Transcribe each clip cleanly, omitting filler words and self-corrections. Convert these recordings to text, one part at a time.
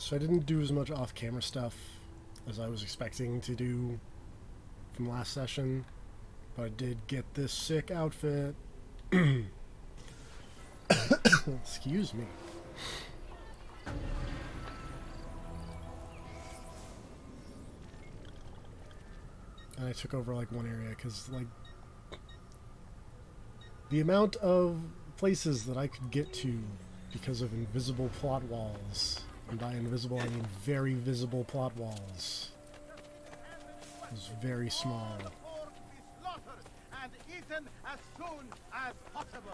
So I didn't do as much off-camera stuff as I was expecting to do from last session, but I did get this sick outfit. Excuse me. And I took over like one area because like the amount of places that I could get to because of invisible plot walls, and by invisible I mean very visible plot walls, was very small. And eaten as soon as possible.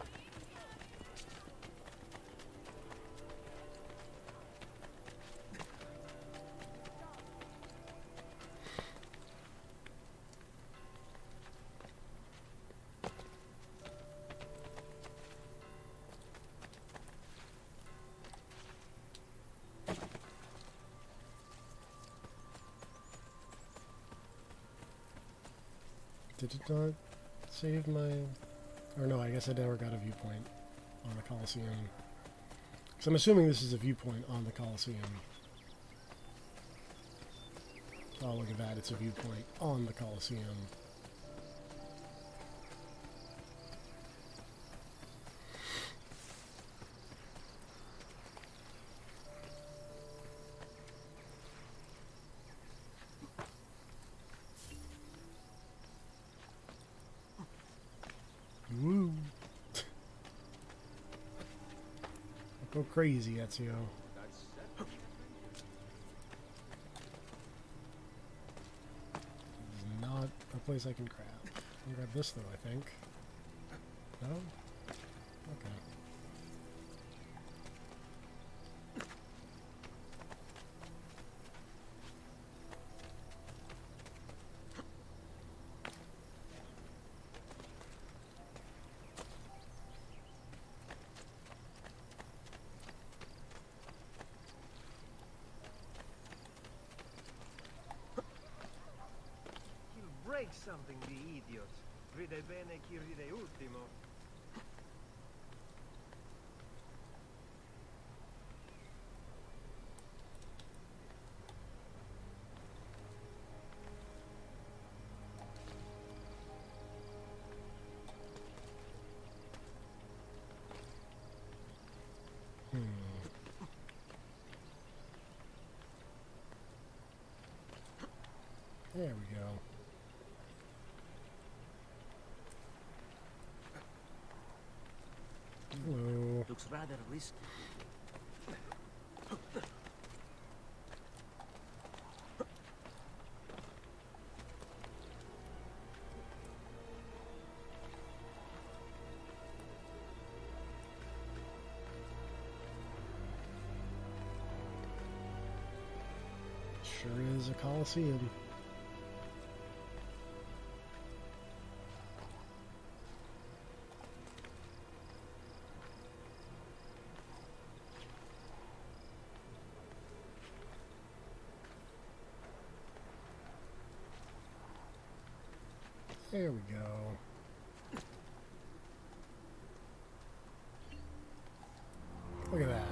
Did it not save my... Or no, I guess I never got a viewpoint on the Colosseum. Because I'm assuming this is a viewpoint on the Colosseum. Oh, look at that. It's a viewpoint on the Colosseum. Woo! Go crazy, Ezio. This is not a place I can grab. I can grab this though, I think. No? Okay. Break something, the idiot. Ride bene chi ride ultimo. There we go. Hello. Looks rather risky. Sure is a Colosseum. There we go. Look at that.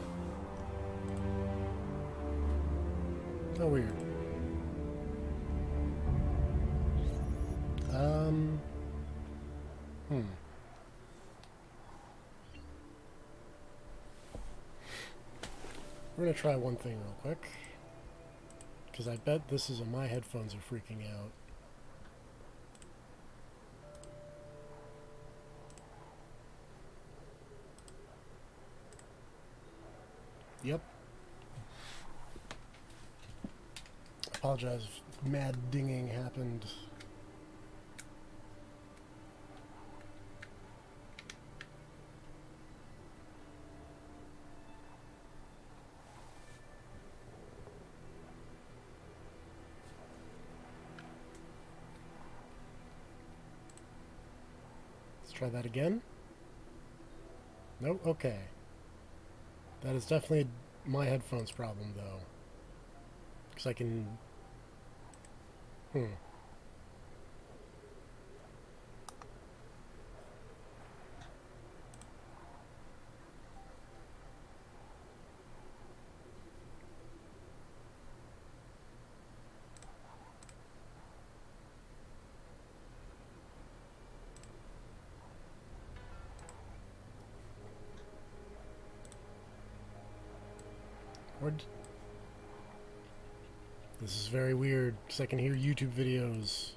How weird. We're gonna try one thing real quick. Because I bet this is my headphones are freaking out. Yep. Apologize if mad dinging happened. Let's try that again. Nope, okay. That is definitely my headphones problem, though. Because I can... Discord. This is very weird, because I can hear YouTube videos.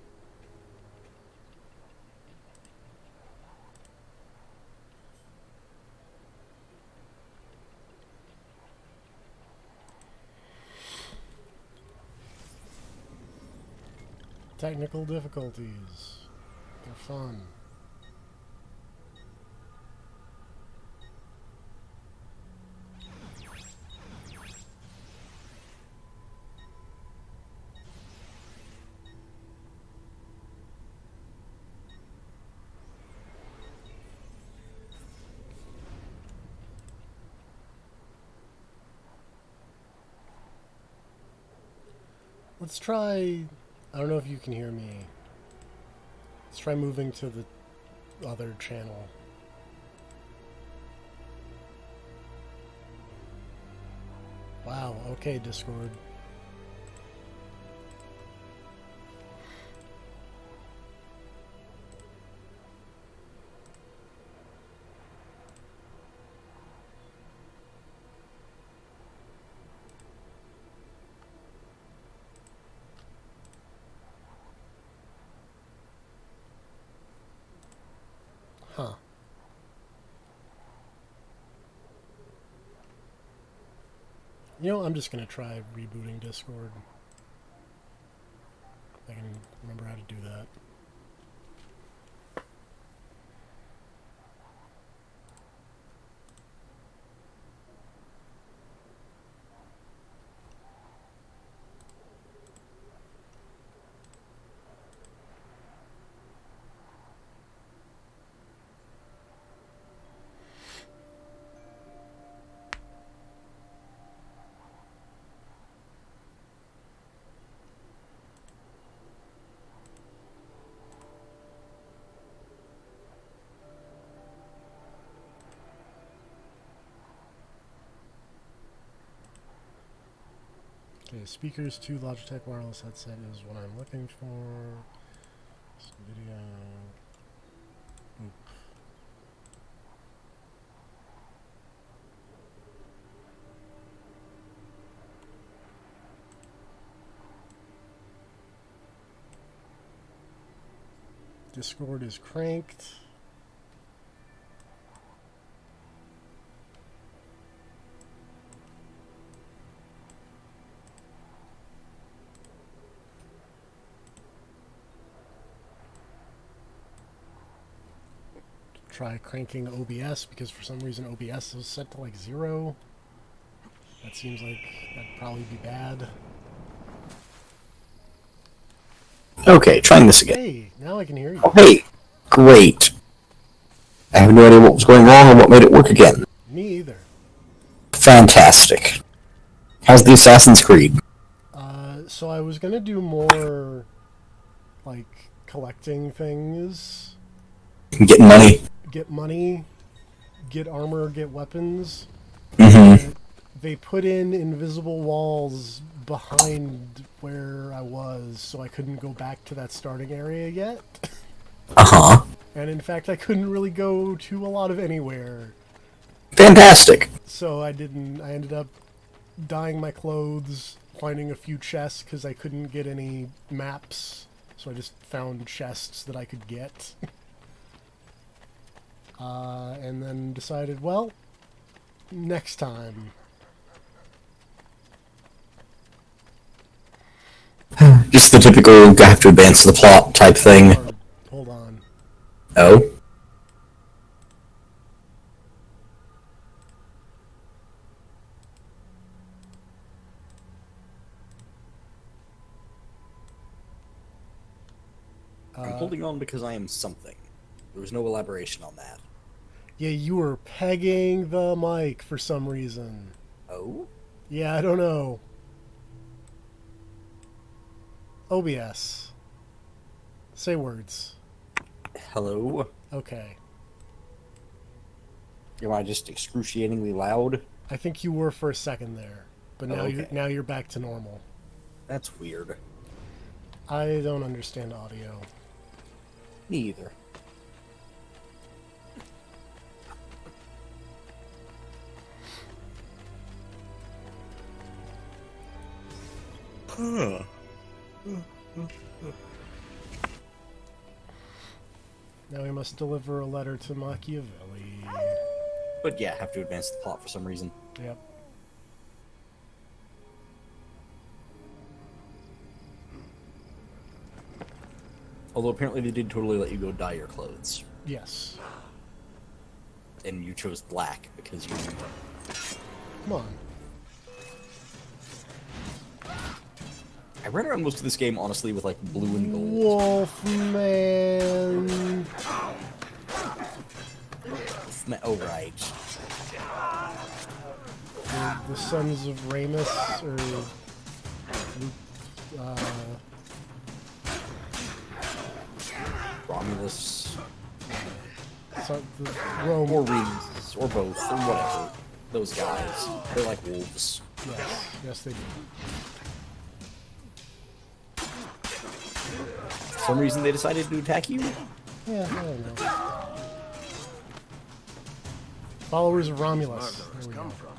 Technical difficulties. They're fun. Let's try... I don't know if you can hear me. Let's try moving to the other channel. Wow, okay, Discord. Huh. You know, I'm just gonna try rebooting Discord. I can remember how to do that. Okay, speakers to Logitech wireless headset is what I'm looking for. Video. Oop. Discord is cranked. Try cranking OBS because for some reason OBS is set to like 0. That seems like that'd probably be bad. Okay, trying this again. Hey, now I can hear you. Oh, hey, great. I have no idea what was going wrong or what made it work again. Me either. Fantastic. How's the Assassin's Creed? So I was gonna do more like collecting things. Getting money? Get money, get armor, get weapons. Mm-hmm. They put in invisible walls behind where I was, so I couldn't go back to that starting area yet. Uh-huh. And in fact, I couldn't really go to a lot of anywhere. Fantastic. So I ended up dyeing my clothes, finding a few chests because I couldn't get any maps. So I just found chests that I could get. And then decided, well, next time. Just the typical have to advance the plot type thing. Hold on. Oh? I'm holding on because I am something. There was no elaboration on that. Yeah, you were pegging the mic for some reason. Oh? Yeah, I don't know. OBS. Say words. Hello? Okay. Am I just excruciatingly loud? I think you were for a second there, but now you're back to normal. That's weird. I don't understand audio. Me either. Now we must deliver a letter to Machiavelli. But yeah, have to advance the plot for some reason. Yep. Although apparently they did totally let you go dye your clothes. Yes. And you chose black because you... Come on. I ran around most of this game, honestly, with, like, blue and gold. Wolfman. Oh, right. The sons of Ramus, or... Romulus. So the Rome. Or Remus, or both, or whatever. Those guys. They're like wolves. Yes, yes they do. For some reason they decided to attack you? Yeah, I don't know. Followers of Romulus. There Murderers we come go. from.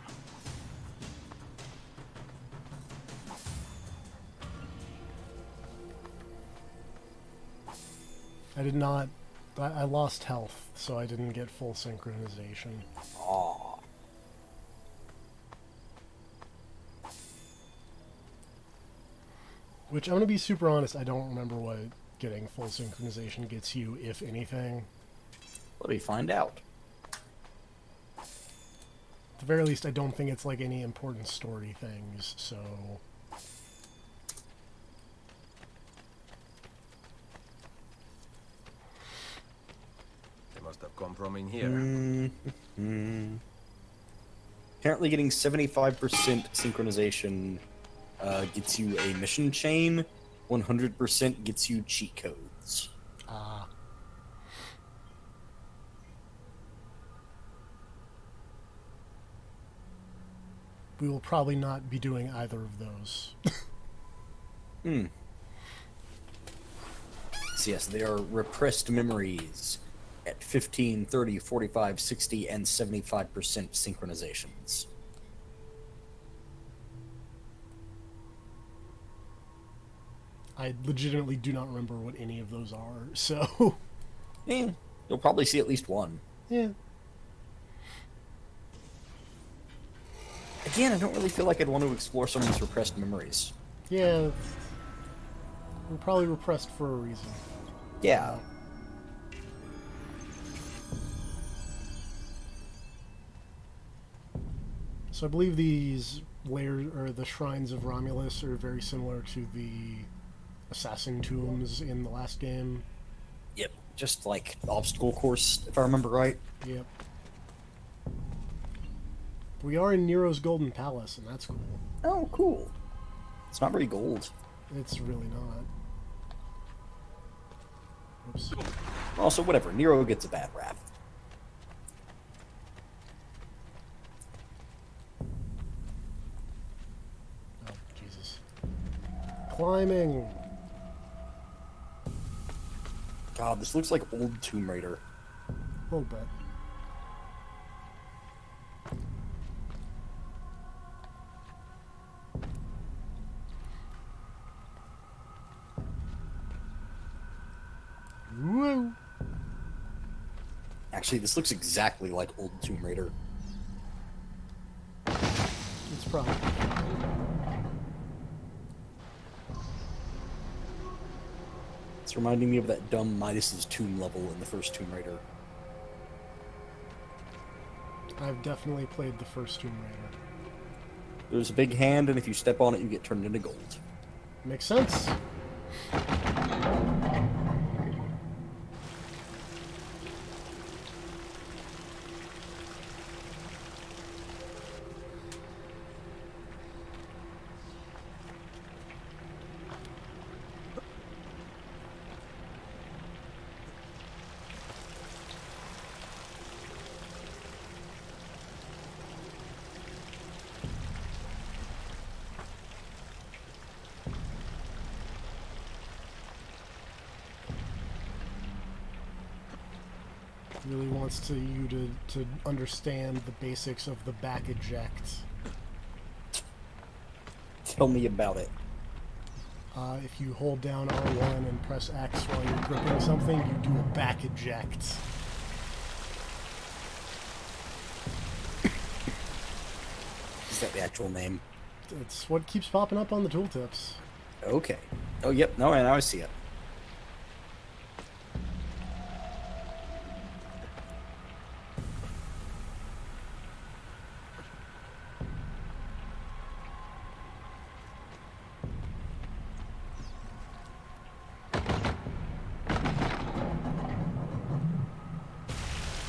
I did not... I lost health, so I didn't get full synchronization. Aww. Which, I'm gonna be super honest, I don't remember what getting full synchronization gets you, if anything. Let me find out. At the very least, I don't think it's like any important story things, so... They must have come from in here. Apparently getting 75% synchronization gets you a mission chain, 100% gets you cheat codes. Ah. We will probably not be doing either of those. So yes, they are repressed memories at 15, 30, 45, 60, and 75% synchronizations. I legitimately do not remember what any of those are, so... Eh, you'll probably see at least one. yeah. Again, I don't really feel like I'd want to explore someone's repressed memories. Yeah. We're probably repressed for a reason. Yeah. So I believe these layers, or the shrines of Romulus, are very similar to the assassin tombs in the last game. Yep. Just like obstacle course, if I remember right. Yep. We are in Nero's Golden Palace, and that's cool. Oh, cool. It's not very gold. It's really not. Oops. Also, whatever. Nero gets a bad rap. Oh, Jesus. Climbing! God, this looks like old Tomb Raider. A little bit. Woo! Actually, this looks exactly like old Tomb Raider. It's probably... It's reminding me of that dumb Midas's tomb level in the first Tomb Raider. I've definitely played the first Tomb Raider. There's a big hand, and if you step on it, you get turned into gold. Makes sense. Really wants you to understand the basics of the back eject. Tell me about it. If you hold down R1 and press X while you're gripping something, you do a back eject. Is that the actual name? It's what keeps popping up on the tooltips. Okay. Oh, yep. No, now I see it.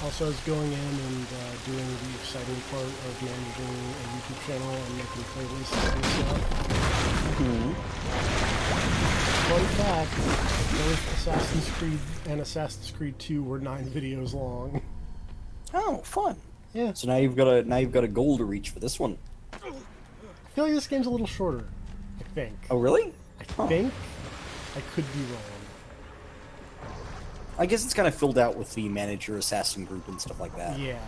Also, I was going in and doing the exciting part of managing a YouTube channel and making playlists and stuff. Fun fact, both Assassin's Creed and Assassin's Creed 2 were 9 videos long. Oh, fun. Yeah, So now you've got a goal to reach for this one. I feel like this game's a little shorter. I think. Oh, really? I think. I could be wrong. I guess it's kind of filled out with the manager assassin group and stuff like that. Yeah.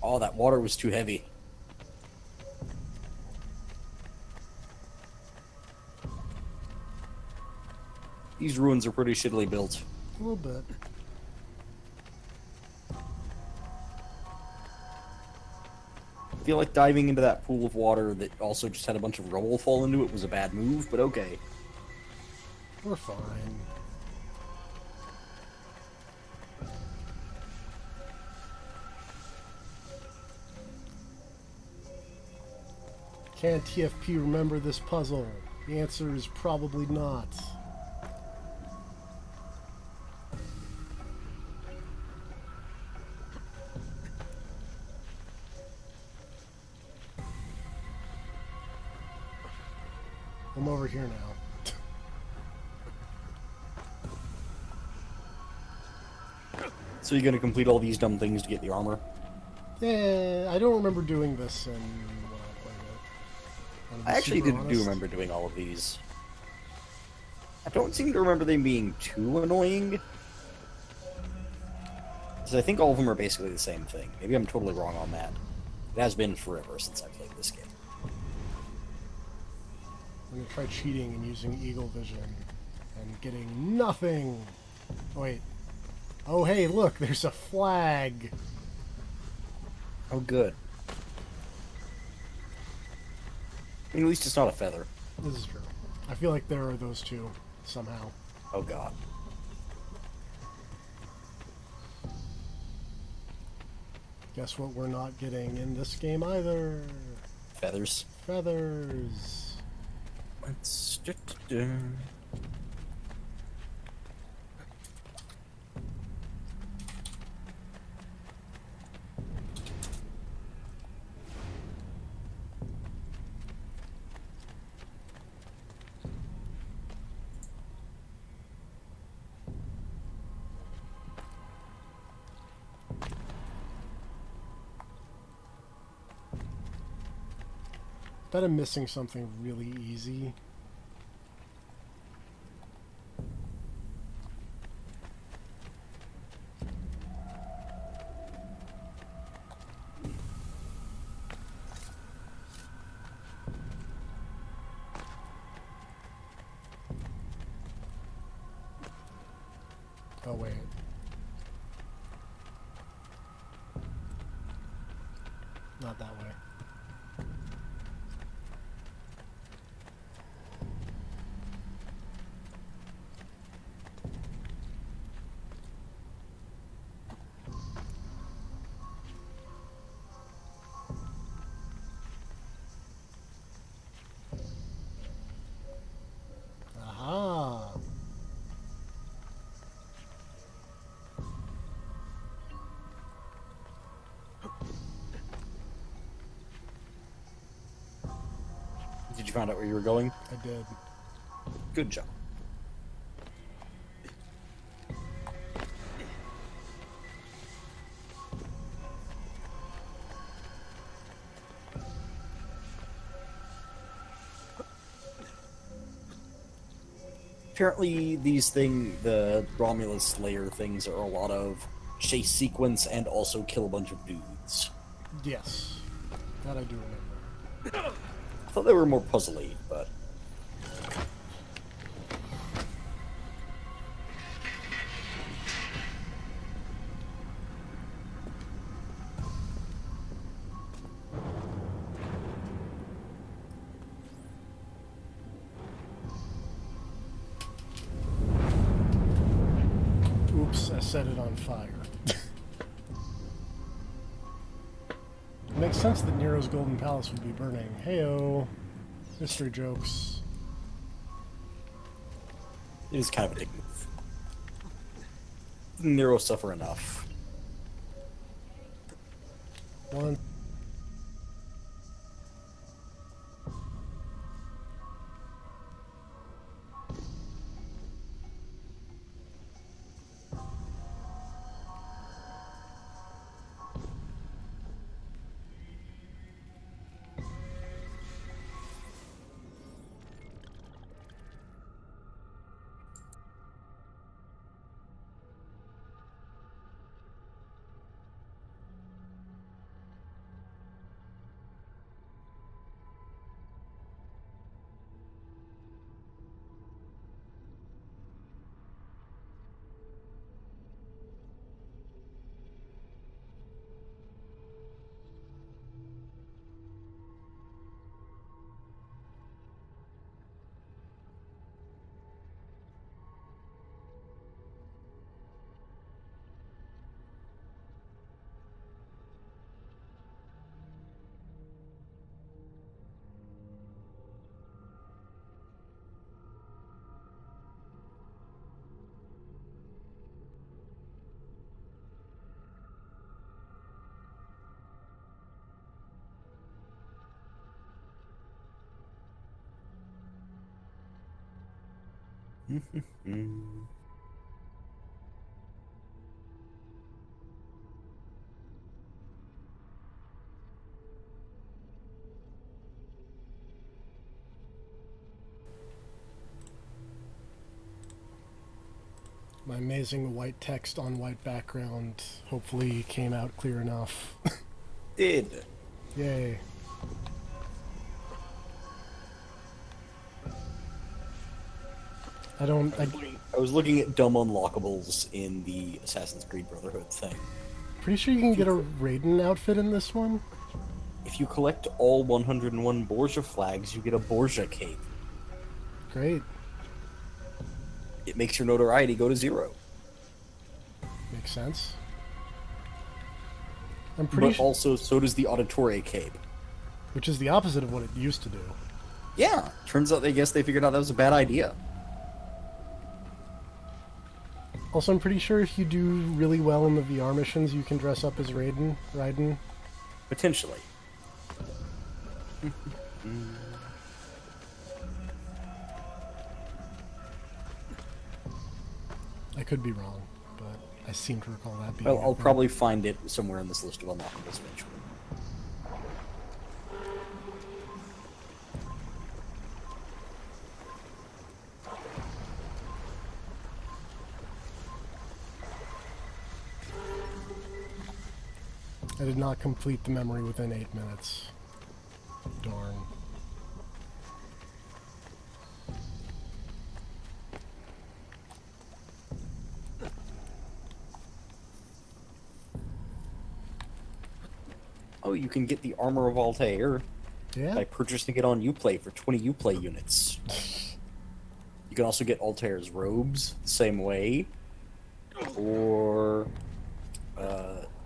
Oh, that water was too heavy. These ruins are pretty shittily built. A little bit. I feel like diving into that pool of water that also just had a bunch of rubble fall into it was a bad move, but okay. We're fine. Can TFP remember this puzzle? The answer is probably not. I'm over here now. So you're gonna complete all these dumb things to get the armor? Yeah, I don't remember doing this when I played it. I'm I actually super do honest. remember doing all of these. I don't seem to remember them being too annoying. Because I think all of them are basically the same thing. Maybe I'm totally wrong on that. It has been forever since I played this game. I'm gonna try cheating and using Eagle Vision and getting nothing. Oh, wait. Oh, hey, look, there's a flag. Oh, good. I mean, at least it's not a feather. This is true. I feel like there are those two somehow. Oh, God. Guess what we're not getting in this game either? Feathers. Feathers. Let's... Bet I'm missing something really easy. Oh, wait. Not that way. Aha! Did you find out where you were going? I did. Good job. Apparently, the Romulus Slayer things are a lot of chase sequence and also kill a bunch of dudes. Yes. That I do remember. thought they were more puzzly, but Oops, I set it on fire. It makes sense that Nero's Golden Palace would be burning. Heyo, mystery jokes. it is kind of a dick move. Didn't Nero suffer enough? One. My amazing white text on white background hopefully came out clear enough. Did. Yay. I was looking at dumb unlockables in the Assassin's Creed Brotherhood thing. Pretty sure you can get a Raiden outfit in this one? If you collect all 101 Borgia flags, you get a Borgia cape. Great. It makes your notoriety go to 0. Makes sense. I'm pretty But sure. also, so does the Auditore cape. Which is the opposite of what it used to do. Yeah, turns out they figured out that was a bad idea. Also, I'm pretty sure if you do really well in the VR missions, you can dress up as Raiden. Potentially. I could be wrong, but I seem to recall that being. Well, I'll a thing. probably find it somewhere in this list of unlockables eventually. I did not complete the memory within 8 minutes. Darn. Oh, you can get the Armor of Altair Yeah? by purchasing it on Uplay for 20 Uplay units. You can also get Altair's robes the same way, or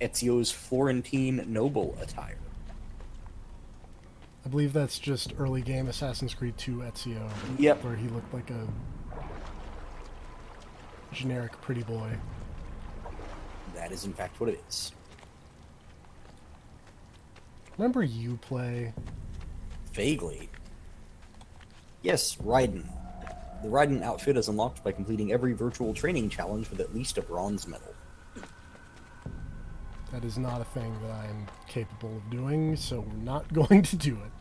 Ezio's Florentine noble attire. I believe that's just early game Assassin's Creed 2 Ezio. Yep. Where he looked like a generic pretty boy. That is in fact what it is. Remember Uplay? Vaguely. Yes, Raiden. The Raiden outfit is unlocked by completing every virtual training challenge with at least a bronze medal. That is not a thing that I am capable of doing, so we're not going to do it.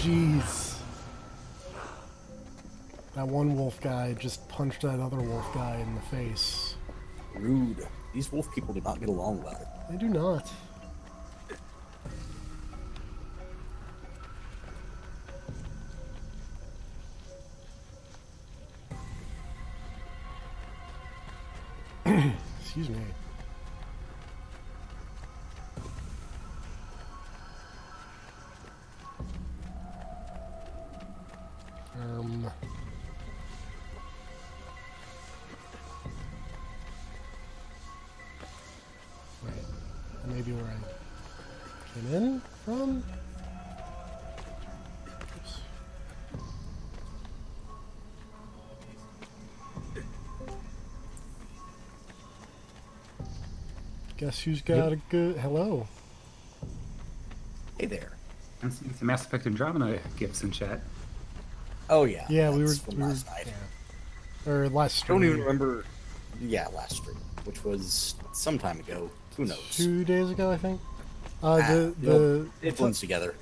jeez. That one wolf guy just punched that other wolf guy in the face. Rude. These wolf people do not get along well. They do not. Excuse me. Wait, that may be where I came in from? Oops. Guess who's got a good... Hello. Hey there. I'm seeing some Mass Effect Andromeda gifts in chat. Oh yeah. Yeah, we were... that's from last night. Yeah. Or last I stream. don't even remember. Yeah, last stream, which was some time ago. Who knows? 2 days ago, I think. It blends together.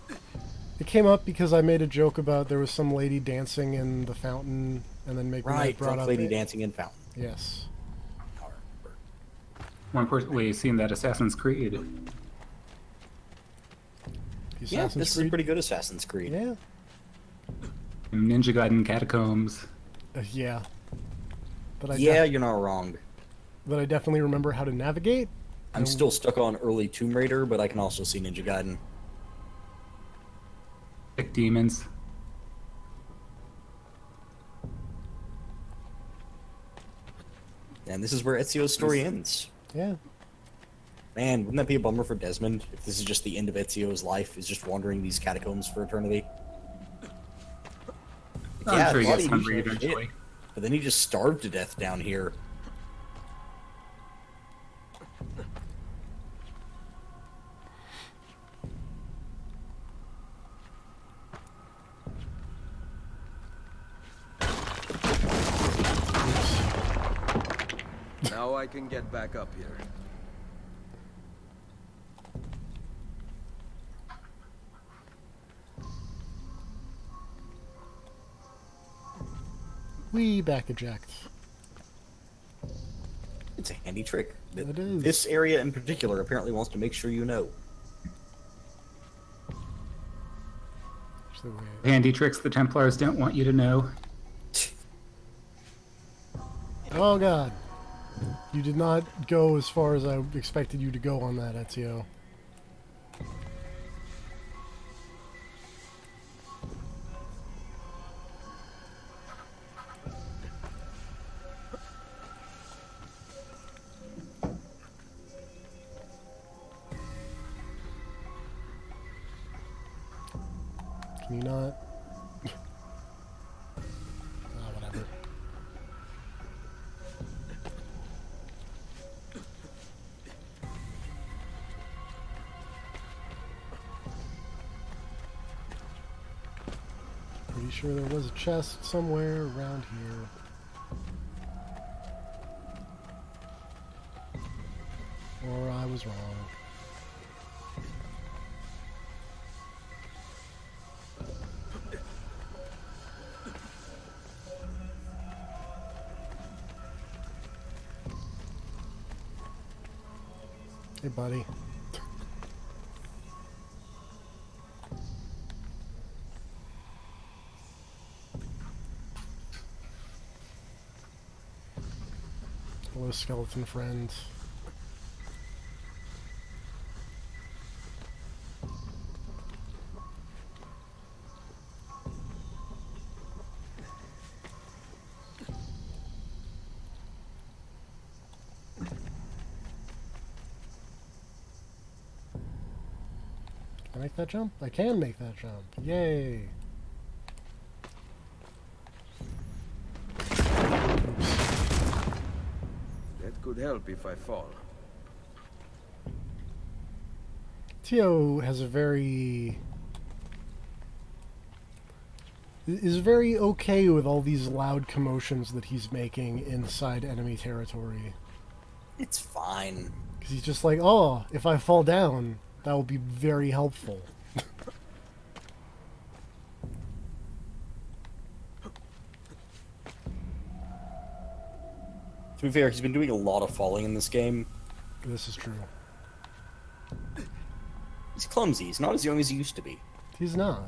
It came up because I made a joke about there was some lady dancing in the fountain, and then Right, brought drunk up lady dancing in fountain. Yes. Now I remember. More importantly, seeing that Assassin's Creed. The Yeah, Assassin's this is a Creed. pretty good Assassin's Creed. Yeah. Ninja Gaiden Catacombs. Yeah. But I Yeah, you're not wrong. but I definitely remember how to navigate. I'm still stuck on early Tomb Raider, but I can also see Ninja Gaiden. Thick Demons. And this is where Ezio's story ends. Yeah. Man, wouldn't that be a bummer for Desmond if this is just the end of Ezio's life, is just wandering these catacombs for eternity? I'm sure he I gets thought hungry was eventually. shit, but then he just starved to death down here. Now I can get back up here. We back eject. It's a handy trick that It is. this area in particular apparently wants to make sure you know. Actually, wait. Handy tricks the Templars don't want you to know. Oh god. You did not go as far as I expected you to go on that, Ezio. Can you not? Whatever. Pretty sure there was a chest somewhere around here. Or I was wrong. Hey, buddy. Hello, skeleton friend. Can I make that jump? I can make that jump. Yay! That could help if I fall. Tio has a very... is very okay with all these loud commotions that he's making inside enemy territory. It's fine. Because he's just like, oh, if I fall down, that will be very helpful. be fair, he's been doing a lot of falling in this game. This is true. He's clumsy. He's not as young as he used to be. He's not.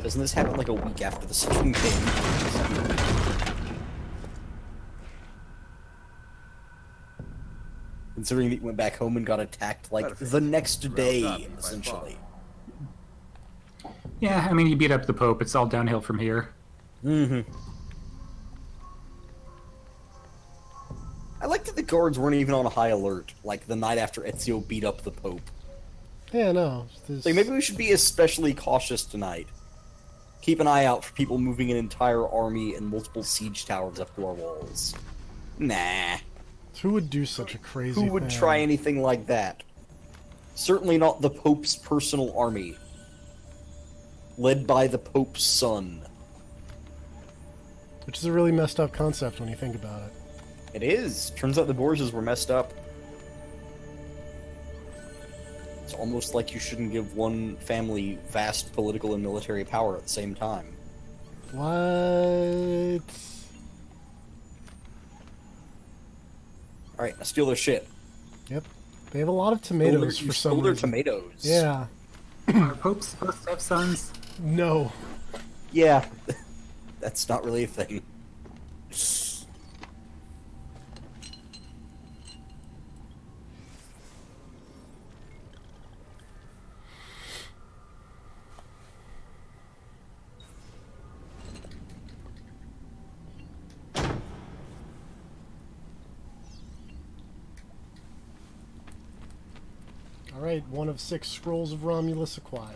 Doesn't this happen like a week after the second game? Considering that he went back home and got attacked like the next day, essentially. Yeah, I mean, you beat up the Pope. It's all downhill from here. Mm-hmm. I like that the guards weren't even on high alert, like the night after Ezio beat up the Pope. Yeah, no. There's... Like, maybe we should be especially cautious tonight. Keep an eye out for people moving an entire army and multiple siege towers up to our walls. Nah. Who would do such a crazy Who would thing? try anything like that? Certainly not the Pope's personal army. Led by the Pope's son. Which is a really messed up concept when you think about it. It is. Turns out the Borgias were messed up. It's almost like you shouldn't give one family vast political and military power at the same time. What? Alright, now steal their shit. Yep. They have a lot of tomatoes You for stole some their reason. tomatoes. Yeah. Are popes supposed to have sons? No. Yeah. That's not really a thing. Alright, 1 of 6 scrolls of Romulus acquired.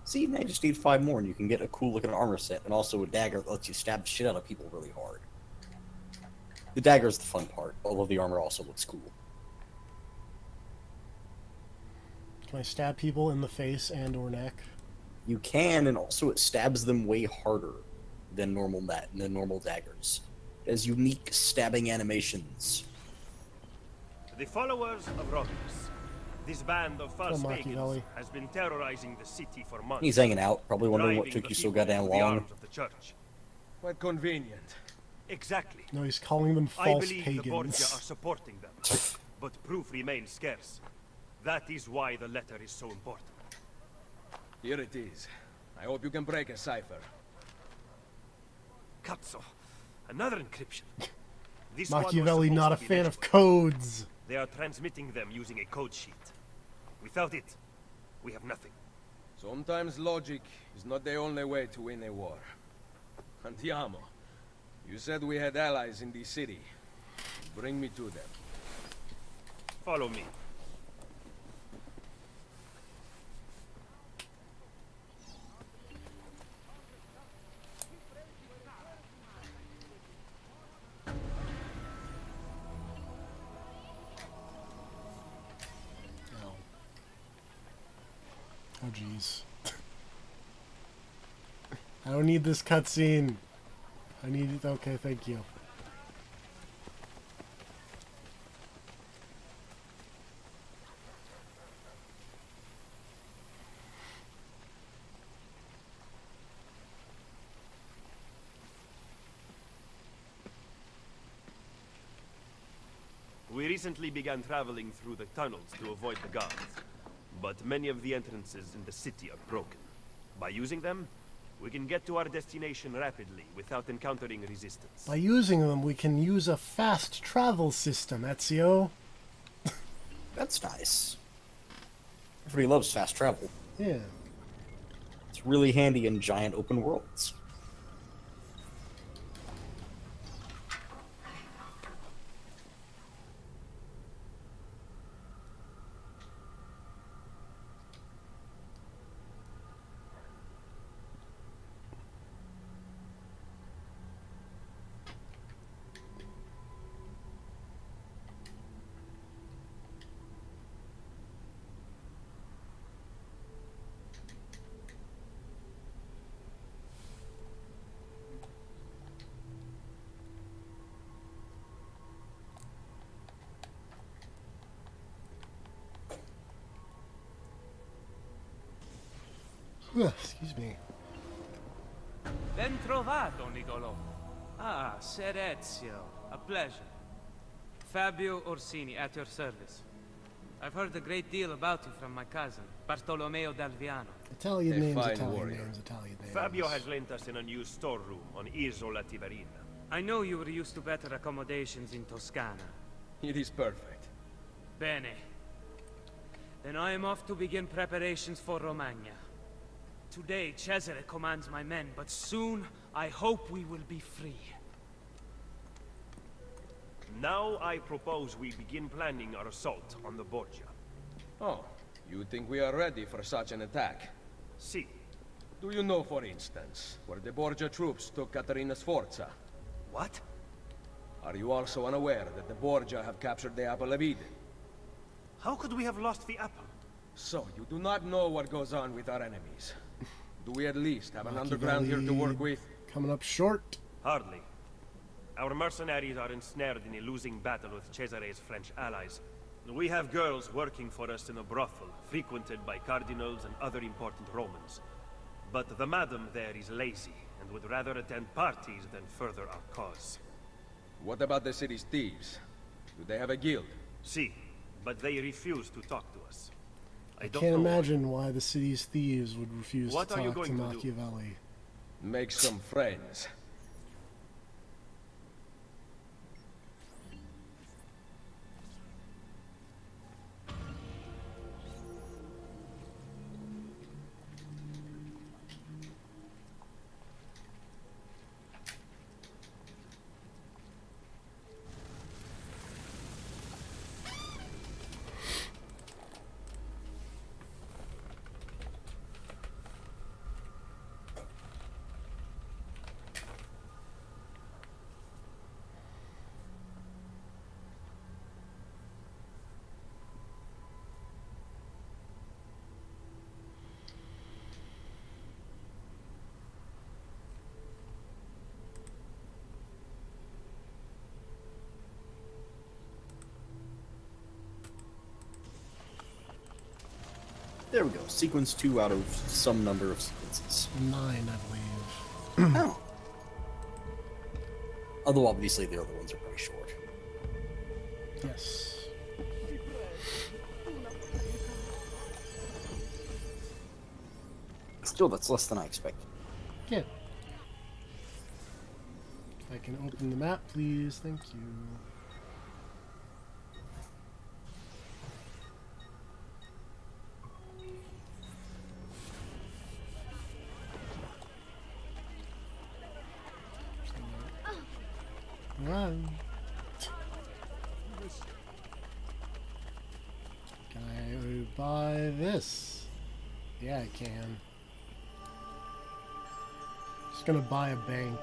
See, now you just need 5 more and you can get a cool looking armor set and also a dagger that lets you stab the shit out of people really hard. The dagger's the fun part, although the armor also looks cool. Can I stab people in the face and or neck? You can, and also it stabs them way harder than normal daggers. It has unique stabbing animations. The followers of Romulus. This band of false Oh, pagans Machiavelli. has been terrorizing the city for months. He's hanging out, probably wondering what driving took the you so people goddamn into the long. arms of the church. Quite convenient. Exactly. No, he's calling them I false believe the Borgia are pagans. supporting them, but proof remains scarce. That is why the letter is so important. Here it is. I hope you can break a cipher. Cazzo, another encryption. This one was Machiavelli supposed not a to be fan legible. of codes. They are transmitting them using a code sheet. Without it, we have nothing. Sometimes logic is not the only way to win a war. Andiamo. You said we had allies in the city. Bring me to them. Follow me. Oh. Oh, jeez. I don't need this cutscene. I need it. Okay, thank you. We recently began traveling through the tunnels to avoid the guards, but many of the entrances in the city are broken. By using them, we can get to our destination rapidly without encountering resistance. By using them, we can use a fast travel system, Ezio. That's nice. Everybody loves fast travel. Yeah. It's really handy in giant open worlds. Excuse me. Ben trovato, Nicolò. Ah, Ser Ezio. A pleasure. Fabio Orsini, at your service. I've heard a great deal about you from my cousin, Bartolomeo Dalviano. Italian A names, fine Italian warrior. names, Italian names. Fabio has lent us an unused storeroom on Isola Tiberina. I know you were used to better accommodations in Toscana. It is perfect. Bene. Then I am off to begin preparations for Romagna. Today, Cesare commands my men, but soon, I hope we will be free. Now I propose we begin planning our assault on the Borgia. Oh, you think we are ready for such an attack? See, Do you know, for instance, where the Borgia troops took Caterina Sforza? what? Are you also unaware that the Borgia have captured the Apple of Eden? How could we have lost the apple? So, you do not know what goes on with our enemies. Do we at least have an underground here to work with? Coming up short. Hardly. Our mercenaries are ensnared in a losing battle with Cesare's French allies. We have girls working for us in a brothel, frequented by cardinals and other important Romans. But the madam there is lazy, and would rather attend parties than further our cause. What about the city's thieves? Do they have a guild? See, but they refuse to talk to us. I don't Can't know why. imagine why the city's thieves would refuse What to are you talk to going to do? Machiavelli. Make some friends. There we go. Sequence 2 out of some number of sequences. 9, I believe. Oh. Although obviously the other ones are pretty short. Yes. Still, that's less than I expected. Yeah. If I can open the map, please. Thank you. Run. Can I buy this? Yeah, I can. Just gonna buy a bank.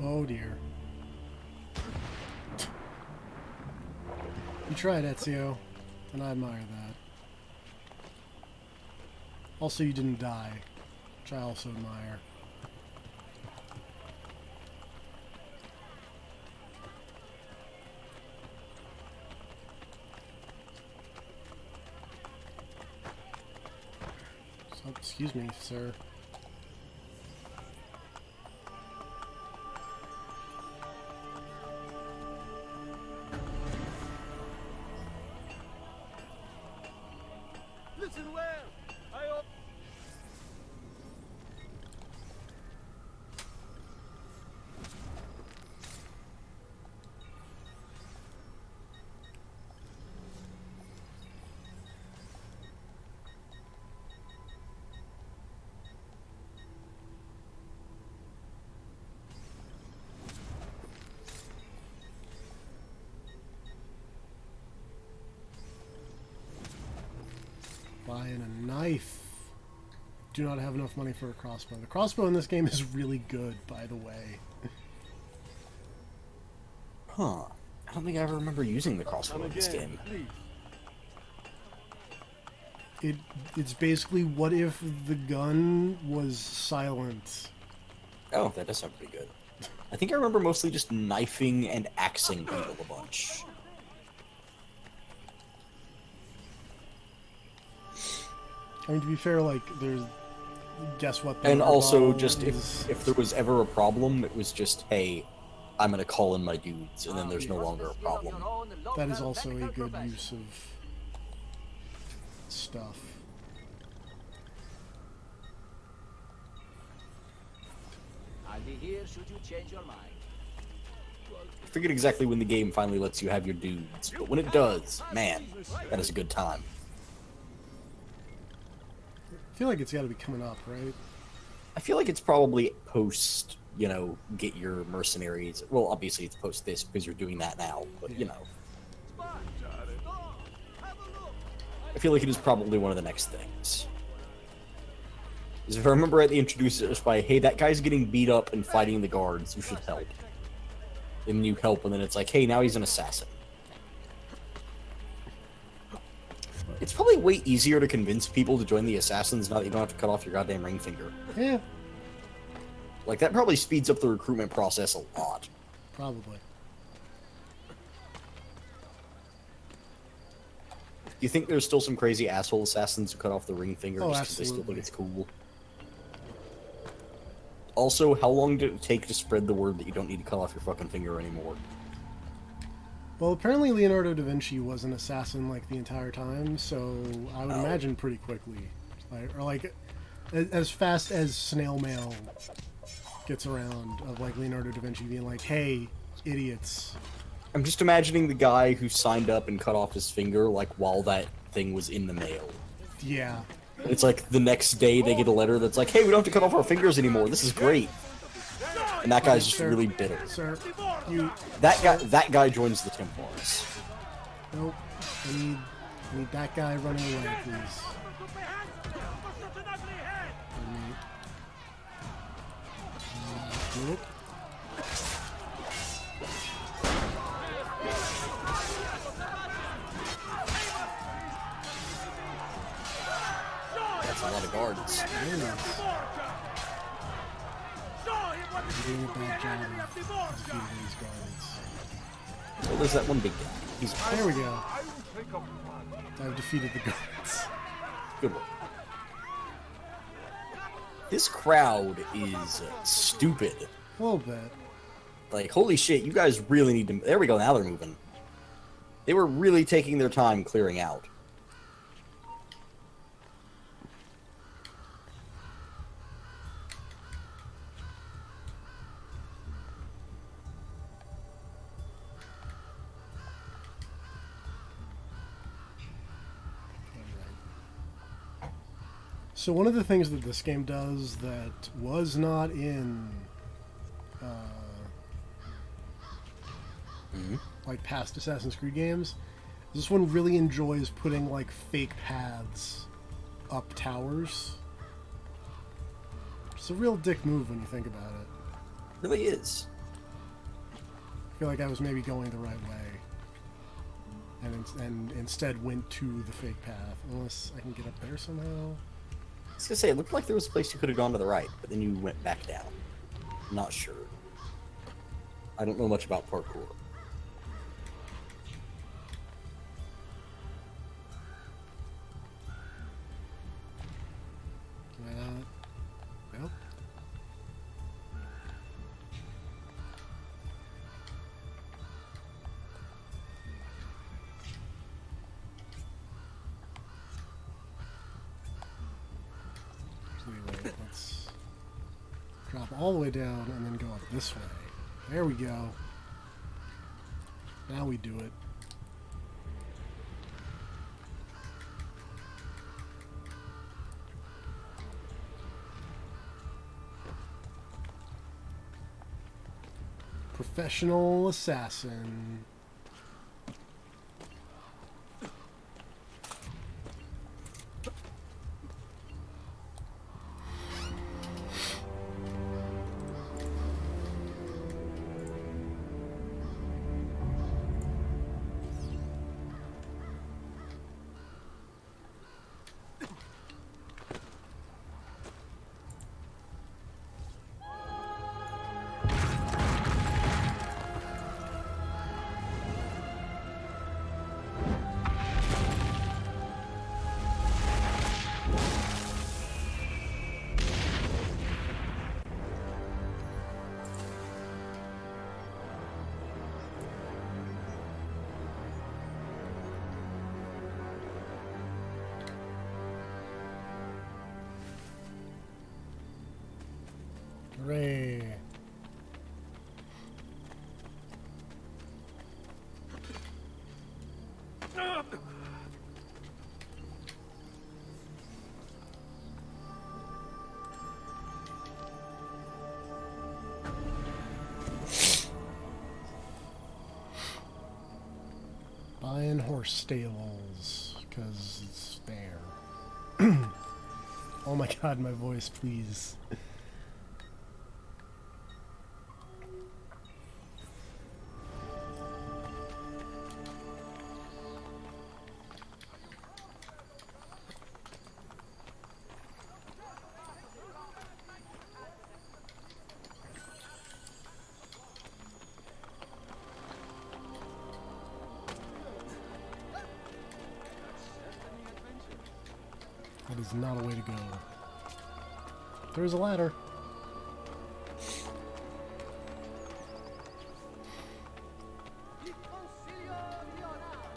Oh dear. You tried, Ezio, and I admire that. Also, you didn't die, which I also admire. So, excuse me, sir. knife. Do not have enough money for a crossbow. The crossbow in this game is really good, by the way. Huh. I don't think I ever remember using the crossbow in this game. It's basically what if the gun was silent. Oh, that does sound pretty good. I think I remember mostly just knifing and axing people a bunch. I mean, to be fair, like, there's... Guess what? And also, just if there was ever a problem, it was just, hey, I'm gonna call in my dudes, and then there's no longer a problem. That is also a good use of stuff. I'll be here should you change your mind. I forget exactly when the game finally lets you have your dudes, but when it does, man, that is a good time. I feel like it's got to be coming up, right? I feel like it's probably post, you know, get your mercenaries. Well, obviously it's post this because you're doing that now, but you know. I feel like it is probably one of the next things. Because if I remember right, they introduced it just by, hey, that guy's getting beat up and fighting the guards, you should help. And you help, and then it's like, hey, now he's an assassin. It's probably way easier to convince people to join the assassins now that you don't have to cut off your goddamn ring finger. Yeah, Like, that probably speeds up the recruitment process a lot. probably. Do you think there's still some crazy asshole assassins who cut off the ring finger Oh, just because they still think absolutely. it's cool? Also, how long did it take to spread the word that you don't need to cut off your fucking finger anymore? Well, apparently Leonardo da Vinci was an assassin like the entire time, so I would imagine pretty quickly, like as fast as snail mail gets around of like Leonardo da Vinci being like, "Hey, idiots." I'm just imagining the guy who signed up and cut off his finger, like, while that thing was in the mail. Yeah, It's like the next day they get a letter that's like, hey, we don't have to cut off our fingers anymore, this is great. And that guy's just Sir. really bitter. sir, you. That guy joins the Templars. Nope. I need that guy running away, please. Nope. That's a lot of guards. Very nice. I'm doing a bad job of defeating these guards. Well, there's that one big guy. He's There we go. I've defeated the guards. good one. This crowd is stupid. A little bit. Like, holy shit, you guys really need to... There we go, now they're moving. They were really taking their time clearing out. So one of the things that this game does that was not in like past Assassin's Creed games, this one really enjoys putting like fake paths up towers. It's a real dick move when you think about it. It really is. I feel like I was maybe going the right way, and instead went to the fake path. Unless I can get up there somehow. I was gonna say, it looked like there was a place you could have gone to the right, but then you went back down. I'm not sure. I don't know much about parkour. Can I not? Nope. Anyway, let's drop all the way down and then go up this way. There we go. Now we do it. Professional assassin. Hooray. Buying horse stables, because it's there. Oh my god, my voice, please. That is not a way to go. There's a ladder.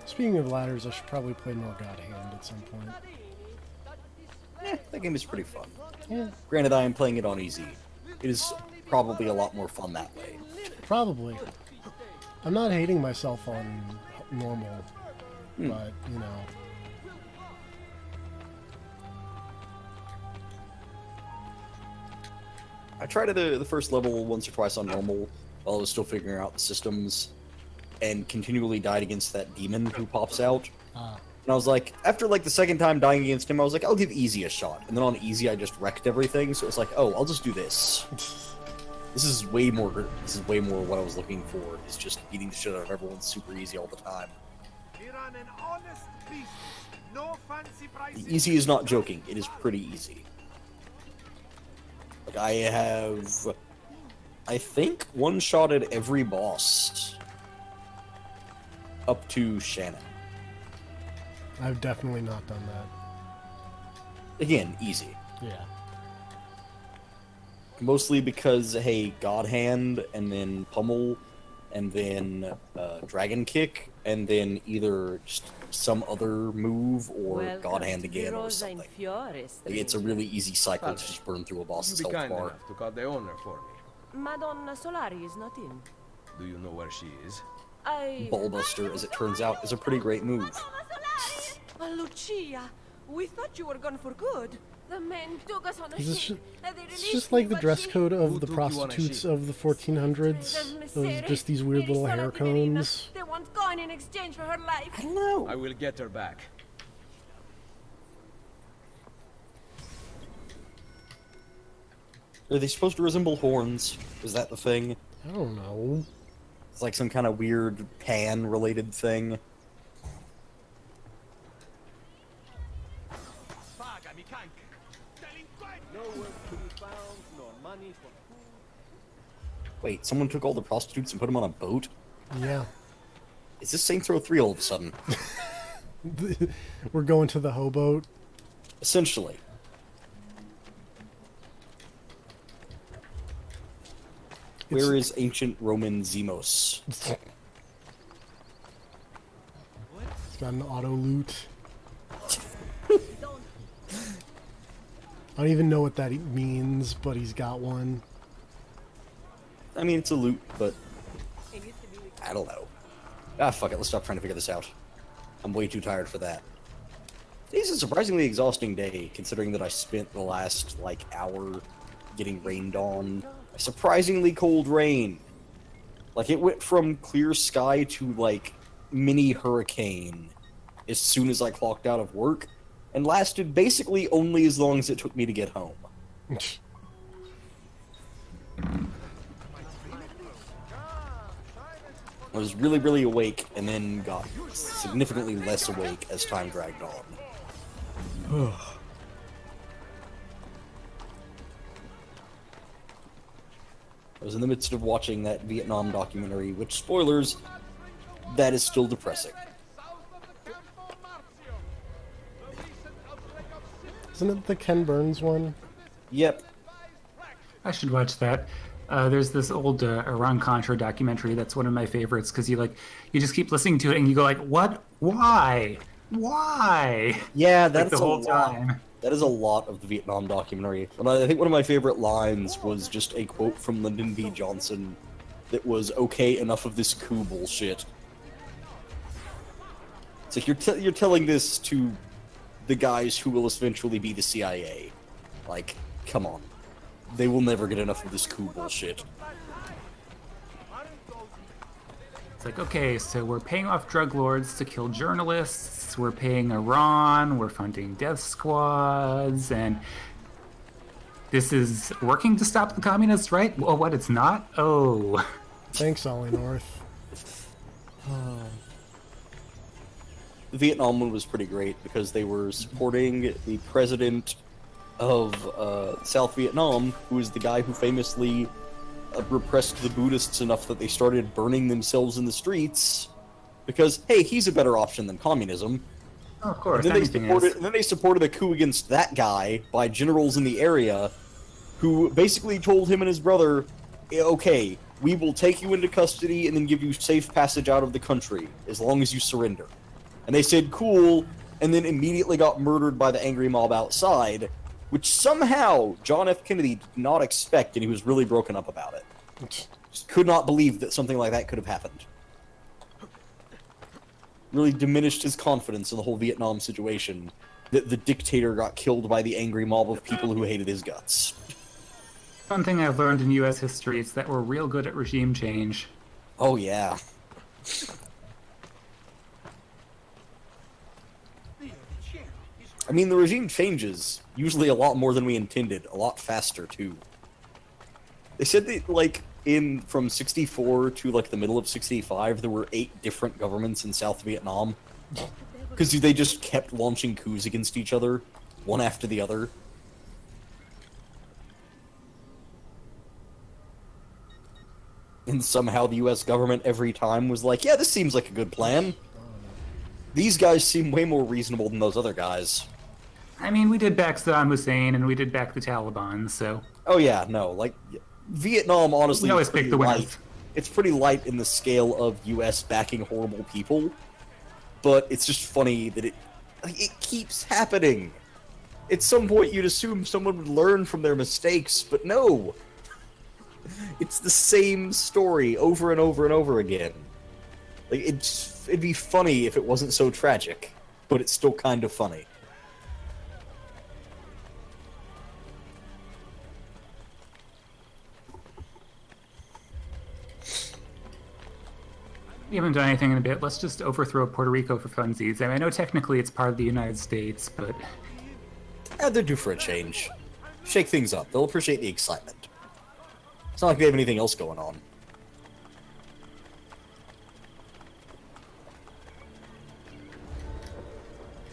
Speaking of ladders, I should probably play more God Hand at some point. That game is pretty fun. Yeah, Granted, I am playing it on easy. It is probably a lot more fun that way. probably. I'm not hating myself on normal, but, you know. I tried the first level once or twice on normal while I was still figuring out the systems, and continually died against that demon who pops out. And I was like, after like the second time dying against him, I was like, I'll give easy a shot. And then on easy, I just wrecked everything. So it was like, oh, I'll just do this. This is way more what I was looking for. Is just beating the shit out of everyone super easy all the time. The easy is not joking. It is pretty easy. Like I think one-shotted every boss up to Shannon. I've definitely not done that. Again, easy. Yeah. Mostly because, hey, God Hand, and then Pummel, and then Dragon Kick, and then either just some other move, or God Hand again, or something. It's a really easy cycle to just burn through a boss's You'd be health kind bar. enough to call the owner for me. Madonna Solari is not in. Do you know where she is? Ballbuster, as it turns out, is a pretty great move. Lucia, we thought you were gone for good. The men took us on a ship. It's just like the dress code of the prostitutes of the 1400s. Those just these weird little hair cones. They want coin in exchange for her life. I don't know. I will get her back. Are they supposed to resemble horns? Is that the thing? I don't know. It's like some kind of weird pan-related thing. Wait, someone took all the prostitutes and put them on a boat? Yeah. Is this Saints Row 3 all of a sudden? We're going to the hoboat. Essentially. Where is ancient Roman Zemos? It's got an auto loot. I don't even know what that means, but he's got one. I mean, it's a loot, but I don't know. Ah, fuck it. Let's stop trying to figure this out. I'm way too tired for that. Today's a surprisingly exhausting day, considering that I spent the last, like, hour getting rained on. A surprisingly cold rain. Like, it went from clear sky to, like, mini hurricane as soon as I clocked out of work, and lasted basically only as long as it took me to get home. I was really, really awake, and then got significantly less awake as time dragged on. I was in the midst of watching that Vietnam documentary, which, spoilers, that is still depressing. Isn't it the Ken Burns one? Yep. I should watch that. There's this old Iran-Contra documentary that's one of my favorites because you just keep listening to it and you go like, what? Why? Why? Yeah, Like that's the whole a lot. time. That is a lot of the Vietnam documentary. And I think one of my favorite lines was just a quote from Lyndon B. Johnson that was, "Okay, enough of this coup bullshit." It's like you're telling this to the guys who will eventually be the CIA. Like, come on. They will never get enough of this coup bullshit. It's like, okay, so we're paying off drug lords to kill journalists, we're paying Iran, we're funding death squads, and this is working to stop the communists, right? Oh, what, it's not? Oh. Thanks, Ollie North. The Vietnam one was pretty great because they were supporting the president of South Vietnam, who is the guy who famously repressed the Buddhists enough that they started burning themselves in the streets because, hey, he's a better option than communism. Oh, of course. And then they supported a coup against that guy by generals in the area who basically told him and his brother, okay, we will take you into custody and then give you safe passage out of the country as long as you surrender. And they said, cool, and then immediately got murdered by the angry mob outside, which somehow John F. Kennedy did not expect, and he was really broken up about it. Just could not believe that something like that could have happened. Really diminished his confidence in the whole Vietnam situation, that the dictator got killed by the angry mob of people who hated his guts. One thing I've learned in U.S. history is that we're real good at regime change. Oh, yeah. I mean, the regime changes, usually a lot more than we intended, a lot faster, too. They said that, like, from 64 to, like, the middle of 65, there were 8 different governments in South Vietnam. Because they just kept launching coups against each other, one after the other. And somehow the US government every time was like, yeah, this seems like a good plan. These guys seem way more reasonable than those other guys. I mean, we did back Saddam Hussein, and we did back the Taliban, so... Oh yeah, no, like, Vietnam, honestly, we always pick the winners. It's pretty light in the scale of US backing horrible people, but it's just funny that it keeps happening. At some point, you'd assume someone would learn from their mistakes, but no! It's the same story over and over and over again. Like, it'd be funny if it wasn't so tragic, but it's still kind of funny. We haven't done anything in a bit. Let's just overthrow Puerto Rico for funsies. I mean, I know technically it's part of the United States, but... They're due for a change. Shake things up. They'll appreciate the excitement. It's not like they have anything else going on.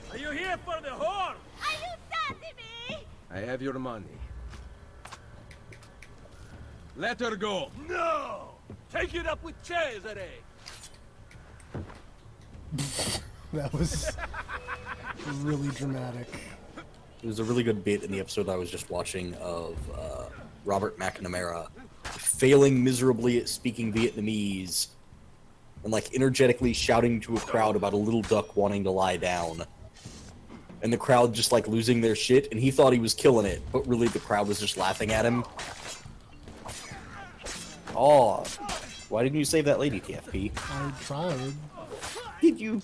Are you here for the whore? Are you dating me? I have your money. Let her go. No! Take it up with Cesare! That was really dramatic. There's a really good bit in the episode I was just watching of Robert McNamara failing miserably at speaking Vietnamese and, like, energetically shouting to a crowd about a little duck wanting to lie down. And the crowd just, like, losing their shit, and he thought he was killing it, but really the crowd was just laughing at him. Oh, why didn't you save that lady, TFP? I tried. Did you?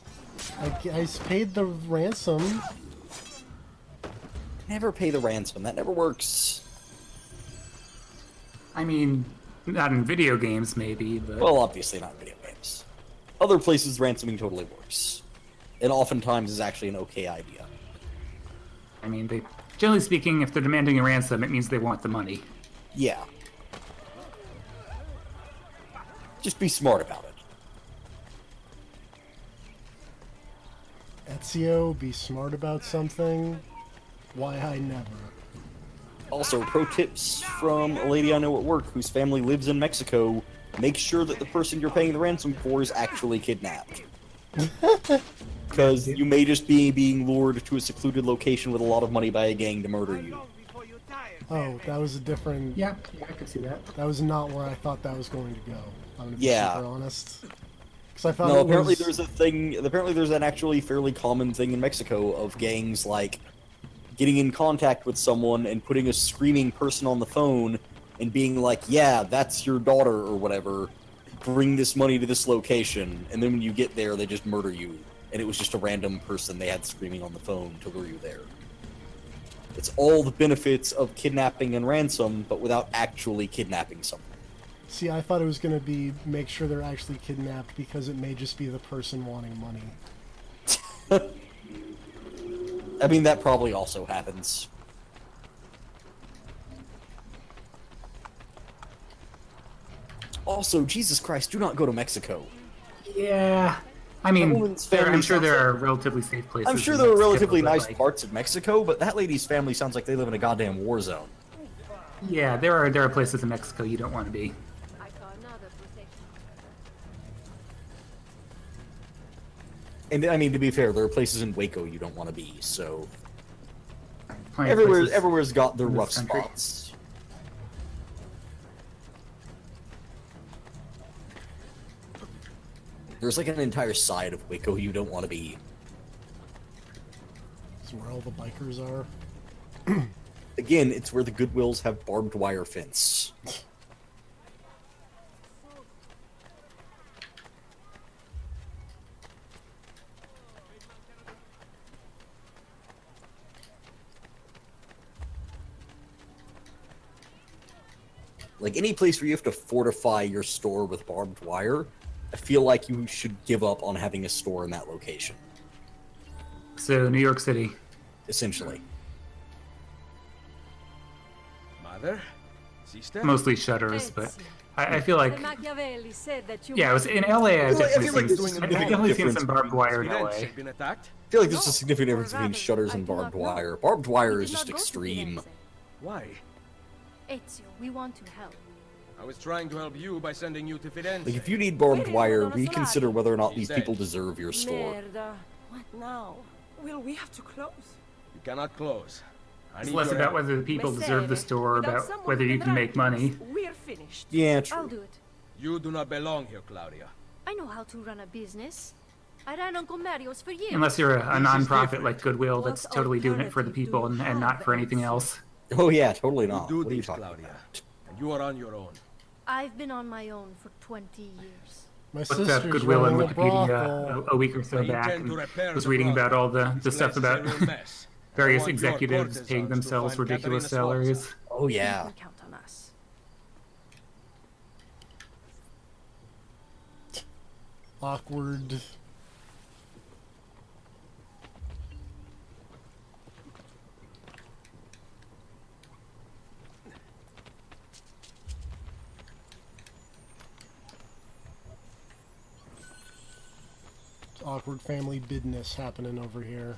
I paid the ransom. Never pay the ransom. That never works. I mean, not in video games, maybe, but... Well, obviously not in video games. Other places, ransoming totally works. And oftentimes is actually an okay idea. I mean, generally speaking, if they're demanding a ransom, it means they want the money. Yeah. Just be smart about it. Ezio, be smart about something? Why, I never. Also, pro tips from a lady I know at work whose family lives in Mexico. Make sure that the person you're paying the ransom for is actually kidnapped. Because you may just be being lured to a secluded location with a lot of money by a gang to murder you. Oh, that was a different... Yeah, I could see that. That was not where I thought that was going to go. I'm gonna be Yeah. super honest. Because I thought No, it apparently was... there's a thing. Apparently there's an actually fairly common thing in Mexico of gangs like getting in contact with someone and putting a screaming person on the phone and being like, yeah, that's your daughter or whatever, bring this money to this location, and then when you get there, they just murder you. And it was just a random person they had screaming on the phone to lure you there. It's all the benefits of kidnapping and ransom, but without actually kidnapping someone. See, I thought it was going to be make sure they're actually kidnapped because it may just be the person wanting money. I mean, that probably also happens. Also, Jesus Christ, do not go to Mexico. Yeah. I mean, woman's I'm family sure sounds there like- are relatively safe places. I'm sure in there are Mexico, relatively but, nice like, parts of Mexico, but that lady's family sounds like they live in a goddamn war zone. Yeah, there are places in Mexico you don't want to be. I saw another procession. And I mean, to be fair, there are places in Waco you don't want to be, so Plenty of places everywhere's got their in this rough country. spots. There's like an entire side of Waco you don't want to be. It's where all the bikers are. Again, it's where the Goodwills have barbed wire fence. Like any place where you have to fortify your store with barbed wire, I feel like you should give up on having a store in that location, So, New York City. essentially. Mother? Sister? Mostly shutters, but I feel like... Machiavelli said that you Yeah, it was in LA. I've I feel definitely like seen, there's a I've definitely seen difference some barbed wire in Firenze LA. been attacked? I feel like there's a significant difference between shutters and barbed wire. Barbed wire is just extreme. Why? Ezio, we want to help. I was trying to help you by sending you to Firenze. Like, if you need barbed wire, reconsider whether or not these people deserve your store. Merda. What now? Will we have to close? You cannot close. I It's need less your about help. whether the people deserve the store, Without about someone whether who you can make run money. things, we're finished. Yeah, I'll true. do it. You do not belong here, Claudia. I know how to run a business. I ran Uncle Mario's for years. Unless you're a This is non-profit different. like Goodwill What that's totally doing it for the alternative people do you and not have, for anything Ezio? else. Oh yeah, totally You not. do What are you this, talking Claudia. about? And you are on your own. I've been on my own for 20 years. My Looked up sister's Goodwill and running a Wikipedia brothel. a week or so I back intend to and repair was the reading brothel. about all the This stuff place is a about real mess. various I want your executives paying courtesans to themselves find ridiculous Caterina Sforza. salaries. Oh You yeah. can count on us. Awkward. Awkward family business happening over here.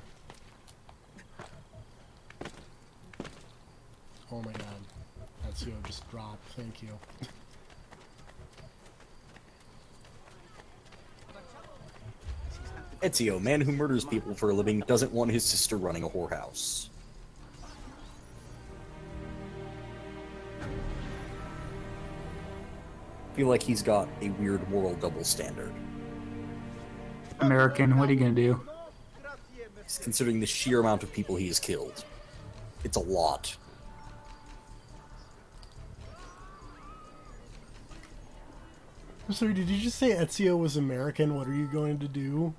Oh my god. That's you just dropped. Thank you. Ezio, man who murders people for a living, doesn't want his sister running a whorehouse. I feel like he's got a weird moral double standard. American, what are you gonna do? Considering the sheer amount of people he has killed. It's a lot. I'm sorry, did you just say Ezio was American? What are you going to do?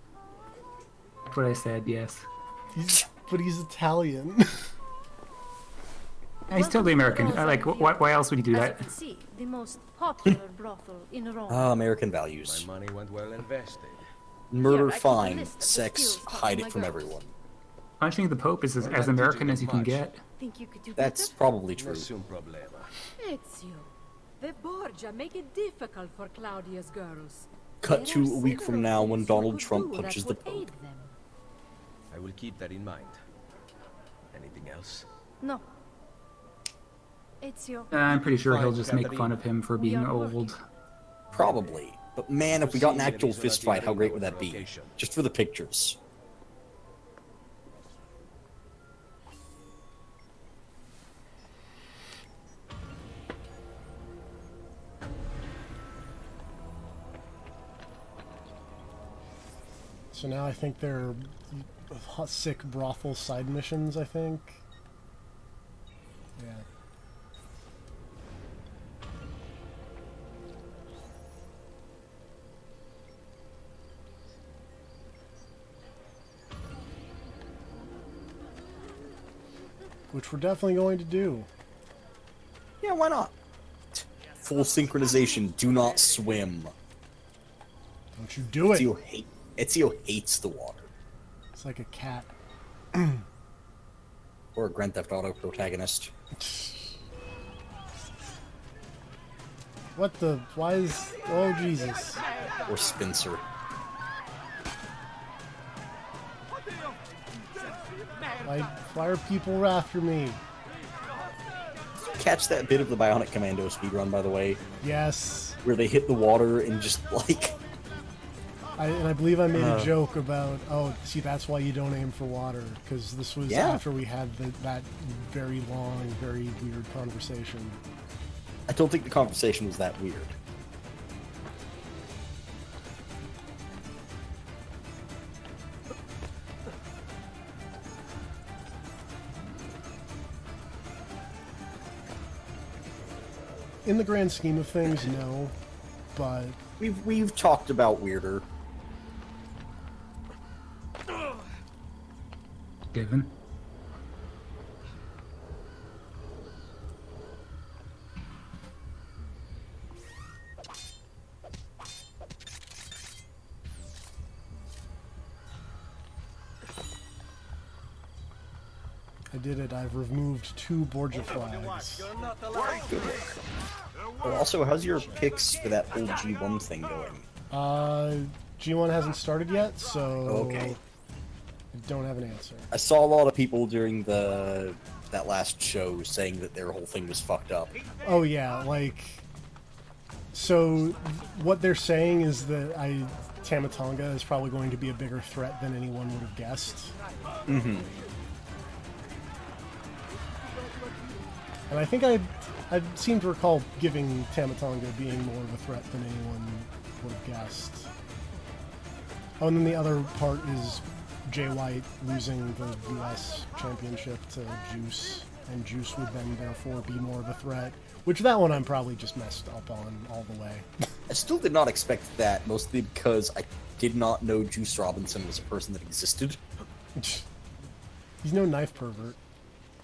That's what I said, yes. But he's Italian. He's totally American. Why else would you do As you that? can see, the most popular brothel in Rome. Ah, American My values. money went well invested. Murder, Here, I keep a fine. list of the Sex, skills taught to hide my it from girls. everyone. Punching the Pope is as American as you can get. Think you could do That's better? probably true. Nessun problema. Ezio. The Borgia make it difficult for Claudia's girls. Cut There to are a week several from now when things you Donald could Trump do that punches the would Pope. aid them. I will keep that in mind. Anything else? No. Ezio, I'm pretty sure he'll Fine, just make Caterina. fun of him for We being are working. old. Probably. But man, if we got an actual fist fight, how great would that be? Just for the pictures. So now I think they're hot, sick brothel side missions, I think. which we're definitely going to do. Yeah, why not? Full synchronization. Do not swim. Don't you do it. Ezio hates the water. It's like a cat. Or a Grand Theft Auto protagonist. What the? Why is? Oh Jesus! Or Spencer. Why are people after me? Catch that bit of the Bionic Commando speedrun, by the way. Yes. Where they hit the water and just like. I believe I made a joke about, oh, see, that's why you don't aim for water, because this was after we had that very long, very weird conversation. I don't think the conversation was that weird. In the grand scheme of things, no, but we've talked about weirder. Given. I did it. I've removed 2 Borgia flags. Good work. Well, also, how's your picks for that whole G1 thing going? G1 hasn't started yet, so okay. I don't have an answer. I saw a lot of people during that last show saying that their whole thing was fucked up. Oh yeah, like, so what they're saying is that Tamatonga is probably going to be a bigger threat than anyone would have guessed. Mm-hmm. And I think I seem to recall giving Tamatonga being more of a threat than anyone would have guessed. Oh, and then the other part is Jay White losing the US championship to Juice, and Juice would then therefore be more of a threat. Which that one I'm probably just messed up on all the way. I still did not expect that, mostly because I did not know Juice Robinson was a person that existed. He's no knife pervert.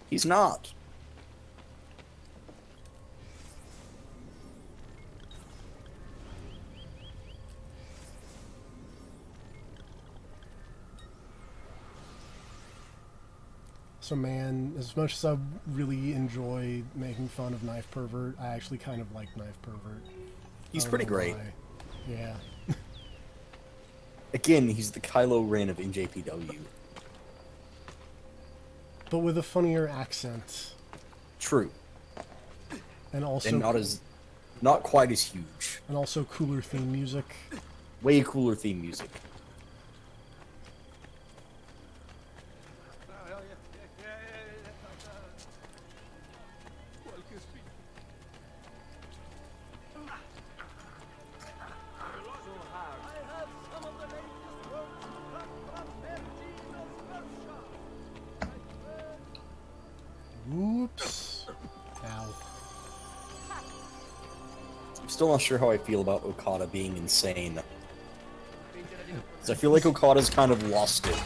He's not. So man, as much as I really enjoy making fun of Knife Pervert, I actually kind of like Knife Pervert. He's pretty great. Why. Yeah. Again, he's the Kylo Ren of NJPW. But with a funnier accent. True. And also... And not quite as huge. And also cooler theme music. Way cooler theme music. Oops. Ow. I'm still not sure how I feel about Okada being insane. Because I feel like Okada's kind of lost it.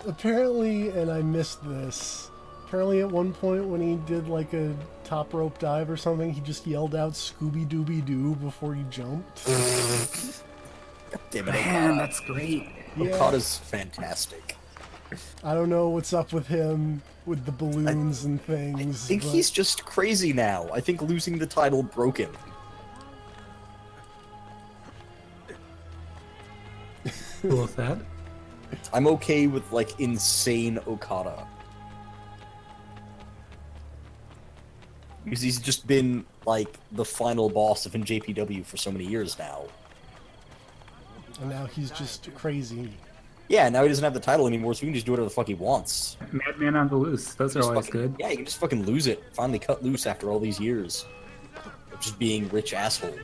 Apparently, and I missed this, apparently at one point when he did like a top rope dive or something, he just yelled out Scooby-Dooby-Doo before he jumped. Damn it, Man, that's great. Yeah. Okada's fantastic. I don't know what's up with him, with the balloons and things. I think he's just crazy now. I think losing the title broke him. Cool with that. I'm okay with, like, insane Okada. Because he's just been, like, the final boss of NJPW for so many years now. And now he's just crazy. Yeah, now he doesn't have the title anymore, so he can just do whatever the fuck he wants. Madman on the loose. Those are always good. Yeah, you can just fucking lose it. Finally cut loose after all these years. Of just being rich asshole.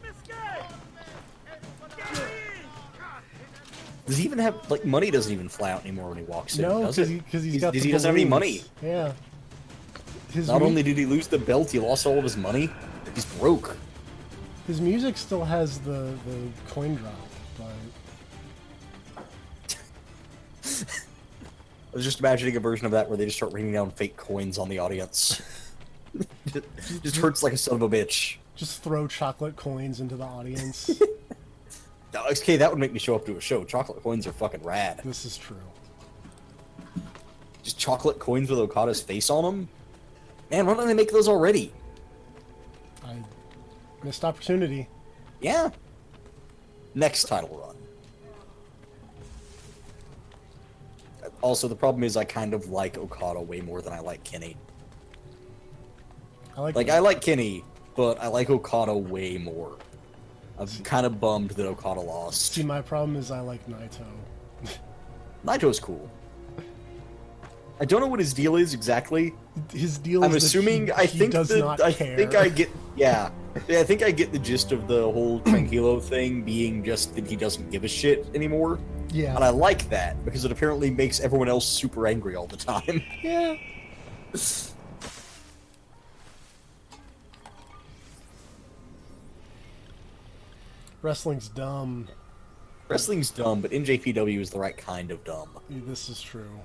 Does he even have, like, money doesn't even fly out anymore when he walks in, No, does it? because he doesn't have any money. Yeah. Not only did he lose the belt, he lost all of his money. He's broke. His music still has the coin drop, but... I was just imagining a version of that where they just start raining down fake coins on the audience. just hurts like a son of a bitch. Just throw chocolate coins into the audience. Okay, that would make me show up to a show. Chocolate coins are fucking rad. This is true. Just chocolate coins with Okada's face on them? Man, why don't they make those already? I missed opportunity. Yeah. Next title run. Also, the problem is I kind of like Okada way more than I like Kenny. I like Kenny, but I like Okada way more. I'm kind of bummed that Okada lost. See, my problem is I like Naito. Naito's cool. I don't know what his deal is exactly. His deal I'm is assuming that I he think does that not I care. think I get yeah. I think I get the gist of the whole Tranquilo thing being just that he doesn't give a shit anymore. Yeah. And I like that because it apparently makes everyone else super angry all the time. Yeah. Wrestling's dumb. Wrestling's dumb, but NJPW is the right kind of dumb. This is true.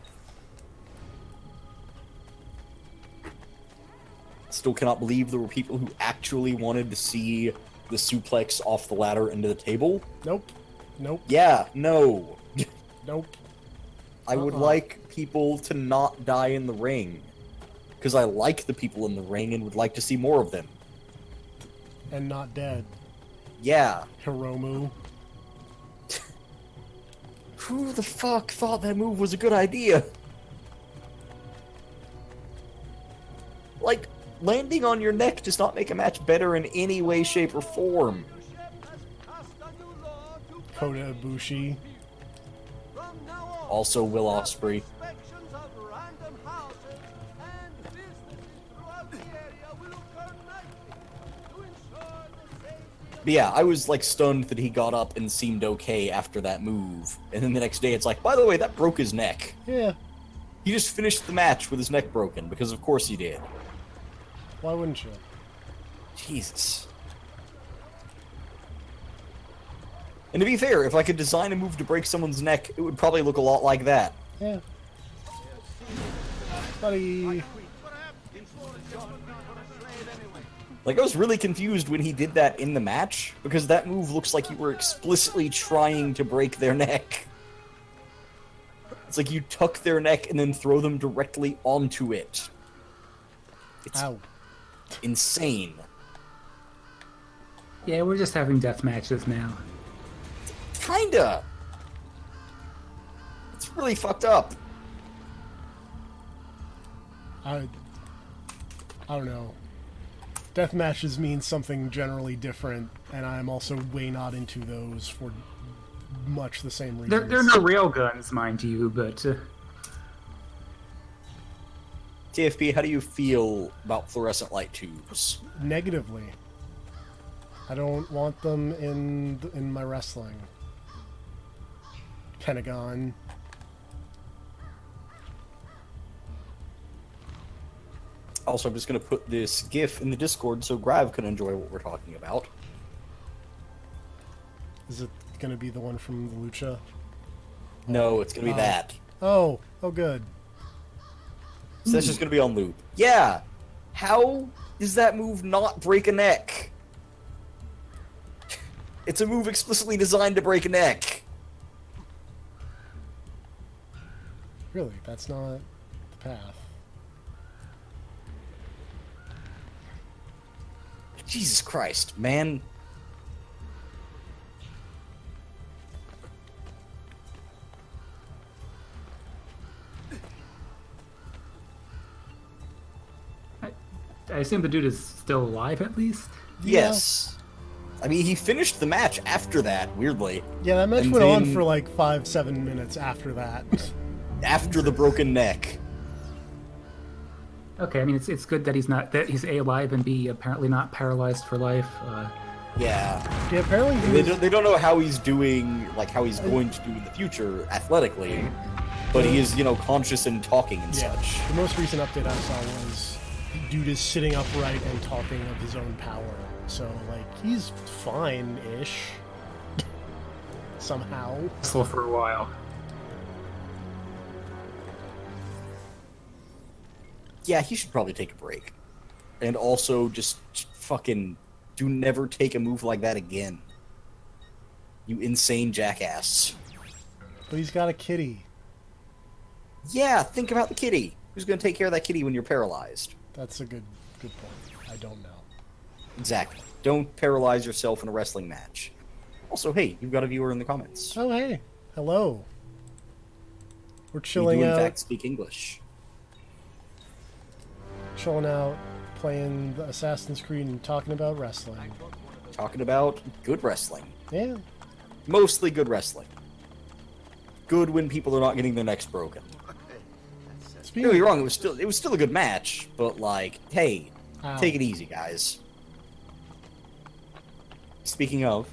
Still cannot believe there were people who actually wanted to see the suplex off the ladder into the table. Nope. Nope. Yeah, no. Nope. I would like people to not die in the ring. Because I like the people in the ring and would like to see more of them. And not dead. Yeah. Hiromu. Who the fuck thought that move was a good idea? Like, landing on your neck does not make a match better in any way, shape, or form. Kota Ibushi. Also Will Ospreay. But yeah, I was like stunned that he got up and seemed okay after that move. And then the next day it's like, by the way, that broke his neck. Yeah. He just finished the match with his neck broken, because of course he did. Why wouldn't you? Jesus. And to be fair, if I could design a move to break someone's neck, it would probably look a lot like that. Yeah. Buddy. Like, I was really confused when he did that in the match, because that move looks like you were explicitly trying to break their neck. It's like you tuck their neck and then throw them directly onto it. It's insane. Yeah, we're just having death matches now. Kinda. It's really fucked up. I don't know. Death matches mean something generally different, and I'm also way not into those for much the same reasons. They're no railguns, mind you, but... TFP, how do you feel about fluorescent light tubes? Negatively. I don't want them in my wrestling. Pentagon. Also, I'm just going to put this GIF in the Discord so Grav can enjoy what we're talking about. Is it going to be the one from the Lucha? No, it's going to be that. Oh, good. So that's just going to be on loop. Yeah! How does that move not break a neck? It's a move explicitly designed to break a neck. Really, that's not the path. Jesus Christ, man. I assume the dude is still alive, at least? Yes. I mean, he finished the match after that, weirdly. Yeah, that match And went on then- for like 5-7 minutes after that. After the broken neck. Okay, I mean, it's good that he's A, alive, and B, apparently not paralyzed for life. Yeah. Yeah, apparently They don't know how he's doing, like how he's going to do in the future athletically, but he is, conscious and talking and such. The most recent update I saw was dude is sitting upright and talking of his own power. So, like, he's fine-ish. Somehow. Wrestle for a while. yeah, he should probably take a break. And also, just fucking do never take a move like that again. You insane jackass. But he's got a kitty. Yeah, think about the kitty. Who's going to take care of that kitty when you're paralyzed? That's a good point. I don't know. Exactly. Don't paralyze yourself in a wrestling match. Also, hey, you've got a viewer in the comments. Oh, hey. Hello. We're You chilling do, in out. fact, speak English. Chilling out, playing the Assassin's Creed and talking about wrestling. Talking about good wrestling. Yeah. Mostly good wrestling. Good when people are not getting their necks broken. Don't get me wrong, it was still a good match, but like, hey, Ow. take it easy, guys. Speaking of,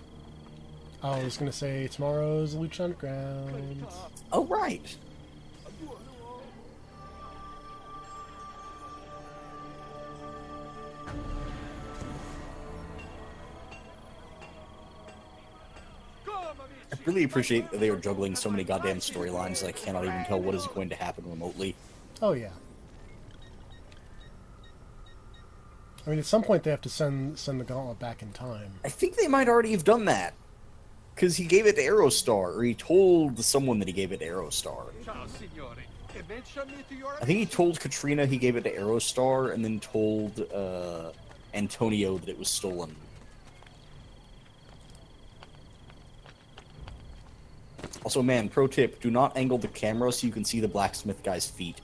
I was gonna say tomorrow's Lucha Underground. oh right. I really appreciate that they are juggling so many goddamn storylines that I cannot even tell what is going to happen remotely. Oh yeah. I mean, at some point they have to send the gauntlet back in time. I think they might already have done that. Because he gave it to Aerostar, or he told someone that he gave it to Aerostar. I think he told Katrina he gave it to Aerostar, and then told Antonio that it was stolen. Also, man, pro tip, do not angle the camera so you can see the blacksmith guy's feet.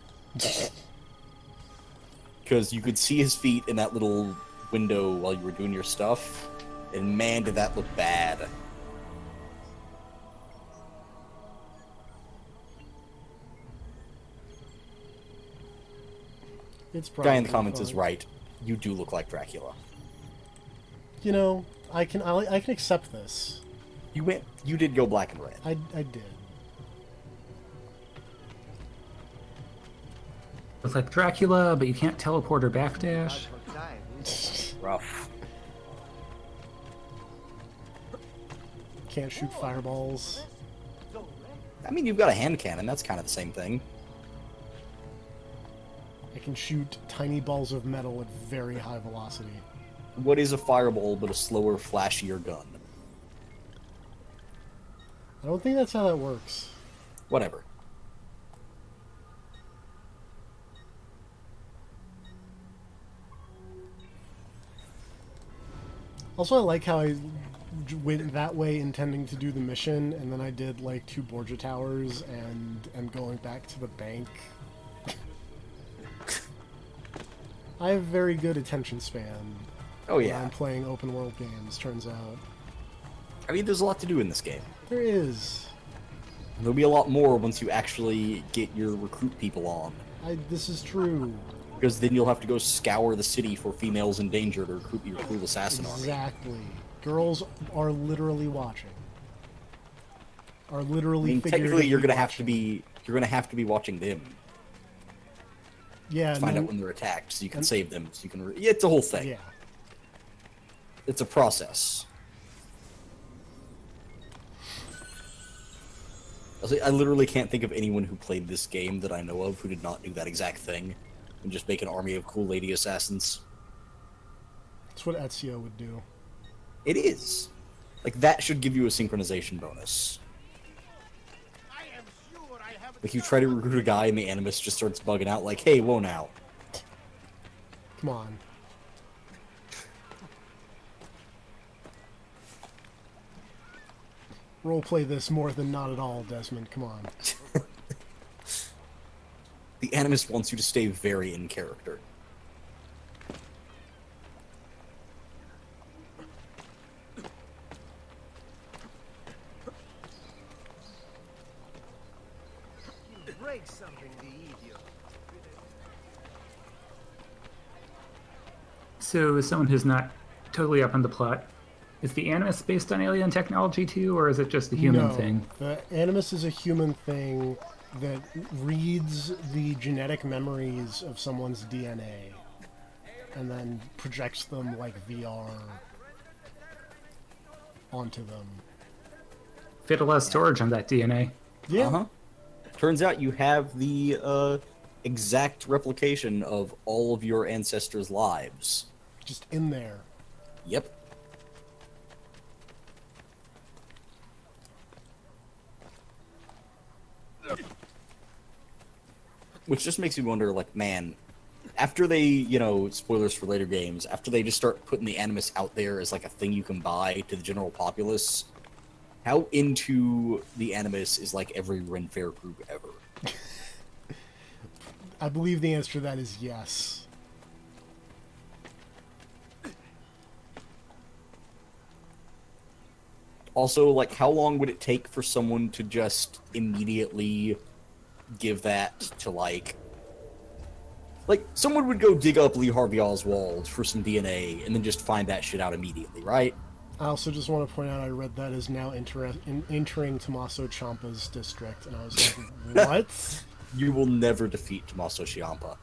Because you could see his feet in that little window while you were doing your stuff, and man, did that look bad. It's Guy in the probably comments fun. is right. You do look like Dracula. You know, I can accept this. You did go black and red. I did. It's like Dracula, but you can't teleport or backdash. Rough. Can't shoot fireballs. I mean, you've got a hand cannon. That's kind of the same thing. I can shoot tiny balls of metal at very high velocity. What is a fireball but a slower, flashier gun? I don't think that's how that works. Whatever. Also, I like how I went that way intending to do the mission, and then I did like 2 Borgia towers and going back to the bank. I have very good attention span. Oh when yeah. I'm playing open world games, turns out. I mean, there's a lot to do in this game. There is. There'll be a lot more once you actually get your recruit people on. This is true. Because then you'll have to go scour the city for females in danger to recruit your cool assassin army. Exactly. Girls are literally watching. Are literally. I mean, technically, you're gonna have to be watching them. Yeah. To find out when they're attacked, so you can save them. So you can. It's a whole thing. Yeah. It's a process. I literally can't think of anyone who played this game that I know of who did not do that exact thing, and just make an army of cool lady assassins. That's what Ezio would do. It is. Like, that should give you a synchronization bonus. Like, you try to recruit a guy and the Animus just starts bugging out, like, hey, whoa now. Come on. Roleplay this more than not at all, Desmond. Come on. The Animus wants you to stay very in character. Break something, the idiot. So, as someone who's not totally up on the plot, is the Animus based on alien technology too, or is it just a human No, thing? The Animus is a human thing that reads the genetic memories of someone's DNA and then projects them like VR onto them. Fit a lot of storage on that DNA. Yeah. Uh-huh. Turns out you have the exact replication of all of your ancestors' lives. Just in there. Yep. Which just makes me wonder, like, man, after they, you know, spoilers for later games, after they just start putting the Animus out there as, like, a thing you can buy to the general populace, how into the Animus is, like, every Ren Fair group ever? I believe the answer to that is yes. Also, like, how long would it take for someone to just immediately give that to, like, someone would go dig up Lee Harvey Oswald for some DNA and then just find that shit out immediately, right? I also just want to point out I read that is now entering Tommaso Ciampa's district, and I was like, what? You will never defeat Tommaso Ciampa. Have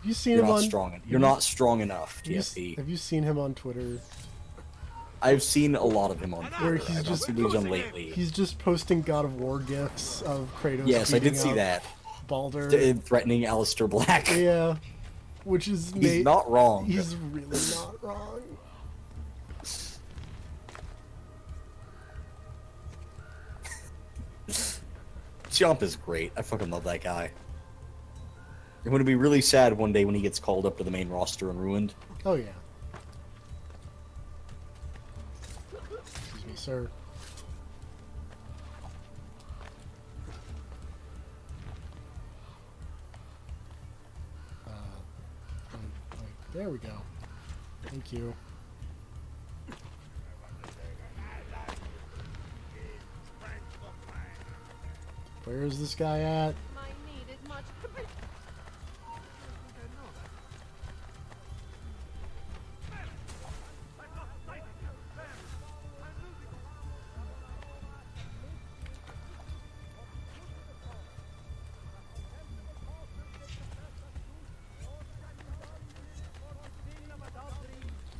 you seen You're him not on... strong. You're not strong enough, TFP. Have you seen him on Twitter? I've seen a lot of him on Twitter. Where he's just lately. He's just posting God of War gifs of Kratos. Yes, I did beating see up that. Baldur. Threatening Alistair Black. Yeah, which is He's not wrong. He's really not wrong. Ciampa's great. I fucking love that guy. I'm gonna be really sad one day when he gets called up to the main roster and ruined. Oh yeah. Excuse me, sir. There we go. Thank you. Where is this guy at?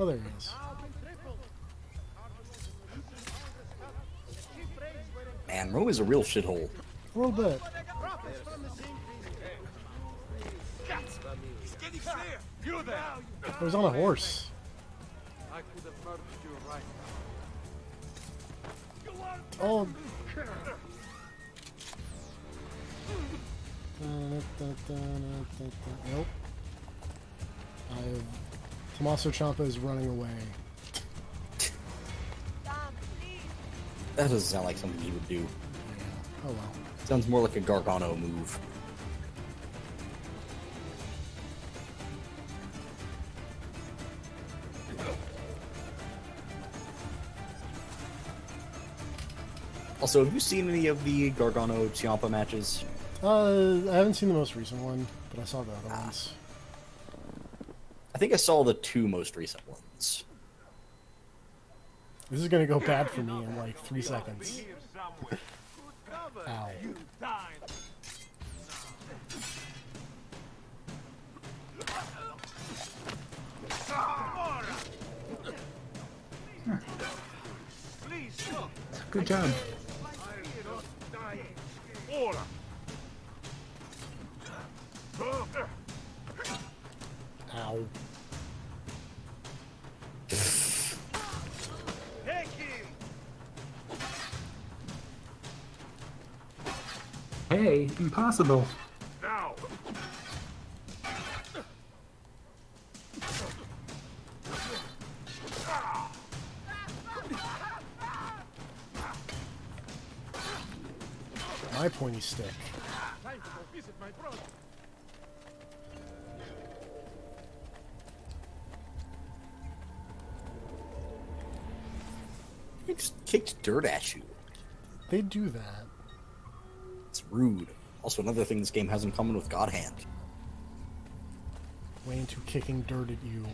Oh, there he is. Man, Rome is a real shithole. A little bit. He was on a horse. Oh. Nope. Tommaso Ciampa is running away. That doesn't sound like something he would do. Yeah. Oh well. Sounds more like a Gargano move. Also, have you seen any of the Gargano Ciampa matches? I haven't seen the most recent one, but I saw the other ones. I think I saw the two most recent ones. This is gonna go bad for me in like 3 seconds. Ow. Good job. Ow. Hey, impossible. Now. My pointy stick. Time to go visit my brother. He just kicked dirt at you. They do that. It's rude. Also, another thing this game has in common with God Hand. Way into kicking dirt at you.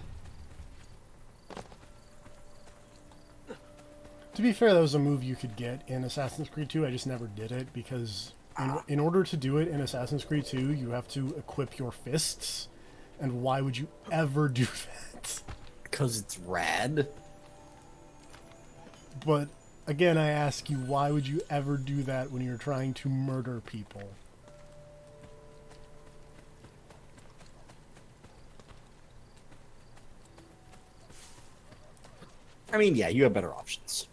To be fair, that was a move you could get in Assassin's Creed 2. I just never did it because in order to do it in Assassin's Creed 2, you have to equip your fists. And why would you ever do that? Because it's rad. But again, I ask you, why would you ever do that when you're trying to murder people? I mean, yeah, you have better options.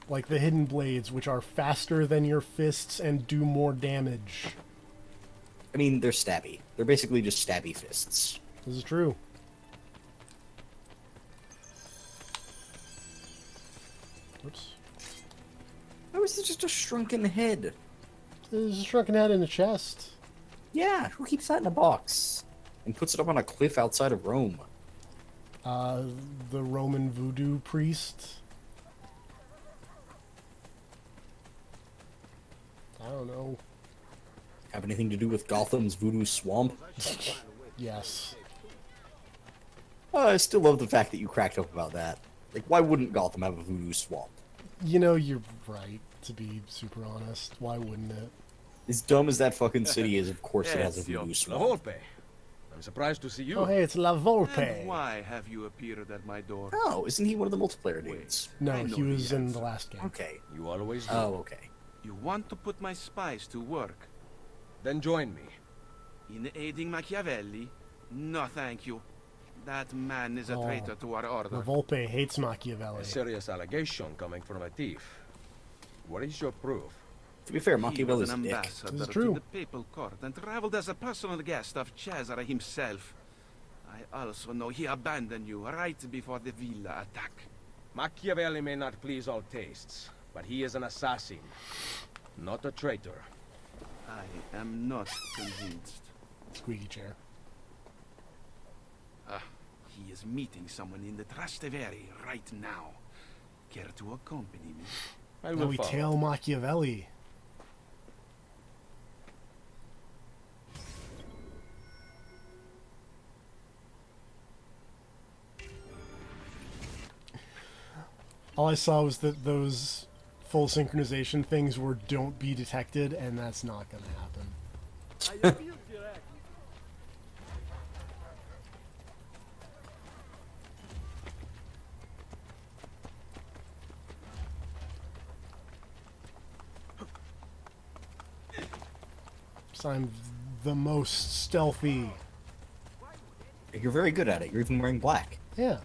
Like the hidden blades, which are faster than your fists and do more damage. I mean, they're stabby. They're basically just stabby fists. This is true. Oops. How is it just a shrunken head? There's a shrunken head in a chest. Yeah, who keeps that in a box? And puts it up on a cliff outside of Rome? The Roman voodoo priest. I don't know. Have anything to do with Gotham's voodoo swamp? Yes. I still love the fact that you cracked up about that. Like, why wouldn't Gotham have a voodoo swamp? You know, you're right, to be super honest. Why wouldn't it? As dumb as that fucking city is, of course it has a voodoo La swamp. Volpe. I'm surprised to see you. Oh, hey, it's La Volpe. And why have you appeared at my door? Oh, isn't he one of the multiplayer dudes? No, I know he was the in answer. the last game. Okay. You always do. Oh, okay. You want to put my spies to work Then join me. in aiding Machiavelli? No, thank you. That man is a Oh, traitor to our La order. Volpe hates Machiavelli. A serious allegation coming from a thief. What is your proof? To be fair, He was Machiavelli's an a dick. ambassador This is to true. the papal court and traveled as a personal guest of Cesare himself. I also know he abandoned you right before the villa attack. Machiavelli may not please all tastes, but he is an assassin, not a traitor. I am not convinced. Squeaky chair. He is meeting someone in the Trastevere right now. Care to accompany me? I Now will we follow. tail Machiavelli. All I saw was that those full synchronization things were don't be detected, and that's not going to happen. So I'm the most stealthy. You're very good at it. You're even wearing black. Yeah.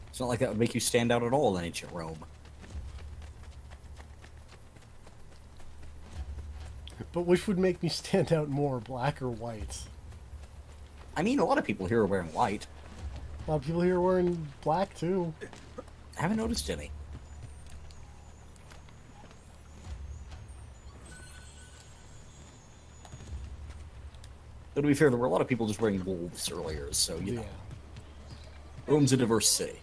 It's not like that would make you stand out at all in ancient Rome. But which would make me stand out more, black or white? I mean, a lot of people here are wearing white. A lot of people here are wearing black too. I haven't noticed any. Though to be fair, there were a lot of people just wearing wolves earlier, so, you know. Yeah. Rome's a diverse city.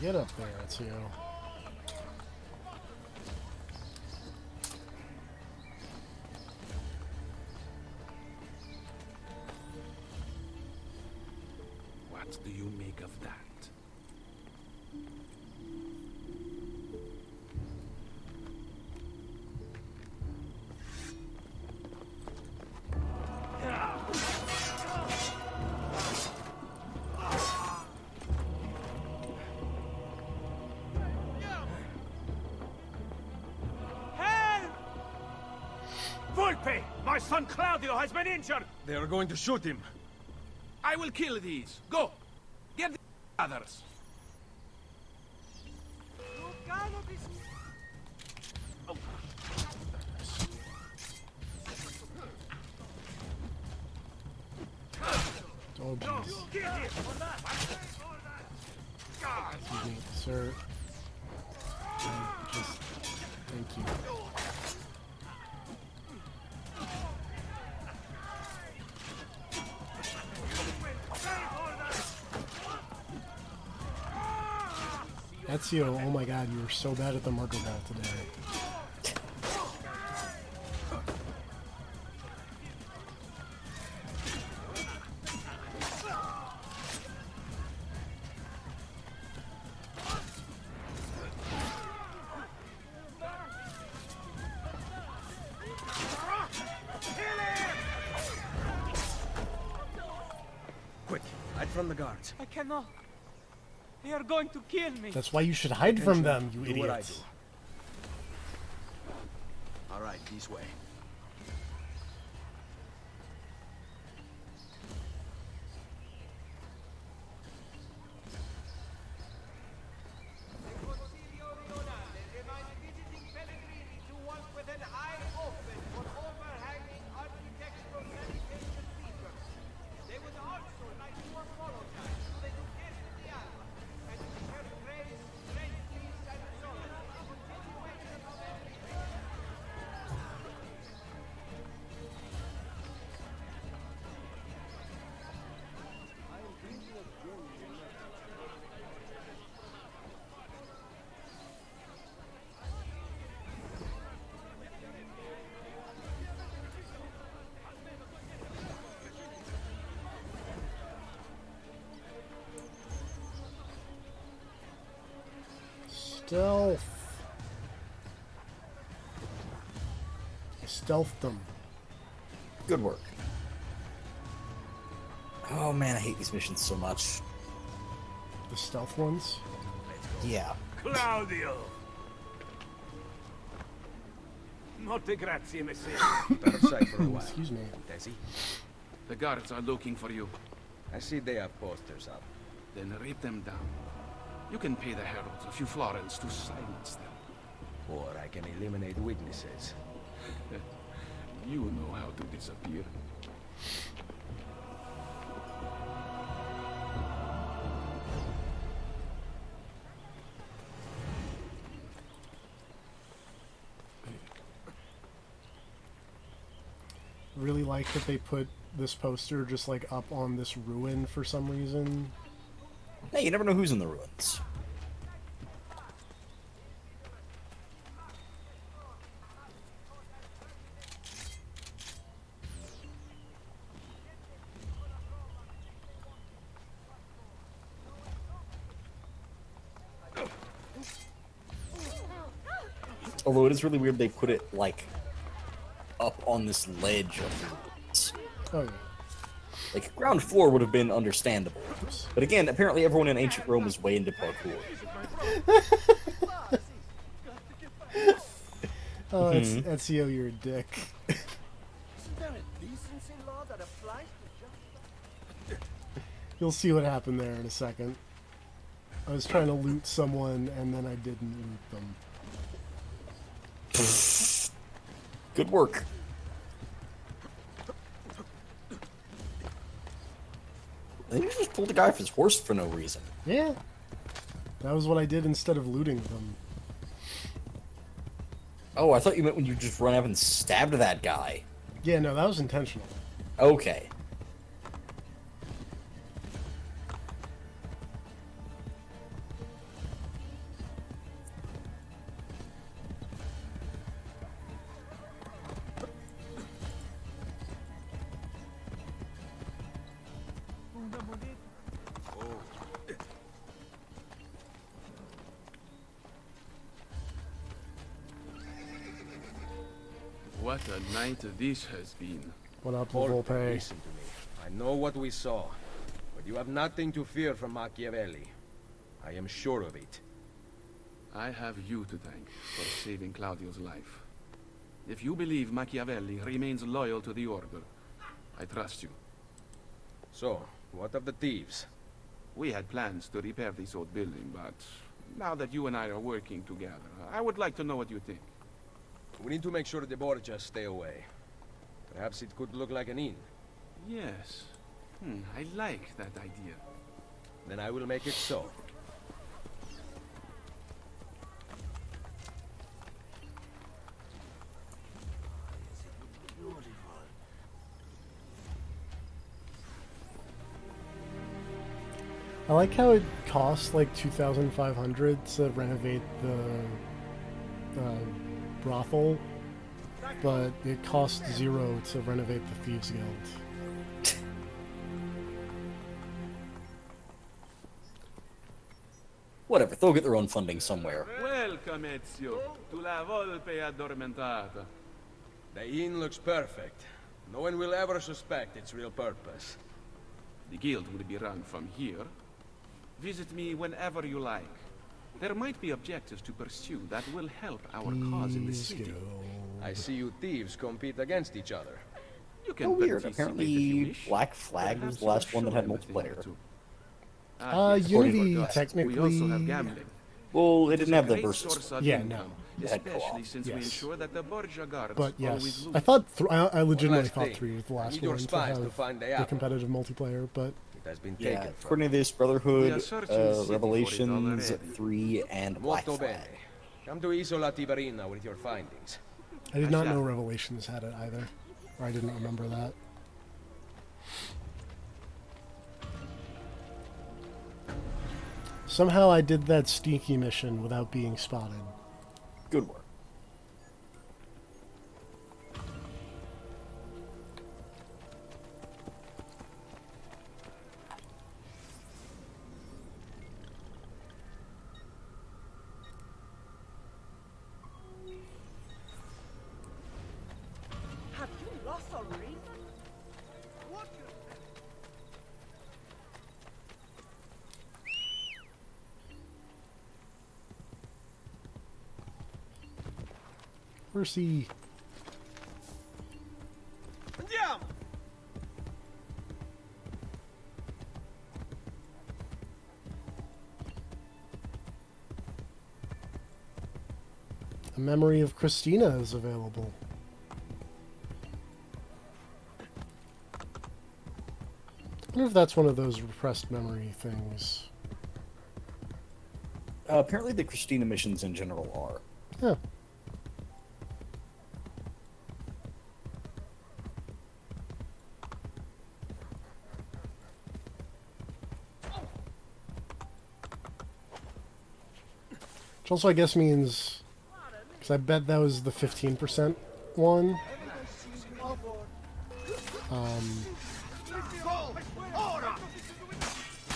Get up there, Ezio. What do you make of that? Volpe! My son Claudio has been injured! They are going to shoot him. I will kill these. Go! Get the others. Oh, jeez. Excuse me, sir. Just... Thank you. Ezio, oh my god, you were so bad at the murder ball today. from the guards. I cannot. They are going to kill me. That's why you should hide from them, you Do what I idiots. do. All right, this way. Stealth. I stealthed them. Good work. Oh man, I hate these missions so much. The stealth ones? Yeah. Claudio! Molte grazie, messer. Out of sight for a while. Excuse me. Desi? The guards are looking for you. I see they have posters up. Then rip them down. You can pay the heralds a few florins to silence them. Or I can eliminate witnesses. You know how to disappear. Really like that they put this poster just like up on this ruin for some reason. Hey, you never know who's in the ruins. Although it is really weird they put it, like, up on this ledge of the ruins. Oh yeah. Like, ground floor would have been understandable. But again, apparently everyone in ancient Rome is way into parkour. Oh, Ezio, you're a dick. You'll see what happened there in a second. I was trying to loot someone, and then I didn't loot them. Good work. They just pulled the guy off his horse for no reason. Yeah. That was what I did instead of looting them. Oh, I thought you meant when you just run up and stabbed that guy. Yeah, no, that was intentional. Okay. What a night this has been. What up, Porter, Volpe? listen to me. I know what we saw, but you have nothing to fear from Machiavelli. I am sure of it. I have you to thank for saving Claudio's life. If you believe Machiavelli remains loyal to the Order, I trust you. So, what of the thieves? We had plans to repair this old building, but now that you and I are working together, I would like to know what you think. We need to make sure the Borgias stay away. Perhaps it could look like an inn. Yes. I like that idea. Then I will make it so. I like how it costs like 2,500 to renovate the brothel, but it costs 0 to renovate the Thieves Guild. Whatever, they'll get their own funding somewhere. Welcome, Ezio, to La Volpe Addormentata. The inn looks perfect. No one will ever suspect its real purpose. The guild will be run from here. Visit me whenever you like. There might be objectives to pursue that will help our cause in the city. I see you thieves compete against each other. You can Oh, weird. participate if you Apparently, wish. Black Flag was Perhaps the you are last one that sure had of a thing or multiplayer. two. Yes, Unity forgot. technically. We also have gambling. Well, it It is didn't a have the great versus. source of Yeah, income, It had co-op. especially since we Yes. ensure that the Borgia guards But always yes, lose. I thought I legitimately last thought thing. 3 was the I last need your one to spies to have find the the apple. competitive multiplayer, but It has been Yeah, taken from according to this, We Brotherhood, are searching the city for it Revelations already. 3, and Black Molto Flag. bene. Come to Isola Tiberina with your findings. I did not shall. know Revelations had it either. Or I didn't remember that. Somehow I did that sneaky mission without being spotted. Good work. Have you lost already? Where's he? Andiamo! A memory of Christina is available. I wonder if that's one of those repressed memory things. Apparently, the Christina missions in general are. Yeah. Which also, I guess, means... Because I bet that was the 15% one.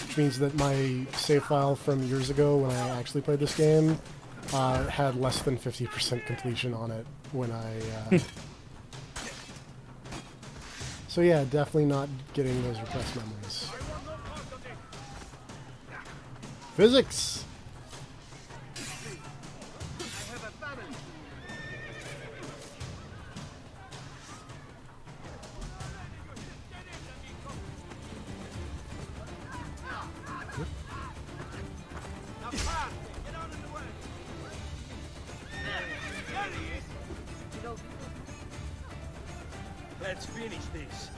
Which means that my save file from years ago, when I actually played this game, had less than 50% completion on it when I... So yeah, definitely not getting those repressed memories. Physics! Let's finish this.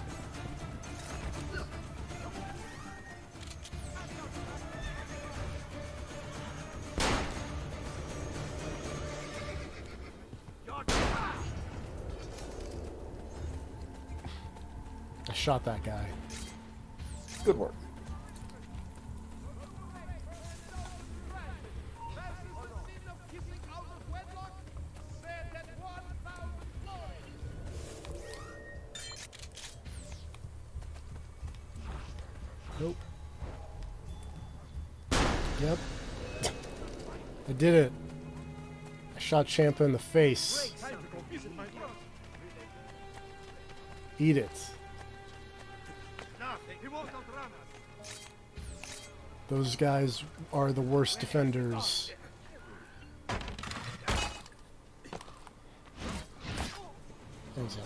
I shot that guy. Good work. Nope. Yep. I did it. I shot Champa in the face. Eat it. Those guys are the worst defenders. Thanks, Em.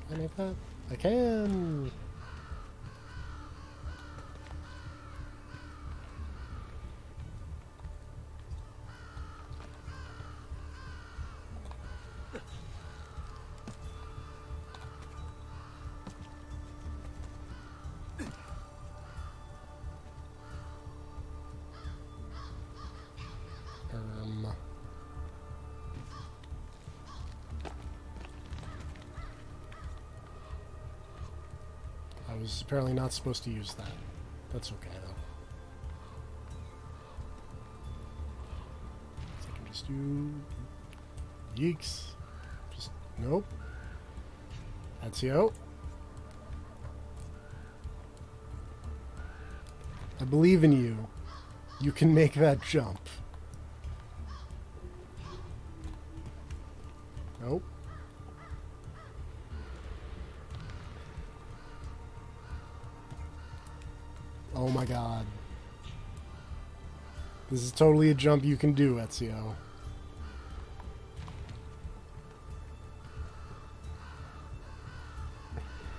Can I make that? I can! I was apparently not supposed to use that. That's okay, though. So I can just do... Yeeks. Just, nope. Ezio. I believe in you. You can make that jump. Nope. Oh my god. This is totally a jump you can do, Ezio.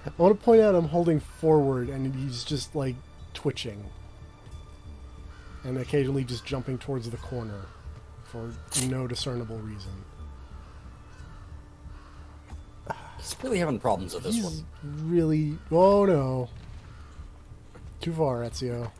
I want to point out I'm holding forward and he's just like twitching. And occasionally just jumping towards the corner for no discernible reason. He's really having problems with this He's one. really... Oh no. Too far, Ezio.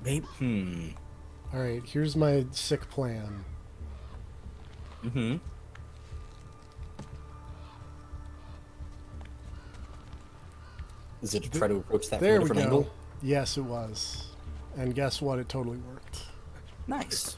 Maybe, Alright, here's my sick plan. Mm-hmm. Is it to try to approach that from There a we different go. angle? Yes, it was. And guess what? It totally worked. Nice.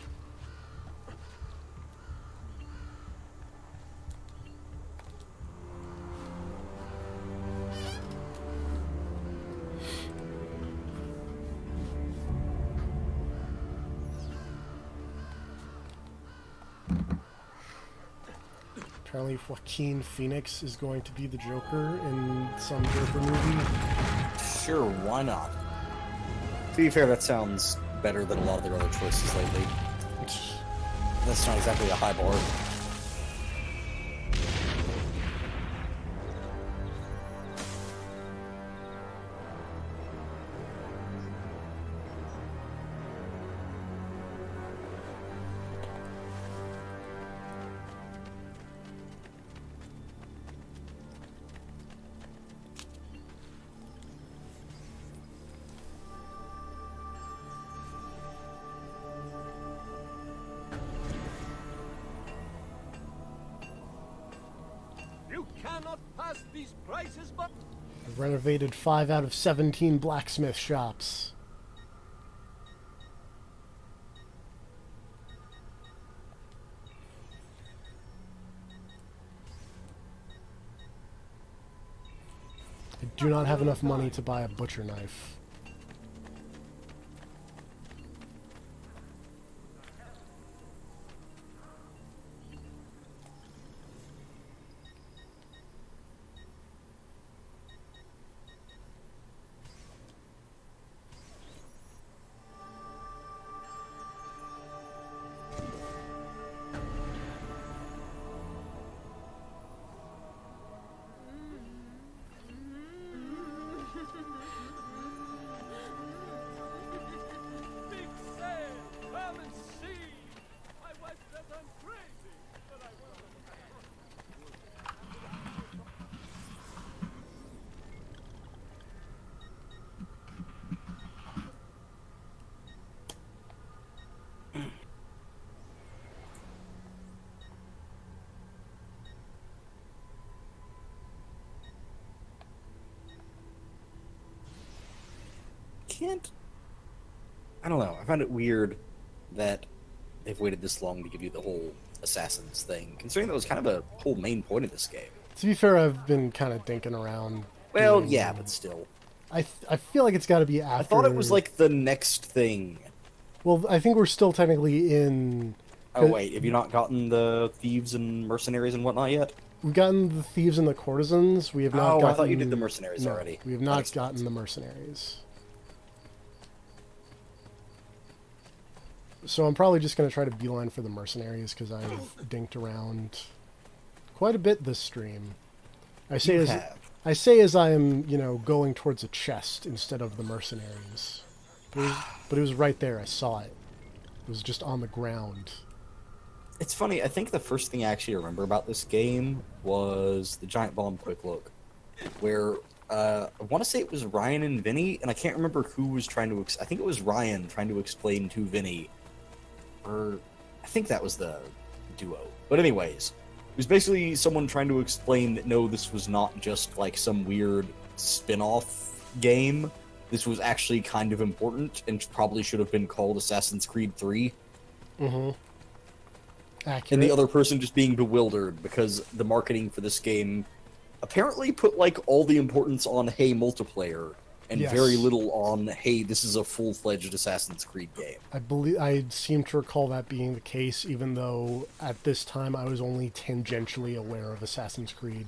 Apparently Joaquin Phoenix is going to be the Joker in some Joker movie. Sure, why not? To be fair, that sounds better than a lot of their other choices lately. That's not exactly a high bar. You cannot pass these prices, but I've renovated 5 out of 17 blacksmith shops. I do not have enough money to buy a butcher knife. big sale! Come and see! My wife says I'm crazy, but I will. Can't. I don't know. I find it weird that they've waited this long to give you the whole assassins thing, considering that was kind of a whole main point of this game. To be fair, I've been kind of dinking around. Well, doing- yeah, but still. I feel like it's got to be after. I thought it was like the next thing. Well, I think we're still technically in. Oh wait, have you not gotten the thieves and mercenaries and whatnot yet? We've gotten the thieves and the courtesans. We have not. Oh, gotten... I thought you did the mercenaries No, already. We have That not makes gotten sense. the mercenaries. So I'm probably just going to try to beeline for the mercenaries because I've dinked around quite a bit this stream. I say as I am, going towards a chest instead of the mercenaries. But it was right there. I saw it. It was just on the ground. It's funny, I think the first thing I actually remember about this game was the Giant Bomb Quick Look, where I want to say it was Ryan and Vinny, and I can't remember who was trying to... I think it was Ryan trying to explain to Vinny Or I think that was the duo. But anyways, it was basically someone trying to explain that no, this was not just like some weird spin-off game. This was actually kind of important and probably should have been called Assassin's Creed 3. Mm-hmm. Accurate. And the other person just being bewildered because the marketing for this game apparently put like all the importance on hey multiplayer and Yes. very little on hey this is a full-fledged Assassin's Creed game. I seem to recall that being the case, even though at this time I was only tangentially aware of Assassin's Creed.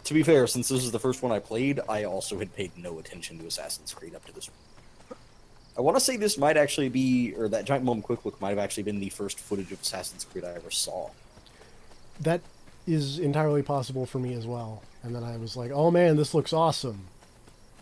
To be fair, since this is the first one I played, I also had paid no attention to Assassin's Creed up to this point. I want to say this might actually be, or that Giant Bomb Quick Look might have actually been the first footage of Assassin's Creed I ever saw. That is entirely possible for me as well. And then I was like, oh man, this looks awesome.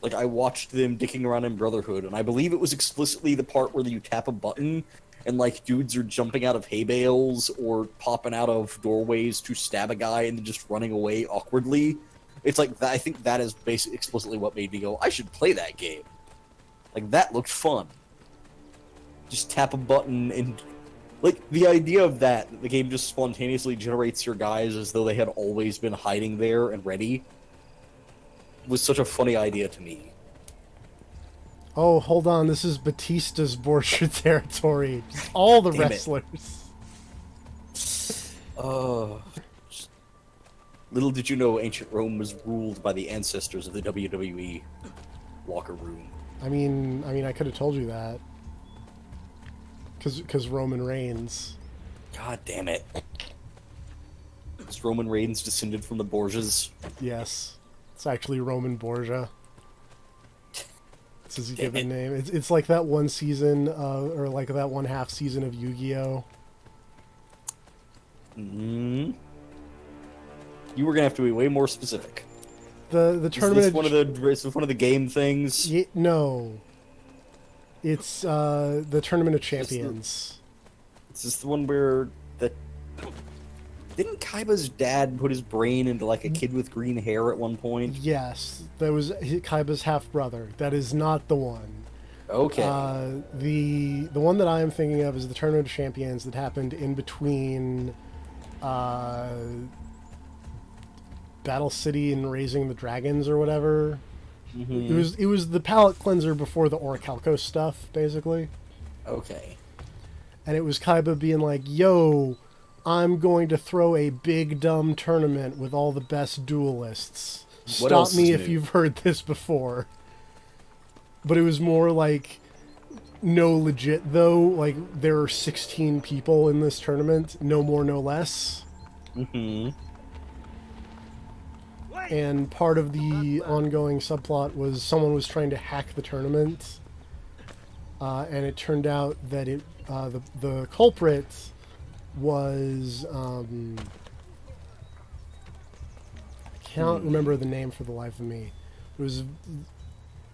Like, I watched them dicking around in Brotherhood, and I believe it was explicitly the part where you tap a button, and, like, dudes are jumping out of hay bales or popping out of doorways to stab a guy and then just running away awkwardly. It's like, I think that is basically explicitly what made me go, I should play that game. Like, that looked fun. Just tap a button and... Like, the idea of that the game just spontaneously generates your guys as though they had always been hiding there and ready, was such a funny idea to me. Oh, hold on, this is Batista's Borgia territory. Just all the Damn it. wrestlers. Little did you know ancient Rome was ruled by the ancestors of the WWE locker room. I mean, I could have told you that. Because Roman Reigns. God damn it. Is Roman Reigns descended from the Borgias? Yes. It's actually Roman Borgia. It's his Damn given it. name. It's like that one season, or like that one half season of Yu-Gi-Oh! You were gonna have to be way more specific. The tournament... Is this one of the game things? No. It's the Tournament of Champions. Is this the one where the... Didn't Kaiba's dad put his brain into like a kid with green hair at one point? Yes, that was Kaiba's half-brother. That is not the one. Okay. The one that I am thinking of is the Tournament of Champions that happened in between Battle City and Raising the Dragons or whatever. Mm-hmm. It was the palate cleanser before the Orichalcos stuff, basically. Okay. And it was Kaiba being like, yo, I'm going to throw a big dumb tournament with all the best duelists. What Stop else me is if new? you've heard this before. But it was more like, no legit though, like there are 16 people in this tournament, no more, no less. Mm-hmm. And part of the ongoing subplot was someone was trying to hack the tournament, and it turned out that the culprit was I can't remember the name for the life of me. It was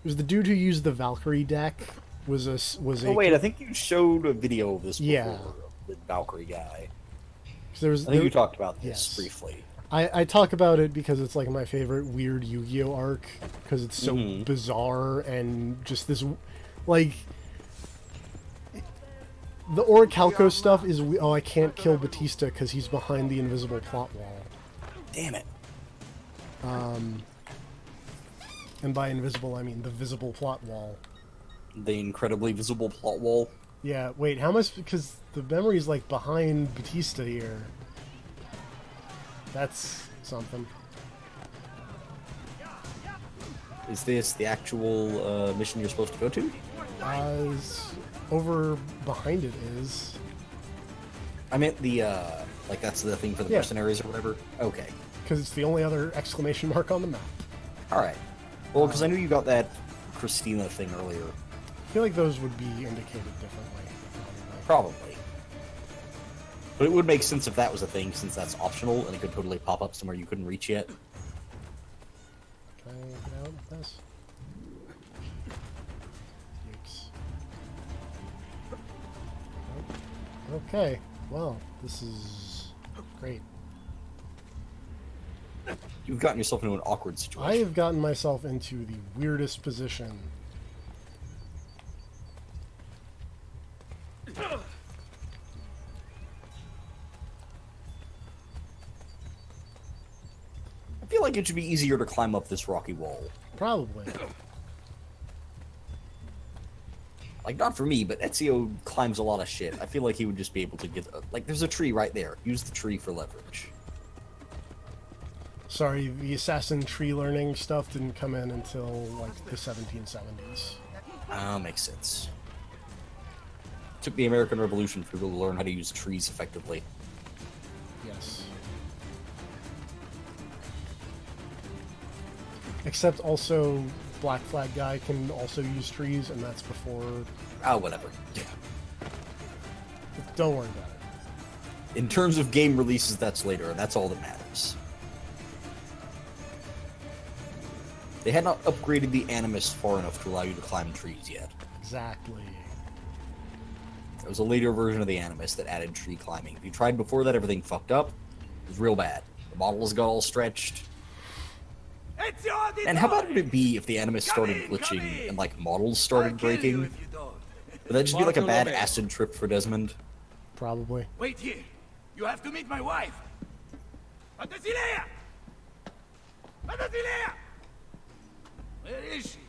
the dude who used the Valkyrie deck. Oh wait, I think you showed a video of this before. Yeah. The Valkyrie guy. I I think you talked about this yes. briefly. I talk about it because it's like my favorite weird Yu-Gi-Oh arc because it's so bizarre and just this like the Orichalcos stuff is I can't kill Batista because he's behind the invisible plot wall. Damn it. And by invisible I mean the visible plot wall. The incredibly visible plot wall. Yeah, wait, how much because the memory's like behind Batista here. That's something. Is this the actual mission you're supposed to go to? Over behind it is. I meant the, like that's the thing for the Yeah. mercenaries or whatever? Okay. Because it's the only other exclamation mark on the map. Alright. Well, because I knew you got that Christina thing earlier. I feel like those would be indicated differently. Probably. But it would make sense if that was a thing, since that's optional, and it could totally pop up somewhere you couldn't reach yet. Can I get out with this? Yikes. Okay, well, this is great. You've gotten yourself into an awkward I situation. have gotten myself into the weirdest position. like it should be easier to climb up this rocky wall. Probably. Like, not for me, but Ezio climbs a lot of shit. I feel like he would just be able to get... Like, there's a tree right there. Use the tree for leverage. Sorry, the assassin tree learning stuff didn't come in until, like, the 1770s. Makes sense. Took the American Revolution for people to learn how to use trees effectively. Yes. Except also, Black Flag guy can also use trees, and that's before... Oh, whatever. Yeah. Don't worry about it. In terms of game releases, that's later, and that's all that matters. They had not upgraded the Animus far enough to allow you to climb trees yet. Exactly. There was a later version of the Animus that added tree climbing. If you tried before that, everything fucked up. It was real bad. The models got all stretched. And how bad would it be if the Animus started glitching and, like, models started breaking? Would that just be like a bad acid trip for Desmond? Probably. Wait here. You have to meet my wife. Basilea! Basilea! Where is she?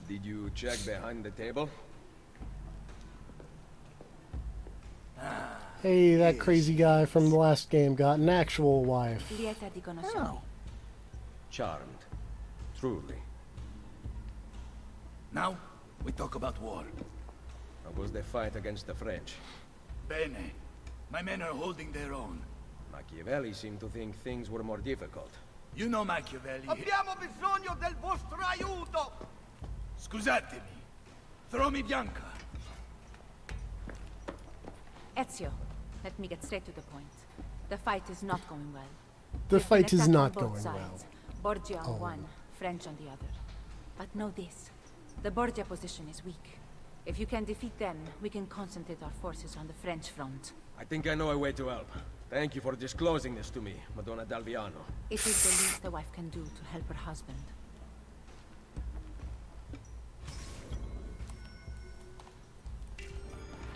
Did you check behind the table? Hey, that crazy guy from the last game got an actual wife. Oh. Charmed. Truly. Now, we talk about war. How was the fight against the French? Bene. My men are holding their own. Machiavelli seemed to think things were more difficult. You know Machiavelli. Abbiamo bisogno del vostro aiuto! Scusatemi. Throw me Bianca. Ezio, let me get straight to the point. The fight is not going well. The There's been fight is attack on not both going well. sides. Borgia on one, French on the other. But know this, the Borgia position is weak. If you can defeat them, we can concentrate our forces on the French front. I think I know a way to help. Thank you for disclosing this to me, Madonna Dalviano. It is the least a wife can do to help her husband.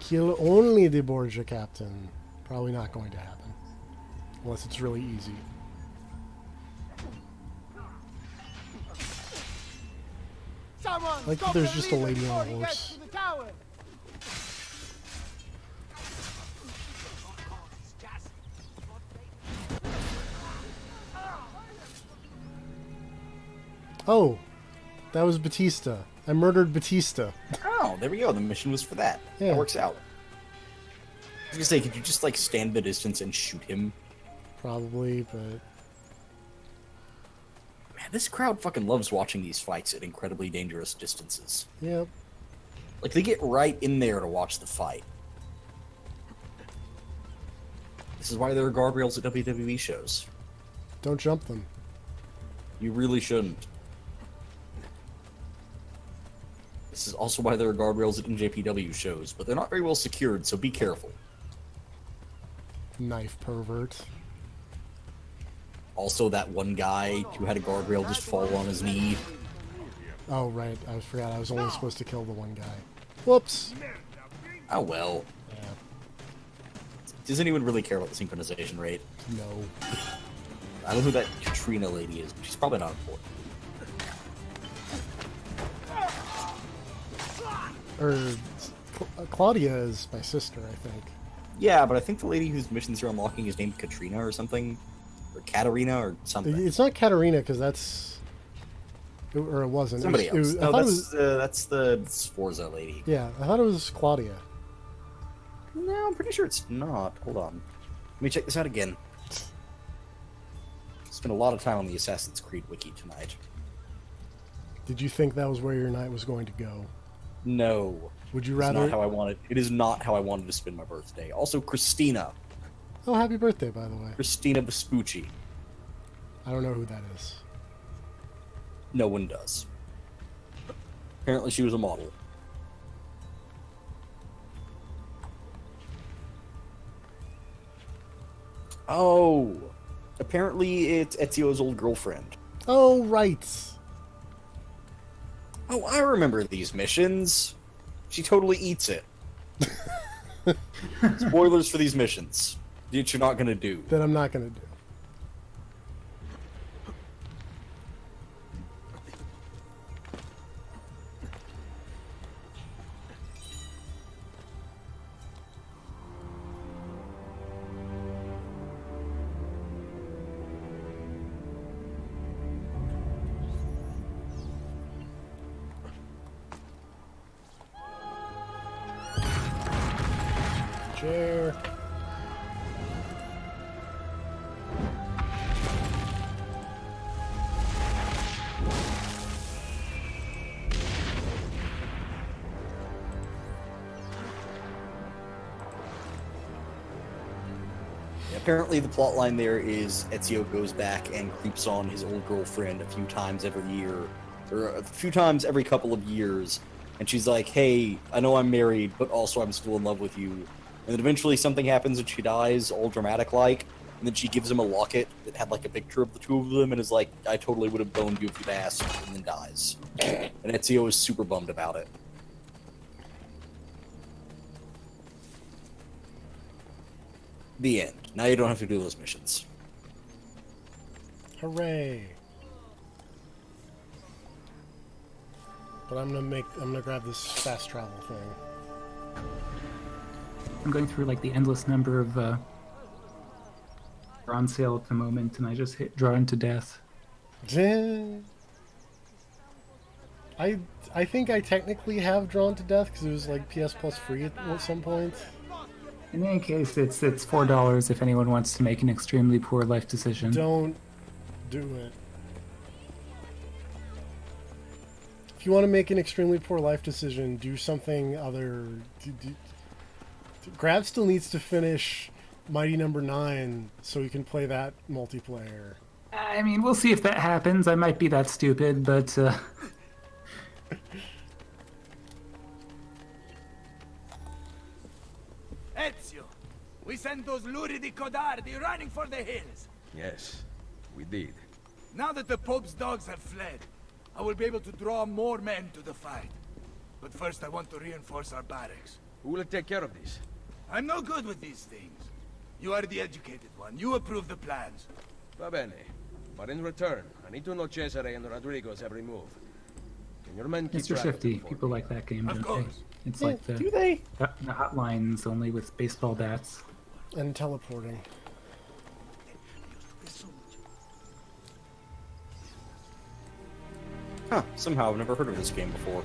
Kill only the Borgia captain. Probably not going to happen. Unless it's really easy. Like there's just a lady on a horse. Oh, that was Batista. I murdered Batista. Oh, there we go. The mission was for that. Yeah. That works out. I was gonna say, could you just, like, stand the distance and shoot him? Probably, but... Man, this crowd fucking loves watching these fights at incredibly dangerous distances. Yep. Like, they get right in there to watch the fight. This is why there are guardrails at WWE shows. Don't jump them. You really shouldn't. This is also why there are guardrails at NJPW shows, but they're not very well secured, so be careful. Knife pervert. Also, that one guy who had a guardrail just fall on his knee. Oh, right. I forgot I was only supposed to kill the one guy. Whoops. Oh, well. Yeah. Does anyone really care about the synchronization rate? No. I don't know who that Katrina lady is, but she's probably not important. Claudia is my sister, I think. Yeah, but I think the lady whose missions are unlocking is named Katrina or something. Or Katarina or something. It's not Katarina, because that's... Or it wasn't. Somebody else. I thought it was, that's the Sforza lady. yeah, I thought it was Claudia. No, I'm pretty sure it's not. Hold on. Let me check this out again. Spent a lot of time on the Assassin's Creed wiki tonight. Did you think that was where your night was going to go? No. Would you It's rather... not how I wanted. It is not how I wanted to spend my birthday. Also, Christina. Oh, happy birthday, by the way. Christina Vespucci. I don't know who that is. No one does. Apparently she was a model. Oh. Apparently it's Ezio's old girlfriend. Oh, right. Oh, I remember these missions. She totally eats it. Spoilers for these missions. That you're not gonna do. That I'm not going to do. chair. Apparently, the plot line there is Ezio goes back and creeps on his old girlfriend a few times every year, or a few times every couple of years, and she's like, "Hey, I know I'm married, but also I'm still in love with you." And then eventually something happens and she dies, all dramatic-like, and then she gives him a locket that had like a picture of the two of them, and is like, "I totally would have boned you if you'd asked," and then dies. And Ezio is super bummed about it. The end. Now you don't have to do those missions. Hooray! But I'm gonna grab this fast travel thing. I'm going through like the endless number of are on sale at the moment, and I just hit Drawn to Death. I think I technically have Drawn to Death because it was like PS Plus free at some point. In any case, it's $4 if anyone wants to make an extremely poor life decision. Don't do it. If you want to make an extremely poor life decision, do something other. Grab still needs to finish Mighty Number 9 so he can play that multiplayer. I mean, we'll see if that happens. I might be that stupid, but Ezio, we sent those luridi codardi running for the hills. Yes, we did. Now that the Pope's dogs have fled, I will be able to draw more men to the fight. But first I want to reinforce our barracks. Who will take care of this? I'm no good with these things. You are the educated one. You approve the plans. Va bene. But in return, I need to know Cesare and Rodrigo's every move. Can your men keep Mr. track of Shifty, them for people me? like that game, Of don't course. they? It's like the, Do they? the hotlines only with baseball bats. And teleporting. Huh, somehow I've never heard of this game before.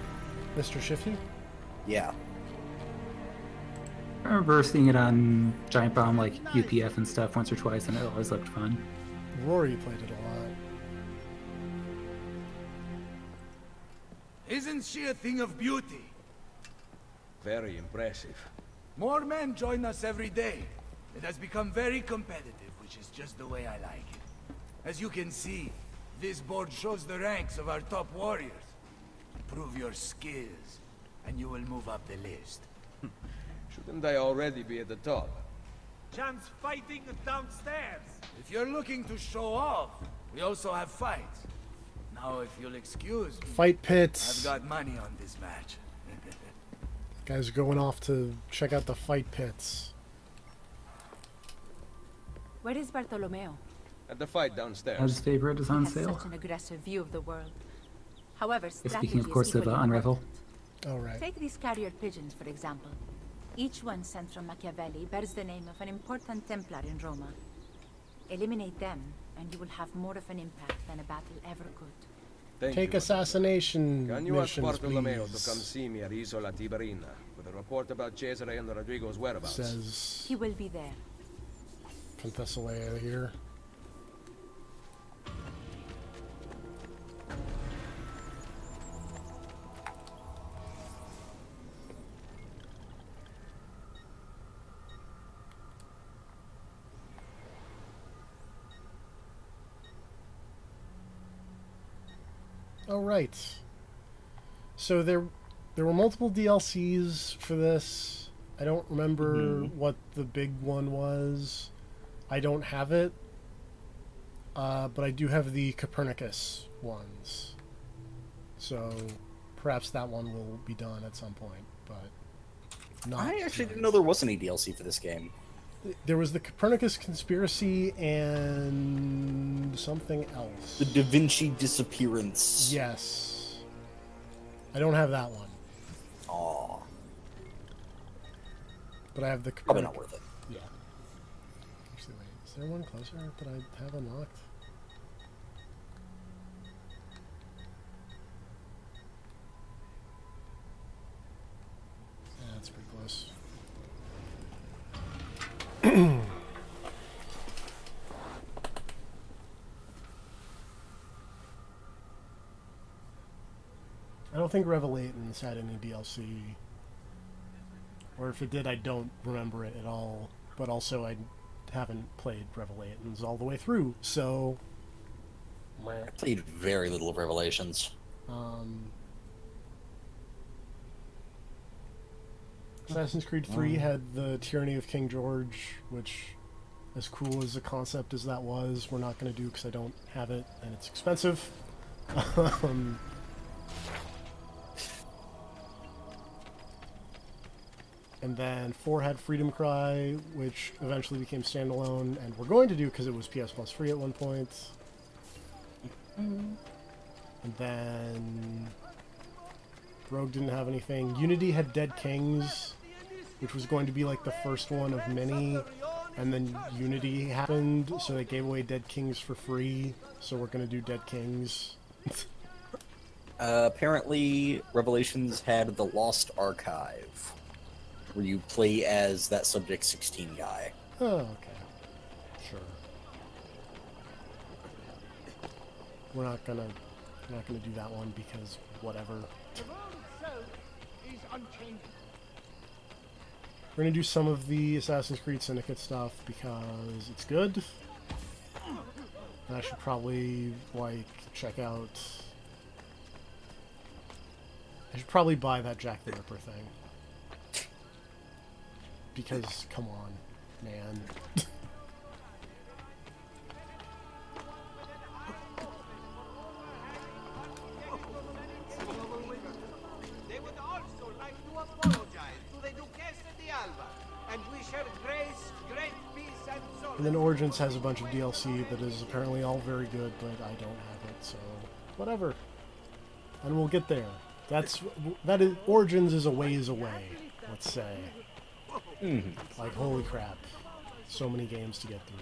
Mr. Shifty? Yeah. I remember seeing it on Giant Bomb, like UPF and stuff, once or twice, and it always looked fun. Rory played it a lot. Isn't she a thing of beauty? Very impressive. More men join us every day. It has become very competitive, which is just the way I like it. As you can see, this board shows the ranks of our top warriors. Prove your skills, and you will move up the list. Shouldn't I already be at the top? Chance fighting downstairs. If you're looking to show off, we also have fights. Now, if you'll excuse me, Fight pits. I've got money on this match. Guys are going off to check out the fight pits. Where is Bartolomeo? At the fight downstairs. His favorite is He on has sale. such an aggressive view of the world. However, Speaking, of strategy course, is of equally Unravel. important. Oh, right. Take these carrier pigeons, for example. Each one sent from Machiavelli bears the name of an important Templar in Roma. Eliminate them, and you will have more of an impact than a battle ever could. Thank Take you. assassination Can you ask missions, Bartolomeo please. to come see me at Isola Tiberina with a report about Cesare and Rodrigo's whereabouts? Says He will be there. Princess Leia here. Oh, right. So there were multiple DLCs for this. I don't remember what the big one was. I don't have it. But I do have the Copernicus ones. So perhaps that one will be done at some point, but not. I actually didn't know there was any DLC for this game. There was the Copernicus Conspiracy and something else. The Da Vinci Disappearance. Yes. I don't have that one. Aw. But I have the Probably Copernicus. not worth it. Yeah. Actually, wait. Is there one closer that I have unlocked? Yeah, that's pretty close. I don't think Revelations had any DLC. Or if it did, I don't remember it at all. But also, I haven't played Revelations all the way through, so... I played very little of Revelations. Assassin's Creed 3 had the Tyranny of King George, which, as cool as a concept as that was, we're not going to do because I don't have it, and it's expensive. And then 4 had Freedom Cry, which eventually became standalone, and we're going to do because it was PS Plus free at one point. And then Rogue didn't have anything. Unity had Dead Kings, which was going to be like the first one of many, and then Unity happened, so they gave away Dead Kings for free, so we're going to do Dead Kings. Apparently, Revelations had the Lost Archive, where you play as that Subject 16 guy. Oh, okay. Sure. We're not gonna do that one because whatever. We're gonna do some of the Assassin's Creed Syndicate stuff because it's good. And I should probably check out. I should probably buy that Jack the Ripper thing. Because come on, man. They would also like to apologize to the Duchess de Alba and wish her grace, great peace, and solace. And then Origins has a bunch of DLC that is apparently all very good, but I don't have it, so whatever. And we'll get there. That is Origins is a ways away, let's say. Like holy crap, so many games to get through.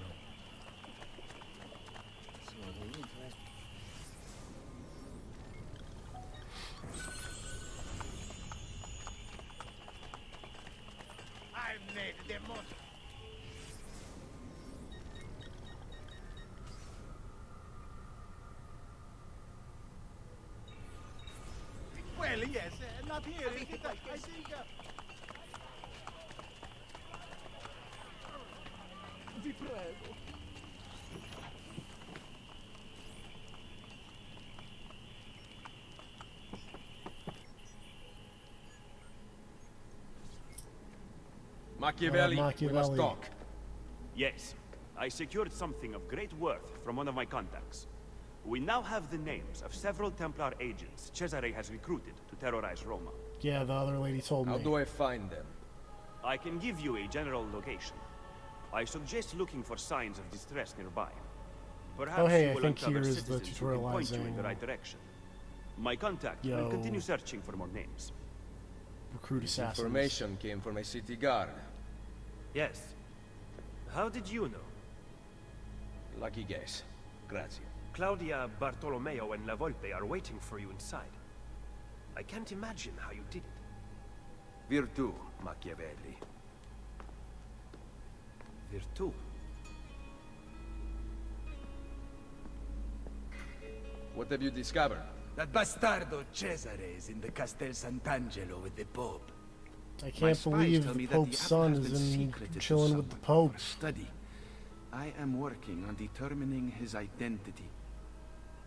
I made the most. Well, yes, not here. I think. Vi prego. Machiavelli, we Machiavelli. must talk. Yes, I secured something of great worth from one of my contacts. We now have the names of several Templar agents Cesare has recruited to terrorize Roma. Yeah, the other lady told me. How do I find them? I can give you a general location. I suggest looking for signs of distress nearby. Perhaps Oh, hey, you I will think uncover here is the citizens who can point you in tutorializing- the right direction. My contact Yo. will continue searching for more names. Recruit assassins. Information came from a city guard. Yes. How did you know? Lucky guess. Grazie. Claudia, Bartolomeo, and La Volpe are waiting for you inside. I can't imagine how you did it. Virtù, Machiavelli. Virtù. What have you discovered? That bastardo Cesare is in the Castel Sant'Angelo with the Pope. I can't believe the Pope's son is in chilling with the Pope. Study. I am working on determining his identity.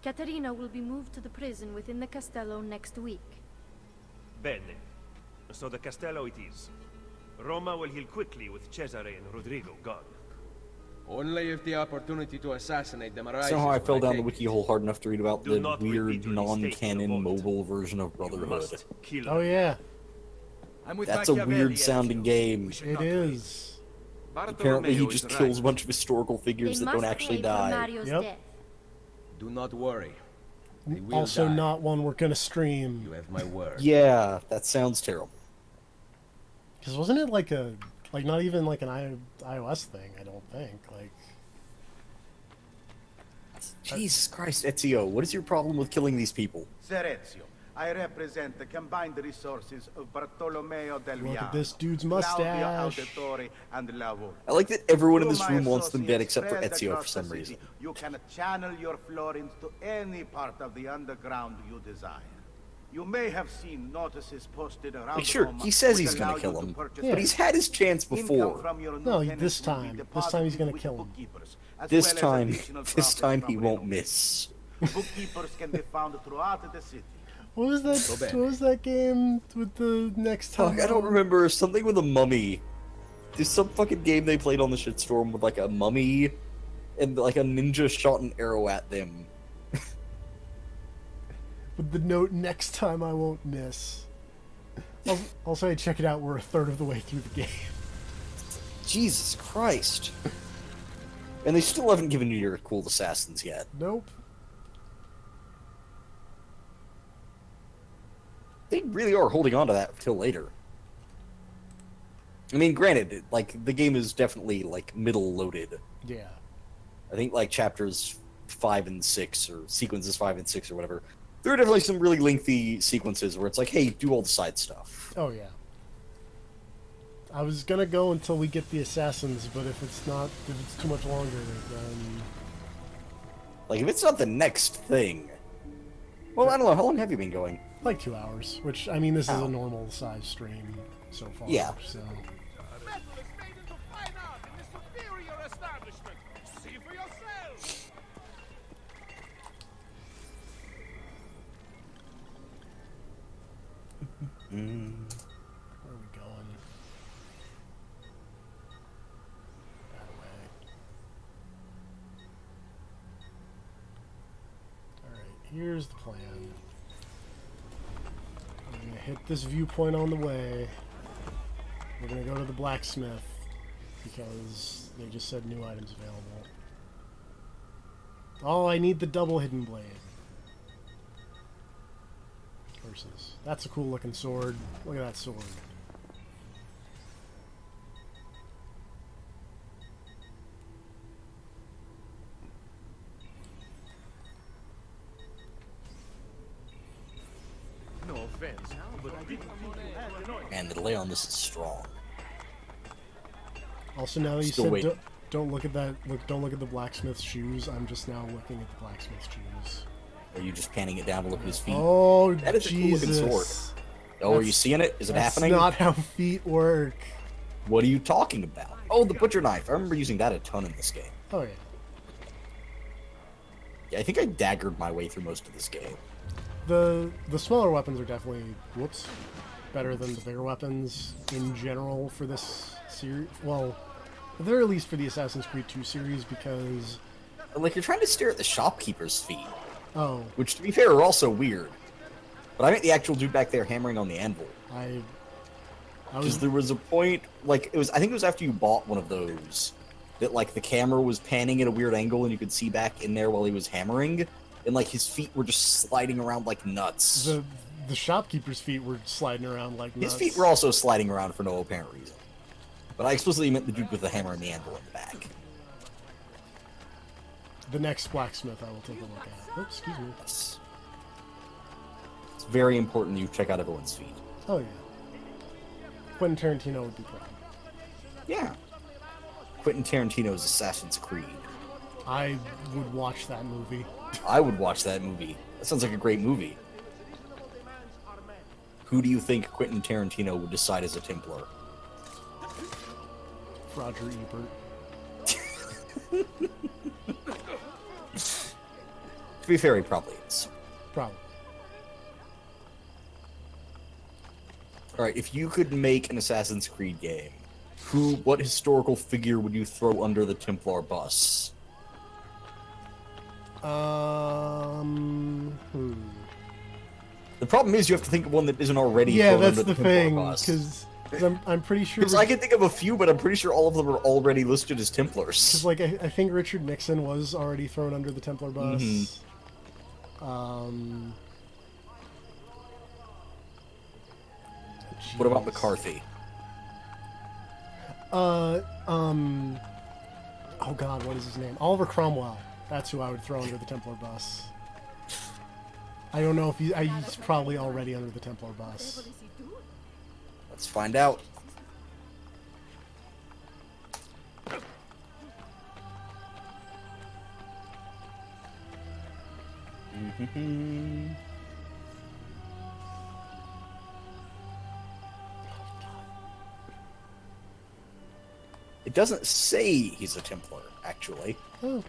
Caterina will be moved to the prison within the Castello next week. Bene. So the Castello it is. Roma will heal quickly with Cesare and Rodrigo gone. Only if the opportunity to assassinate them arises. Somehow I will fell down the take wiki it. hole hard enough to read about Do the not weird repeat your mistake in the non-canon vault. mobile version of You Brotherhood. must kill Oh them. yeah, I'm with That's a Machiavelli, weird sounding Ezio. game. We should it not wait. is. Apparently he Bartolomeo just is kills right. a bunch of historical figures They that must don't actually pay for die. Mario's Yep. death. Do not worry. They will Also die. not one we're gonna stream. You have my word. Yeah, that sounds terrible. Because wasn't it like not even like an iOS thing, I don't think. Like, Jesus Christ, Ezio, what is your problem with killing these people? Ser Ezio, I represent the combined resources of Bartolomeo del Look Viano, at this dude's Claudio mustache. Auditore, and Lavol. I like that everyone in Through this my room wants them dead associates except for spread Ezio for across the some city, reason. You can channel your florins to any part of the underground you desire. You may have seen notices posted around Like, sure, Roma he says which he's gonna allow kill you to him, purchase Yeah. but he's had his chance income before. from your new No, tenants this will be time. This time he's deposited gonna with kill him. bookkeepers, as This well as time, additional this profits time from he won't renovations. miss. Bookkeepers can be found throughout the city. What was that? What was that game with the next time? Fuck, I don't remember. Something with a mummy. There's some fucking game they played on the shitstorm with like a mummy and like a ninja shot an arrow at them. With the note, next time I won't miss. I'll say check it out, we're a third of the way through the game. Jesus Christ. And they still haven't given you your cool assassins yet. Nope. They really are holding on to that till later. I mean, granted, like, the game is definitely, like, middle loaded. Yeah. I think, like, chapters 5 and 6, or sequences 5 and 6, or whatever. There are definitely some really lengthy sequences where it's like, hey, do all the side stuff. Oh, yeah. I was gonna go until we get the assassins, but if it's too much longer, then... Like, if it's not the next thing... Well, I don't know, how long have you been going? Like 2 hours, which, I mean, this is Oh. a normal size stream so far. Yeah. So. Metal is made into fine art in this superior establishment. See for yourselves. Where are we going? That way. Alright, here's the plan. I'm gonna hit this viewpoint on the way. We're gonna go to the blacksmith because they just said new items available. Oh, I need the double hidden blade. Versus. That's a cool looking sword. Look at that sword. No offense, but I didn't think you had the noise. And the delay on this is strong. Also, now that you Still said waiting. don't look at that. Don't look at the blacksmith's shoes. I'm just now looking at the blacksmith's shoes. Are you just panning it down to look at his feet? Oh, That is a cool looking Jesus! sword. Oh, are you seeing it? Is it That's happening? not how feet work. What are you talking about? Oh, the butcher knife. I remember using that a ton in this game. Oh yeah. Yeah, I think I daggered my way through most of this game. The smaller weapons are definitely better than the bigger weapons in general for this series. Well, at the very least for the Assassin's Creed 2 series because Like, you're trying to stare at the shopkeeper's feet. oh, Which, to be fair, are also weird. But I meant the actual dude back there hammering on the anvil. I Because was there was a point, like, I think it was after you bought one of those, that, like, the camera was panning at a weird angle and you could see back in there while he was hammering, and, like, his feet were just sliding around like nuts. the shopkeeper's feet were sliding around like nuts. His feet were also sliding around for no apparent reason. But I explicitly meant the dude with the hammer and the anvil in the back. The next blacksmith I will take a look at. Oops, excuse me. Yes. It's very important you check out everyone's feet. Oh yeah. Quentin Tarantino would be proud. Yeah. Quentin Tarantino's Assassin's Creed. I would watch that movie. I would watch that movie. That sounds like a great movie. Who do you think Quentin Tarantino would decide as a Templar? Roger Ebert. To be fair, he probably is. Probably. Alright, if you could make an Assassin's Creed game, what historical figure would you throw under the Templar bus? The problem is you have to think of one that isn't already Yeah, thrown that's under the the Templar thing, bus. because I'm pretty sure. Because I can think of a few, but I'm pretty sure all of them are already listed as Templars. Because like I think Richard Nixon was already thrown under the Templar bus. What about jeez. McCarthy? Oh God, what is his name? Oliver Cromwell. That's who I would throw under the Templar bus. I don't know if he's probably already under the Templar bus. Let's find out. It doesn't say he's a Templar, actually. Oh.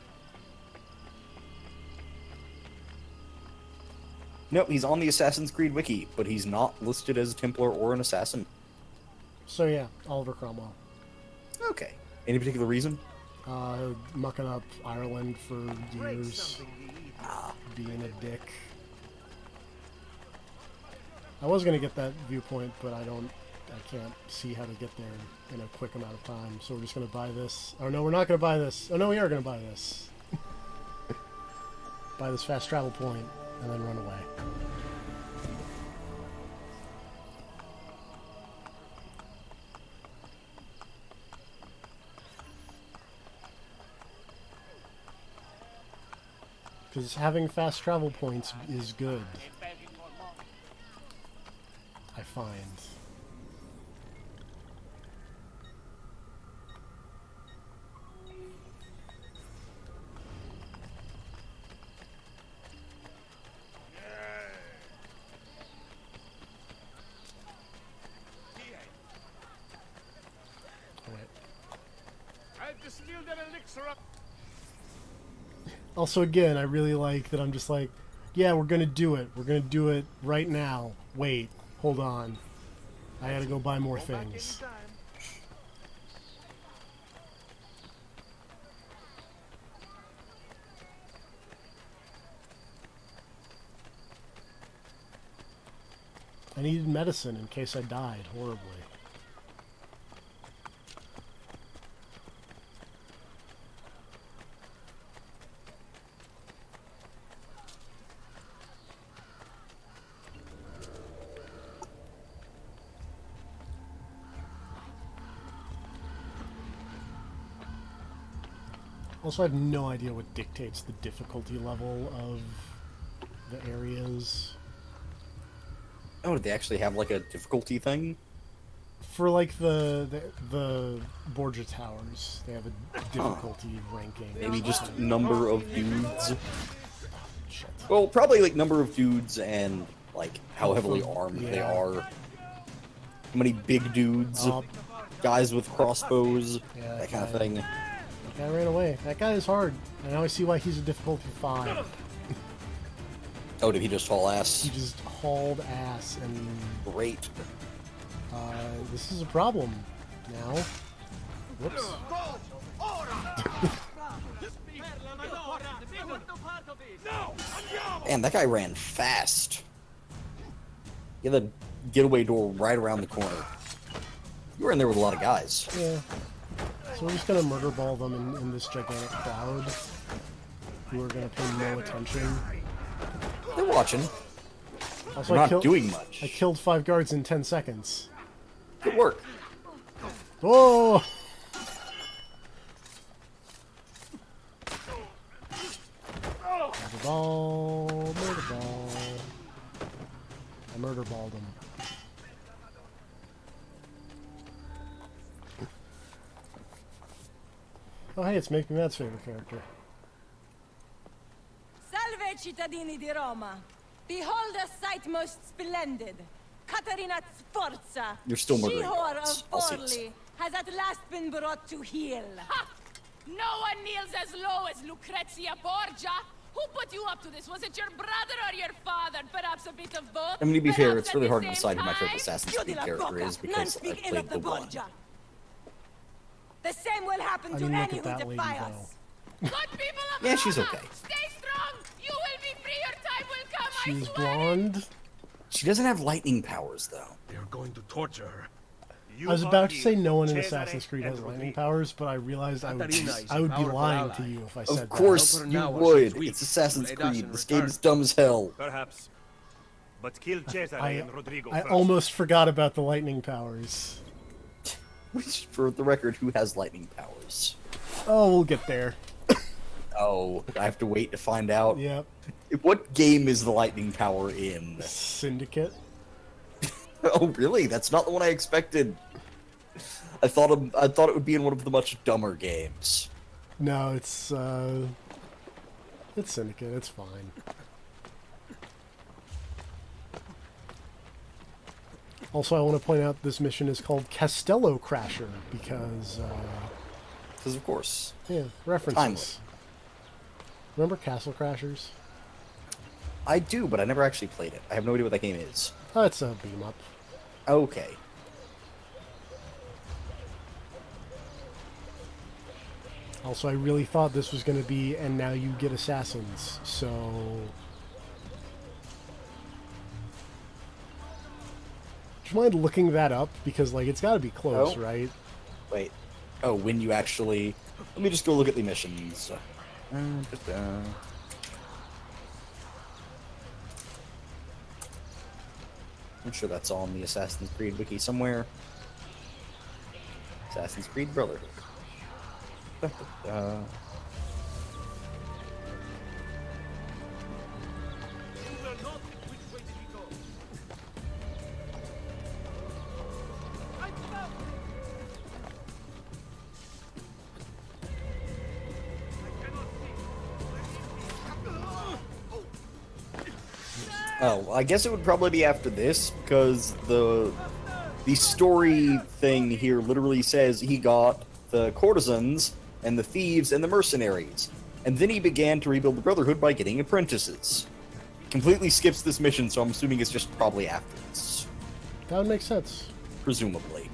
No, he's on the Assassin's Creed wiki, but he's not listed as a Templar or an assassin. So yeah, Oliver Cromwell. Okay. Any particular reason? Mucking up Ireland for years. Being a dick. I was gonna get that viewpoint, but I can't see how to get there in a quick amount of time, so we're just gonna buy this. Oh no, we're not gonna buy this. Oh no, we are gonna buy this. Buy this fast travel point, and then run away. Because having fast travel points is good, I find. I've distilled an elixir up. Also, again, I really like that I'm just like, yeah, we're gonna do it. We're gonna do it right now. Wait, hold on. I gotta go buy more things. I needed medicine in case I died horribly. Also, I have no idea what dictates the difficulty level of the areas. Oh, did they actually have like a difficulty thing? For like the Borgia Towers, they have a difficulty ranking. Maybe just number of dudes. Shit. Well, probably like number of dudes and like how heavily armed they are. How many big dudes, guys with crossbows, that kind of thing. That guy ran away. That guy is hard. I now I see why he's a difficulty 5. Oh, did he just haul ass? He just hauled ass and... Great. This is a problem now. Whoops. Man, that guy ran fast. He had the getaway door right around the corner. You were in there with a lot of guys. Yeah. So we're just gonna murder ball them in this gigantic crowd who are gonna pay no attention. They're watching. Also, They're not doing much. I killed 5 guards in 10 seconds. Good work. Whoa! Murder ball, murder ball. I murder balled him. Oh hey, it's making Matt's favorite character. Salve, cittadini di Roma! Behold a sight most splendid! Caterina Sforza, You're still murdering she-whore guards. of I'll see Forli, has at last been brought to heel. Ha! No one kneels as low as Lucrezia Borgia. Who put you up to this? Was it your brother or your father? Perhaps a bit of both? I mean, to be fair, Perhaps it's at really the hard to same decide who my favorite time? Assassin's Creed character is because I played the one. The same will happen I to mean, look any at who that lady defy go. us. Good people of Yeah, she's Roma, okay. Stay strong. You will be free. Your time will come. She's I swear. blonde. She doesn't have lightning powers, though. They're going to torture her. I was about to say no one in Assassin's Creed has lightning powers, but I realized I would be lying to you if I said that. Of course you would. It's Assassin's Creed. This game is dumb as hell. Perhaps. But kill Cesare and Rodrigo I first. almost forgot about the lightning powers. Which, for the record, who has lightning powers? Oh, we'll get there. Oh, I have to wait to find out. Yep. What game is the lightning tower in? Syndicate. Oh, really? That's not the one I expected. I thought it would be in one of the much dumber games. No, it's Syndicate. It's fine. Also, I want to point out this mission is called Castello Crasher because of course. Yeah, references. Timely. Remember Castle Crashers? I do, but I never actually played it. I have no idea what that game is. Oh, it's a beam up. Okay. Also, I really thought this was going to be, and now you get assassins, so... Do you mind looking that up? Because, like, it's got to be close, right? Wait. Oh, when you actually... Let me just go look at the missions. I'm sure that's on the Assassin's Creed wiki somewhere. Assassin's Creed Brotherhood. Oh, I guess it would probably be after this, because the story thing here literally says he got the courtesans and the thieves and the mercenaries, and then he began to rebuild the Brotherhood by getting apprentices. Completely skips this mission, so I'm assuming it's just probably after this. That would make sense. Presumably.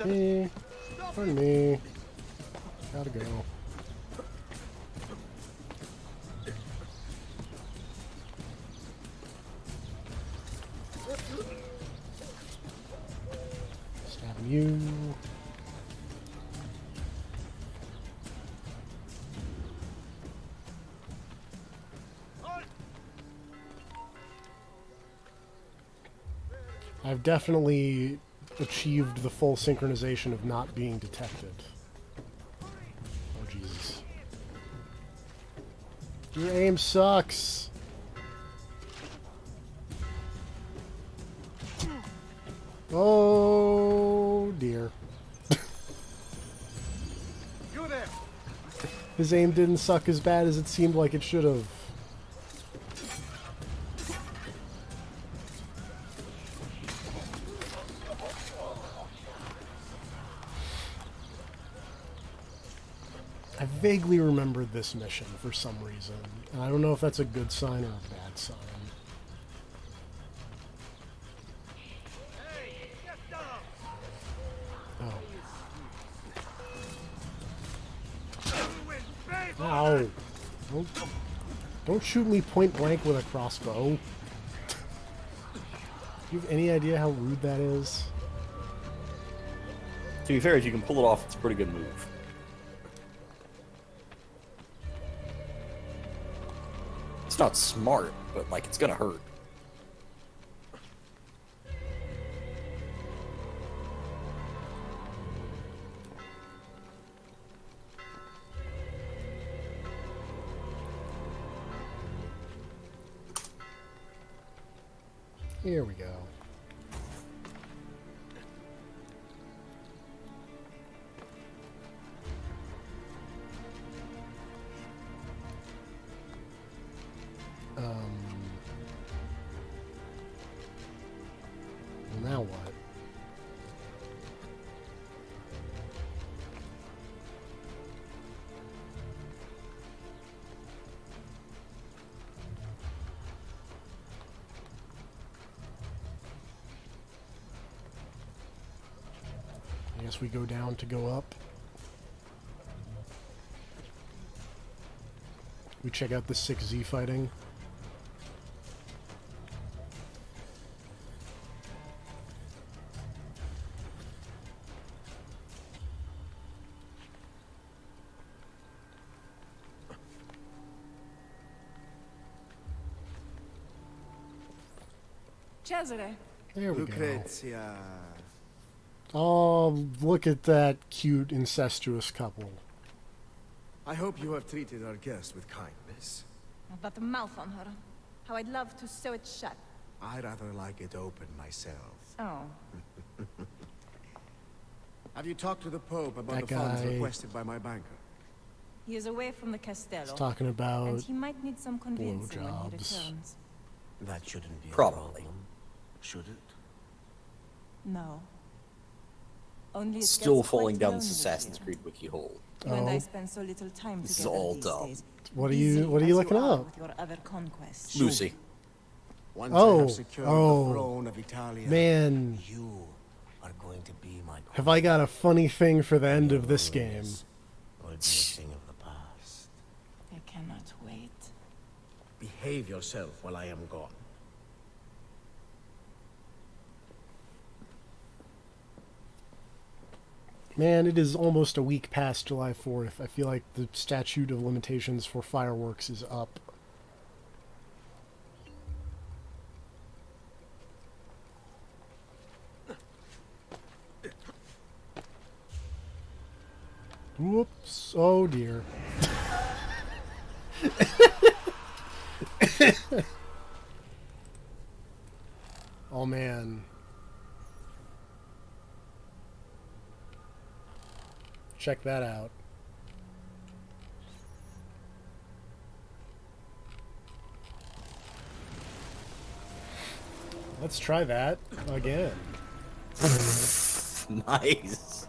Me. Pardon me. Gotta go. Stabbing you. I've definitely achieved the full synchronization of not being detected. Oh, Jesus. Your aim sucks. Oh, dear. His aim didn't suck as bad as it seemed like it should have. I vaguely remembered this mission for some reason, and I don't know if that's a good sign or a bad sign. Oh. Ow. Don't shoot me point blank with a crossbow. Do you have any idea how rude that is? To be fair, if you can pull it off, it's a pretty good move. It's not smart, but, like, it's gonna hurt. Here we go. Now what? I guess we go down to go up. We check out the 6Z fighting. Cesare. There we Lucrezia. go. Oh, look at that cute incestuous couple. I hope you have treated our guest with kindness. That mouth on her. How I'd love to sew it shut. I'd rather like it open myself. Oh. Have you talked to the Pope about That the funds guy- requested by my banker? He is away from the Castello. He's talking about and he might need some convincing when he blowjobs. returns. That shouldn't be Probably. a problem. Should it? No. Only it Still gets quite falling down lonely this Assassin's here. Creed wiki hole. You and I Oh. spend so little time This is together all these dumb. days. What are Busy you as looking are up? with your other conquests. Lucy. Once I Oh, have secured oh, the throne of Italia, man. you are going to be my Have I got a funny thing for the end of this game? will be a thing of the past. I cannot wait. Behave yourself while I am gone. Man, it is almost a week past July 4th. I feel like the statute of limitations for fireworks is up. Whoops. Oh dear. Oh man. Check that out. Let's try that again. Nice.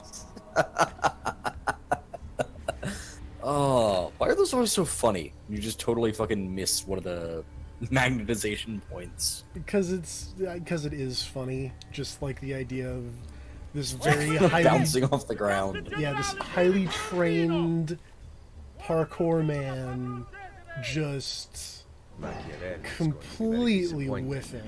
Oh, why are those always so funny? You just totally fucking miss one of the magnetization points. Because it is funny. Just like the idea of this very highly Bouncing off the ground. Yeah, this highly trained parkour man just completely with it.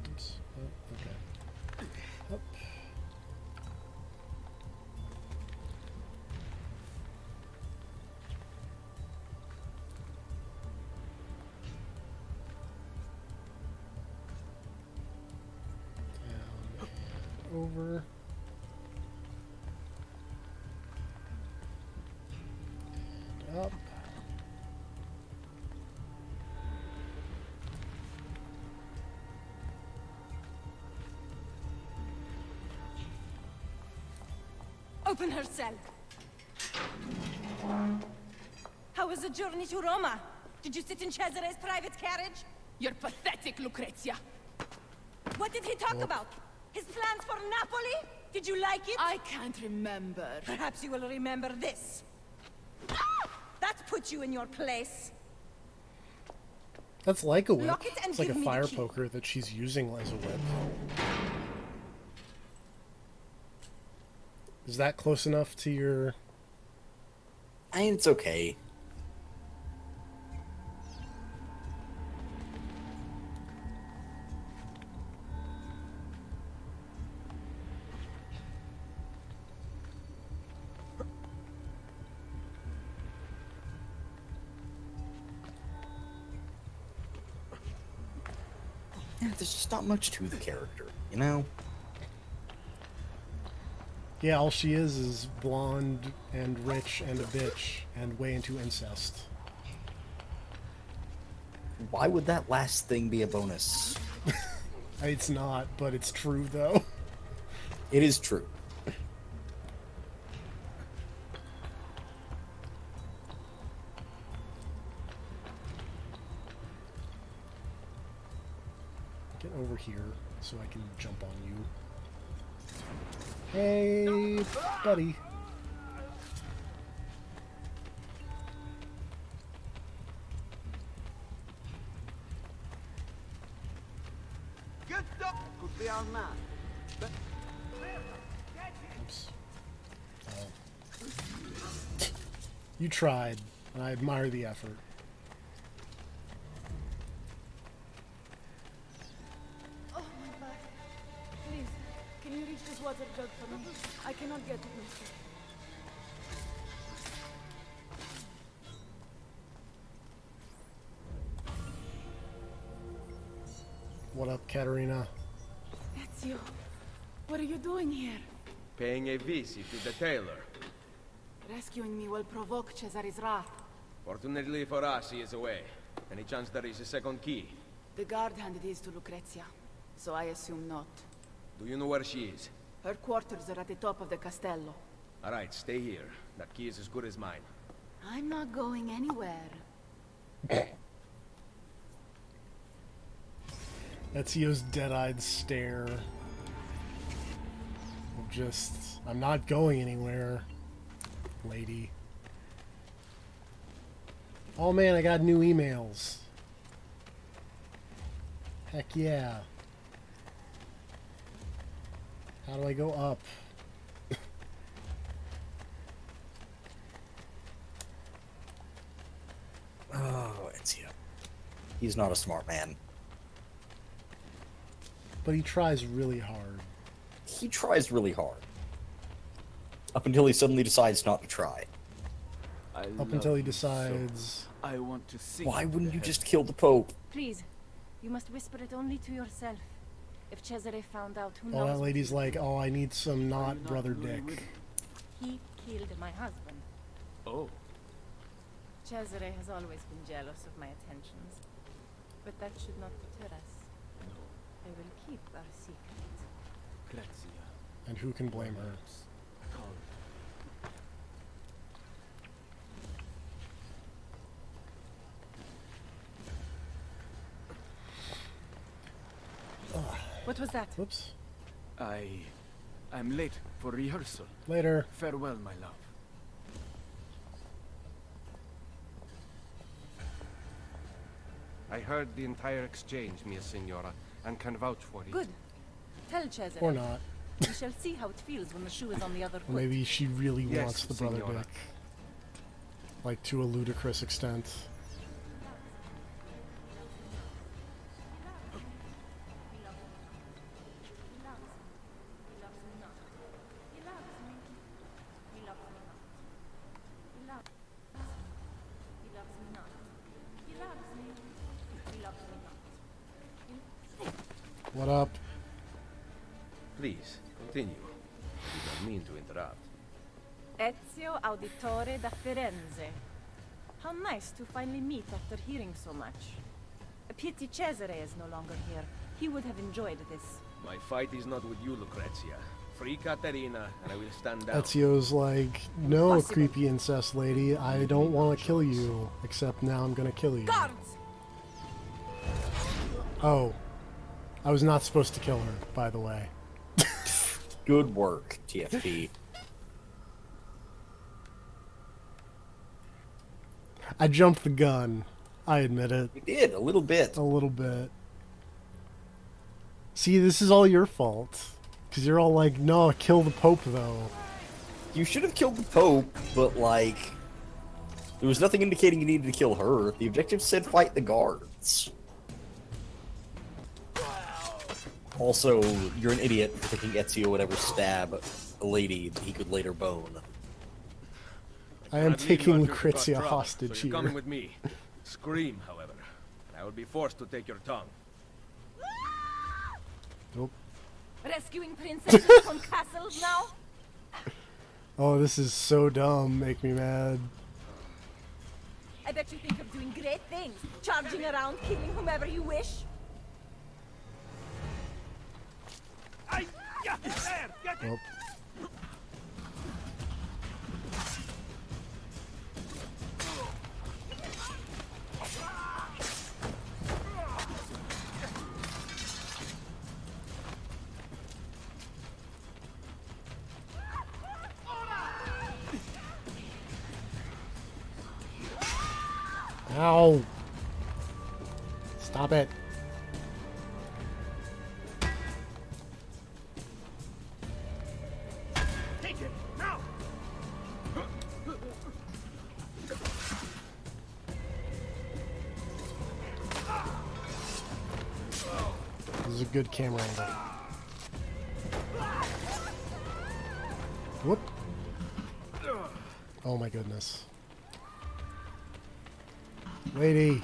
Oops. Oh, okay. Up. Down and over. And up. Open her cell. How was the journey to Roma? Did you sit in Cesare's private carriage? You're pathetic, Lucrezia. What did he talk about? His plans for Napoli? Did you like it? I can't remember. Perhaps you will remember this. Ah! That puts you in your place. That's like a whip. Lock it and It's like a give me the fire key. poker that she's using as a whip. Is that close enough to your... I mean, it's okay. Yeah, there's just not much to the character, you know? Yeah, all she is blonde and rich and a bitch and way into incest. Why would that last thing be a bonus? It's not, but it's true though. It is true. Get over here so I can jump on you. Hey, buddy. Good dog could be our man. Oops. Oh. You tried, and I admire the effort. Oh, my back. Please, can you reach this water jug for me? I cannot get to it. What up, Katerina? Ezio, what are you doing here? Paying a visit to the tailor. Rescuing me will provoke Cesare's wrath. Fortunately for us, he is away. Any chance there is a second key? The guard handed his to Lucrezia, so I assume not. Do you know where she is? Her quarters are at the top of the castello. Alright, stay here. That key is as good as mine. I'm not going anywhere. Ezio's dead-eyed stare. I'm not going anywhere, lady. Oh man, I got new emails. Heck yeah. How do I go up? Oh, Ezio. He's not a smart man. But he tries really hard. He tries really hard. Up until he suddenly decides not to try. Up until he decides... I want to see. Why wouldn't you just kill the Pope? Please, you must whisper it only to yourself. If Cesare found out, who Oh, knows? that lady's like, oh, I need some not brother dick. He killed my husband. Oh. Cesare has always been jealous of my attentions. But that should not deter us. I will keep our secret. Grazia. And who can blame her? What was that? Whoops. I'm late for rehearsal. Later. Farewell, my love. I heard the entire exchange, mia signora, and can vouch for it. Good. Tell Cesare. Or not. We shall see how it feels when the shoe is on the other foot. Maybe she really Yes, wants the brother signora. dick. Like, to a ludicrous extent. What up? Please, continue. I did not mean to interrupt. Ezio Auditore da Firenze. How nice to finally meet after hearing so much. A pity Cesare is no longer here. He would have enjoyed this. My fight is not with you, Lucrezia. Free Caterina, and I will stand down. Ezio's like, no, creepy incest lady, I don't want to kill you, except now I'm gonna kill you. Guards! Oh. I was not supposed to kill her, by the way. Good work, TFP. I jumped the gun. I admit it. You did, a little bit. A little bit. See, this is all your fault. Because you're all like, no, kill the Pope, though. You should have killed the Pope, but, like... There was nothing indicating you needed to kill her. The objective said fight the guards. Also, you're an idiot for thinking Ezio would ever stab a lady that he could later bone. I am taking Lucrezia Lucrezia hostage so you're here. coming with me. Scream, however, and I will be forced to take your tongue. Nope. Rescuing princesses from castles now? Oh, this is so dumb. Make me mad. I bet you think of doing great things, charging around, killing whomever you wish. Nope. Ow! Stop it. Take it now. This is a good camera angle. Whoop. Oh my goodness. Lady.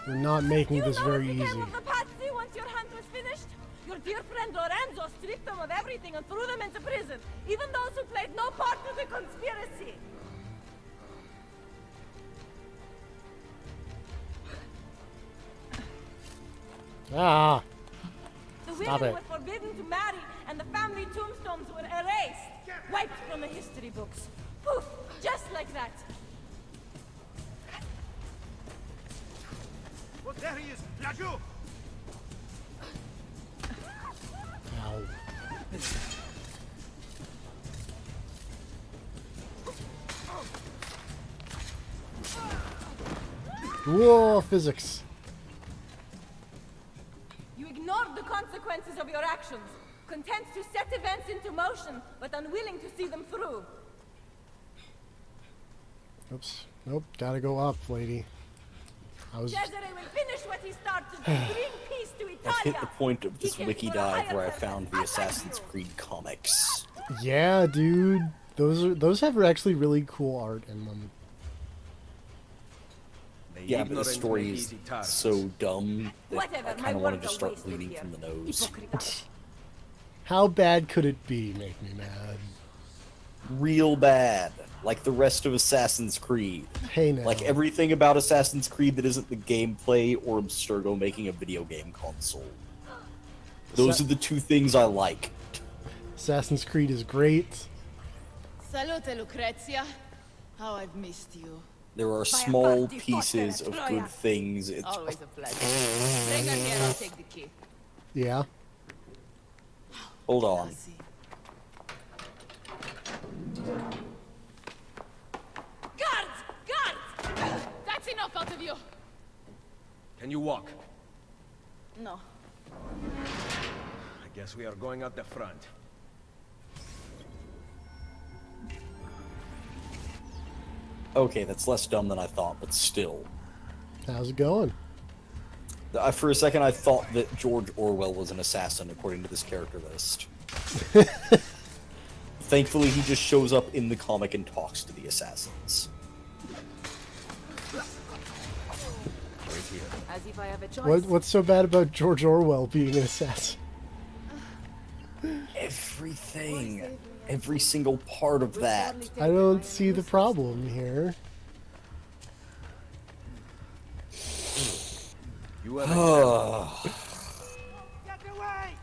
You're not making this very You easy. know the patsy once your hunt was finished? Your dear friend Lorenzo stripped them of everything and threw them into prison, even those who played no part of the conspiracy. Ah! The Stop women it. were forbidden to marry, and the family tombstones were erased, wiped from the history books. Poof! Just like that. Oh, there he is! Lajou! Ow. Whoa, physics. You ignored the consequences of your actions, content to set events into motion, but unwilling to see them through. Oops. Nope, gotta go up, lady. I was... Cesare will finish what he started, bring peace to Italia. I've hit the point of this He came wiki for a dive higher where I purpose. found the Assassin's Creed comics. Yeah, dude. Those have actually really cool art in them. Yeah, but the story is so dumb that Whatever, I my kind of wanted words to are start wasted bleeding here. from the nose. How bad could it be? Make me mad. Real bad. Like the rest of Assassin's Creed. Hey now. Like everything about Assassin's Creed that isn't the gameplay or Abstergo making a video game console. Those are the two things I like. Assassin's Creed is great. Salute, Lucrezia. How I've missed you. There are small pieces of good things. It's Always a pleasure. Bring her here, I'll take the key. Yeah. Hold on. Guards! Guards! That's enough out of you. Can you walk? No. I guess we are going out the front. Okay, that's less dumb than I thought, but still. How's it going? For a second, I thought that George Orwell was an assassin, according to this character list. Thankfully, he just shows up in the comic and talks to the assassins. Right here. As if I have a choice. What's so bad about George Orwell being an assassin? Everything. Every single part of that. I don't see the problem here. You have a Get away!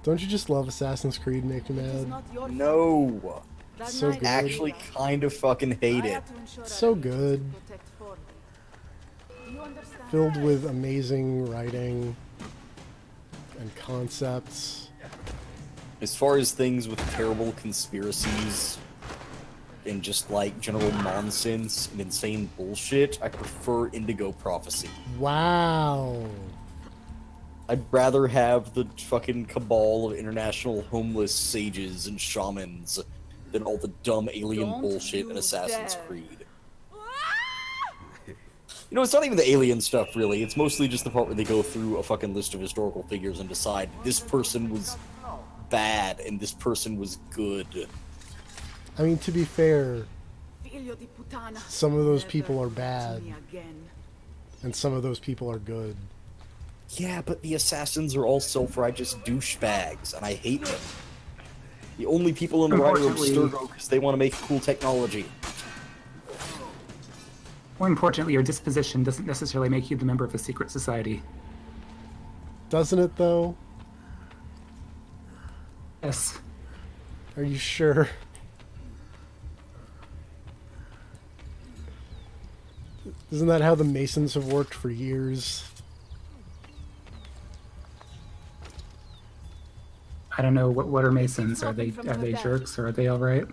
Don't you just love Assassin's Creed, make me mad? No. So good. Actually, kind of fucking hate it. So good. Filled with amazing writing and concepts. As far as things with terrible conspiracies and just like general nonsense and insane bullshit, I prefer Indigo Prophecy. Wow. I'd rather have the fucking cabal of international homeless sages and shamans than all the dumb alien bullshit in Assassin's Creed. You know, it's not even the alien stuff, really. It's mostly just the part where they go through a fucking list of historical figures and decide this person was bad and this person was good. I mean, to be fair, some of those people are bad, and some of those people are good. Yeah, but the assassins are all self-righteous douchebags, and I hate them. The only people in the right are Abstergo because they want to make cool technology. More importantly, your disposition doesn't necessarily make you the member of a secret society. Doesn't it, though? Yes. Are you sure? Isn't that how the Masons have worked for years? I don't know, what are Masons? Are they jerks or are they alright?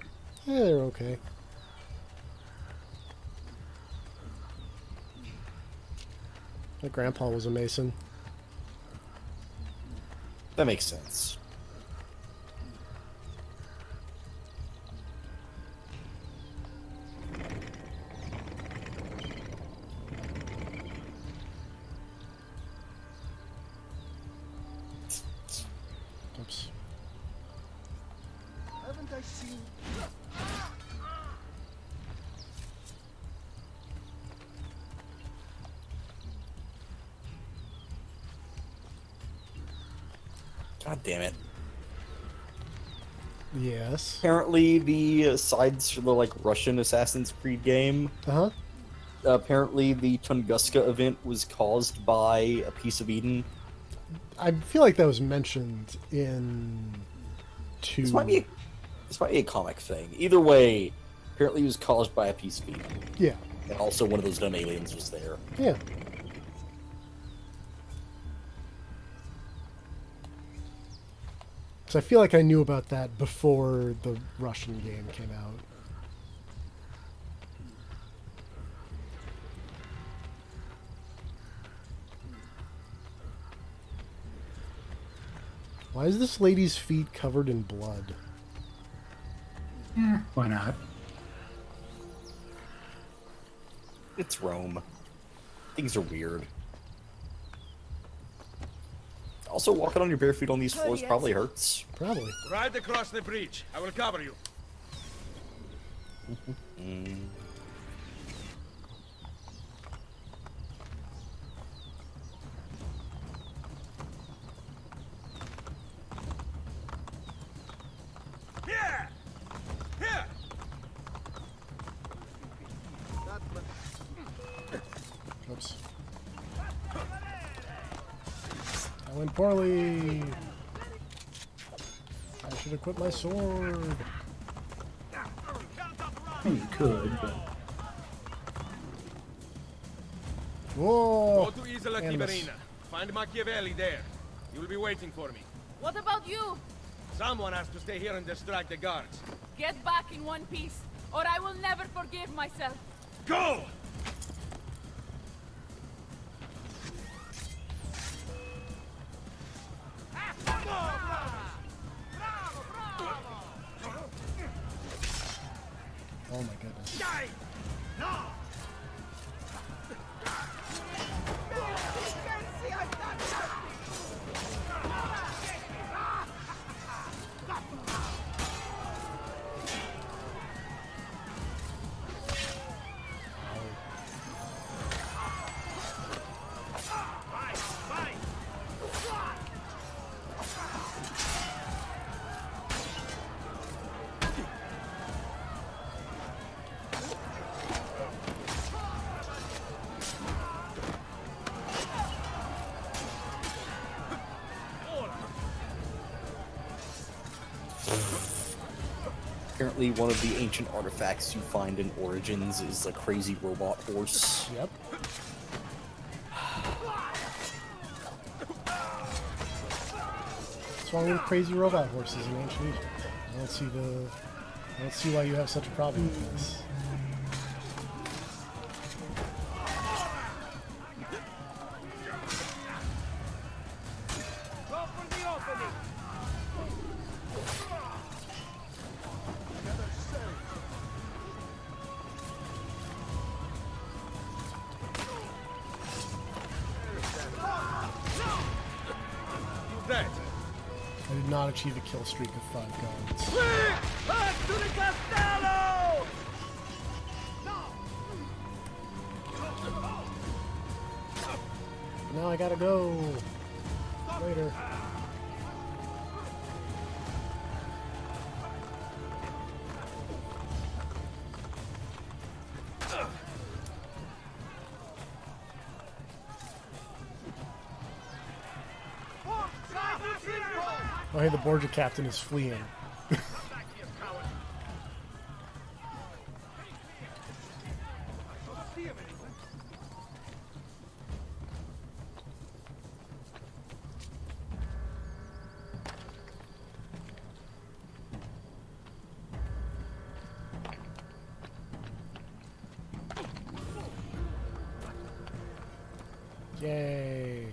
Yeah, they're okay. My grandpa was a Mason. That makes sense. God damn it. Yes. Apparently, the sides for the like Russian Assassin's Creed game. Apparently, the Tunguska event was caused by a piece of Eden. I feel like that was mentioned in two. This might be a comic thing. Either way, apparently it was caused by a piece of Eden. Yeah. And also one of those dumb aliens was there. Yeah. So I feel like I knew about that before the Russian game came out. Why is this lady's feet covered in blood? Why not? It's Rome. Things are weird. Also, walking on your bare feet on these floors probably hurts. Probably. Ride across the breach. I will cover you. Here! Here! Oops. That went poorly. I should equip my sword. You could, but... Whoa! Go to Isola Animus. Tiberina. Find Machiavelli there. He will be waiting for me. What about you? Someone has to stay here and distract the guards. Get back in one piece, or I will never forgive myself. Go! Oh my goodness. Apparently, one of the ancient artifacts you find in Origins is a crazy robot horse. Yep. What's wrong with crazy robot horses in ancient Egypt? I don't see why you have such a problem with this. Go for the opening! Who's that? I did not achieve a kill streak of 5 guards. Quick! Back to the castello! Now I gotta go. Later. Oh hey, the Borgia captain is fleeing. Yay.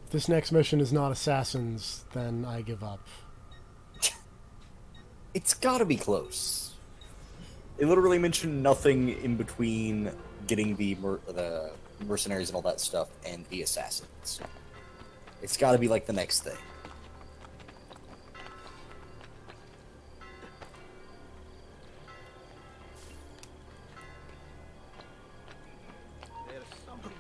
If this next mission is not assassins, then I give up. It's gotta be close. They literally mentioned nothing in between getting the mercenaries and all that stuff and the assassins. It's gotta be like the next thing. There's something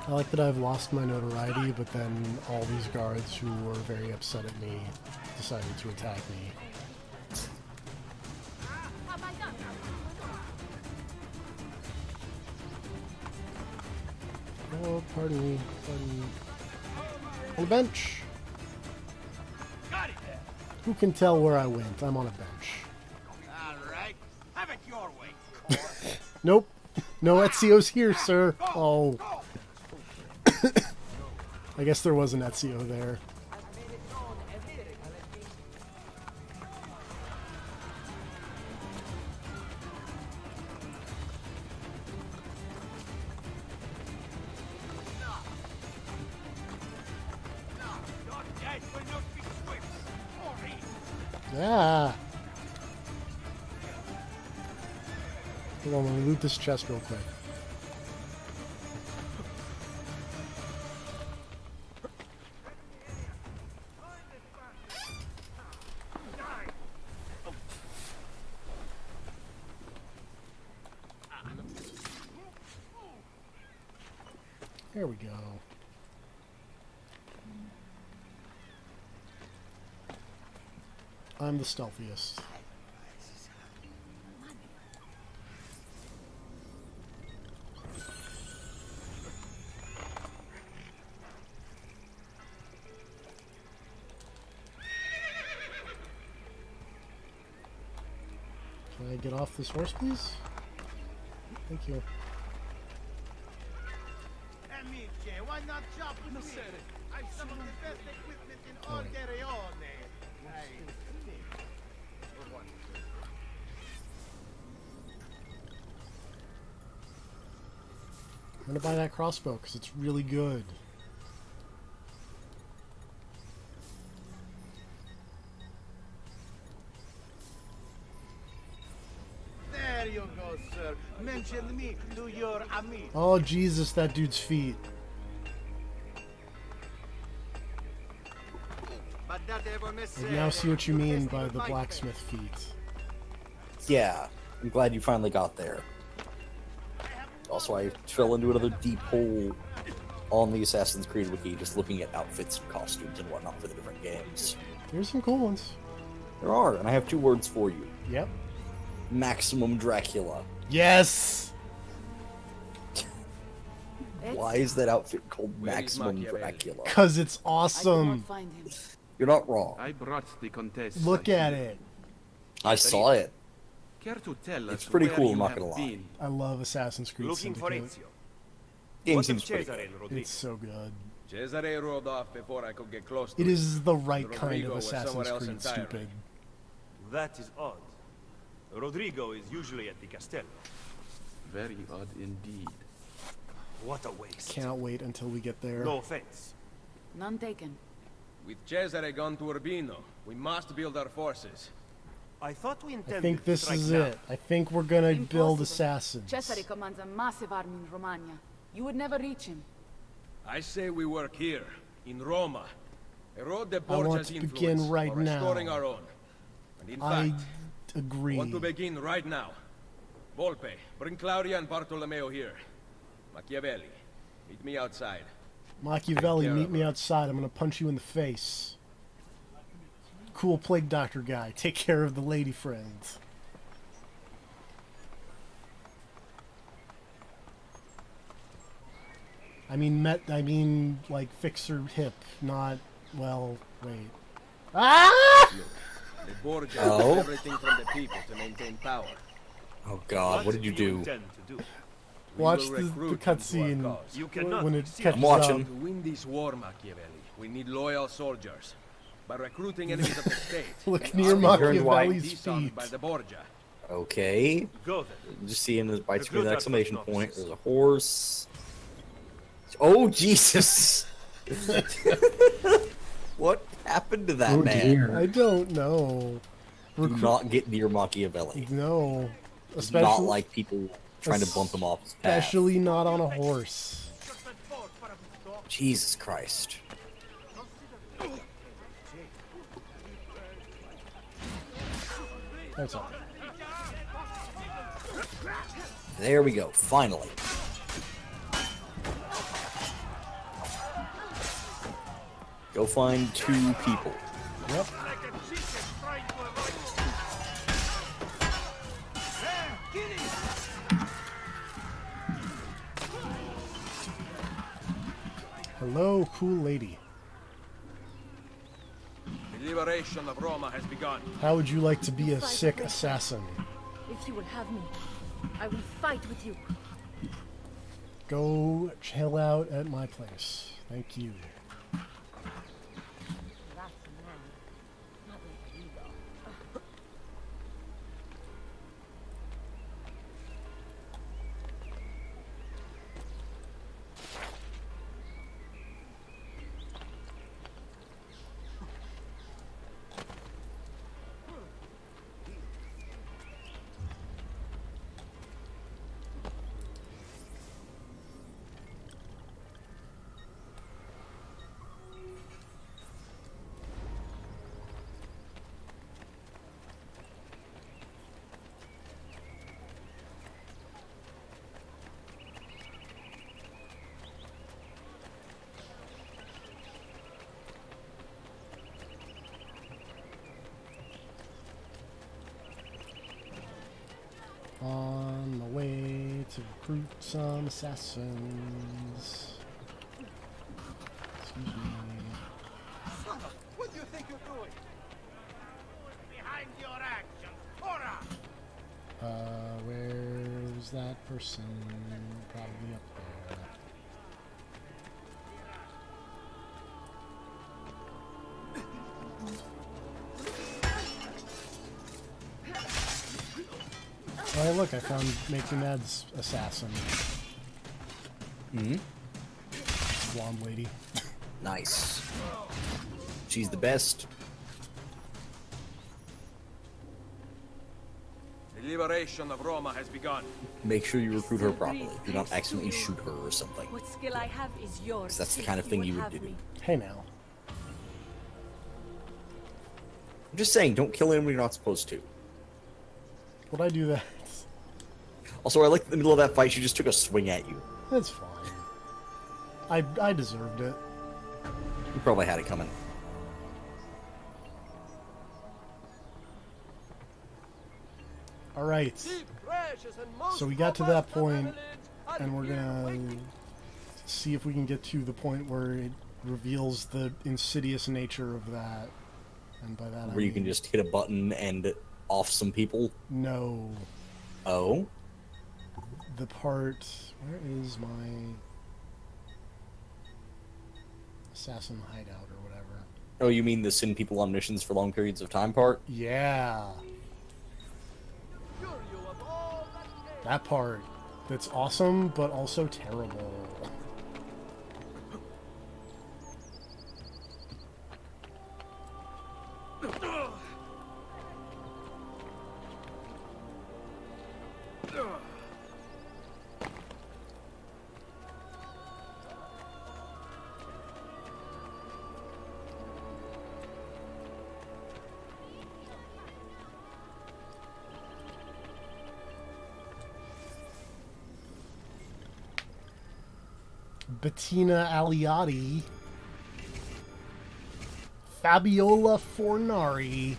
I like that I've lost my notoriety, but then all these guards who were very upset at me decided to attack me. Oh, pardon me. Pardon me. On a bench. Who can tell where I went? I'm on a bench. Alright, have it your way. Nope. No Ezio's here, sir. Oh. I guess there was an Ezio there. Yeah. Hold on, let me loot this chest real quick. There we go. I'm the stealthiest. Can I get off this horse, please? Thank you. Amici, why not shop with me? I've some of the best equipment in all Wherein. I'm gonna buy that crossbow because it's really good. There you go, sir. Mention me to your amici. Oh Jesus, that dude's feet. I now see what you mean by the blacksmith feet. Yeah, I'm glad you finally got there. Also, I fell into another deep hole on the Assassin's Creed wiki, just looking at outfits and costumes and whatnot for the different games. There's some cool ones. There are, and I have 2 words for you. Yep. Maximum Dracula. Yes! Why is that outfit called Maximum Dracula? Because it's awesome. You're not wrong. I brought the Contessa. Look at it. I saw it. Care to tell us It's pretty where cool, you I'm not have gonna lie. been? I love Assassin's Creed Looking for Syndicate. Ezio. Game What seems of pretty Cesare good. and Rodrigo? It's so good. Cesare rode off before I could get close to It him. is the right Rodrigo kind of was somewhere Assassin's else Creed entirely. stupid. That is odd. Rodrigo is usually at the castello. Very odd indeed. What a waste. Can't wait until we get there. No offense. None taken. With Cesare gone to Urbino, we must build our forces. I thought we I intended think to this strike is now. it. I think we're gonna build Impossible. assassins. Cesare commands a massive army in Romagna. You would never reach him. I say we work here, in Roma. Erode the I want Borgia's to influence begin right while restoring now. our own. And in I fact, agree. want to begin right now. Volpe, bring Claudia and Bartolomeo here. Machiavelli, meet me outside. Machiavelli, meet me outside. I'm gonna punch you in the face. Cool plague doctor guy, take care of the lady friends. I mean, like, fix her hip, not, well, wait. Ah! Look, the Borgia Oh? does everything from the people to maintain power. Oh God, what did you do? Watch the cutscene when it catches I'm watching. up. To win this war, Machiavelli, we need loyal soldiers. By recruiting enemies of the state, Look we near are Machiavelli's disarmed feet. by the Borgia. Okay. Go then. Just seeing this by Recruit an our exclamation first point. officers. There's a horse. Oh Jesus! What happened to that Oh, man? dear. I don't know. Do not get near Machiavelli. No. Does not like people trying to bump him off his path. Especially not on a horse. Jesus Christ. That's all. There we go, finally. Go find 2 people. Yep. Hello, cool lady. The liberation of Roma has begun. How would you like to be a sick assassin? If you will have me, I will fight with you. Go chill out at my place. Thank you. On my way to recruit some assassins. Excuse me. What do you think you're doing? Behind your actions, Cora! Where's that person? Probably up there. Oh, hey, look, I found Making Mad's assassin. Hmm? Blonde lady. Nice. She's the best. The liberation of Roma has begun. Make sure you recruit her properly. Do not accidentally shoot her or something. What skill I have is yours. 'Cause that's the if kind of thing you would have do. me. Hey now. I'm just saying, don't kill anyone you're not supposed to. Would I do that? Also, I like in the middle of that fight, she just took a swing at you. That's fine. I deserved it. You probably had it coming. Alright. So we got to that point, and we're gonna see if we can get to the point where it reveals the insidious nature of that. And by that I Where you can mean, just hit a button and off some people. no. Oh? The part... Where is my assassin hideout or whatever? Oh, you mean the send people on missions for long periods of time part? Yeah. That part. That's awesome, but also terrible. Bettina Aliati, Fabiola Fornari.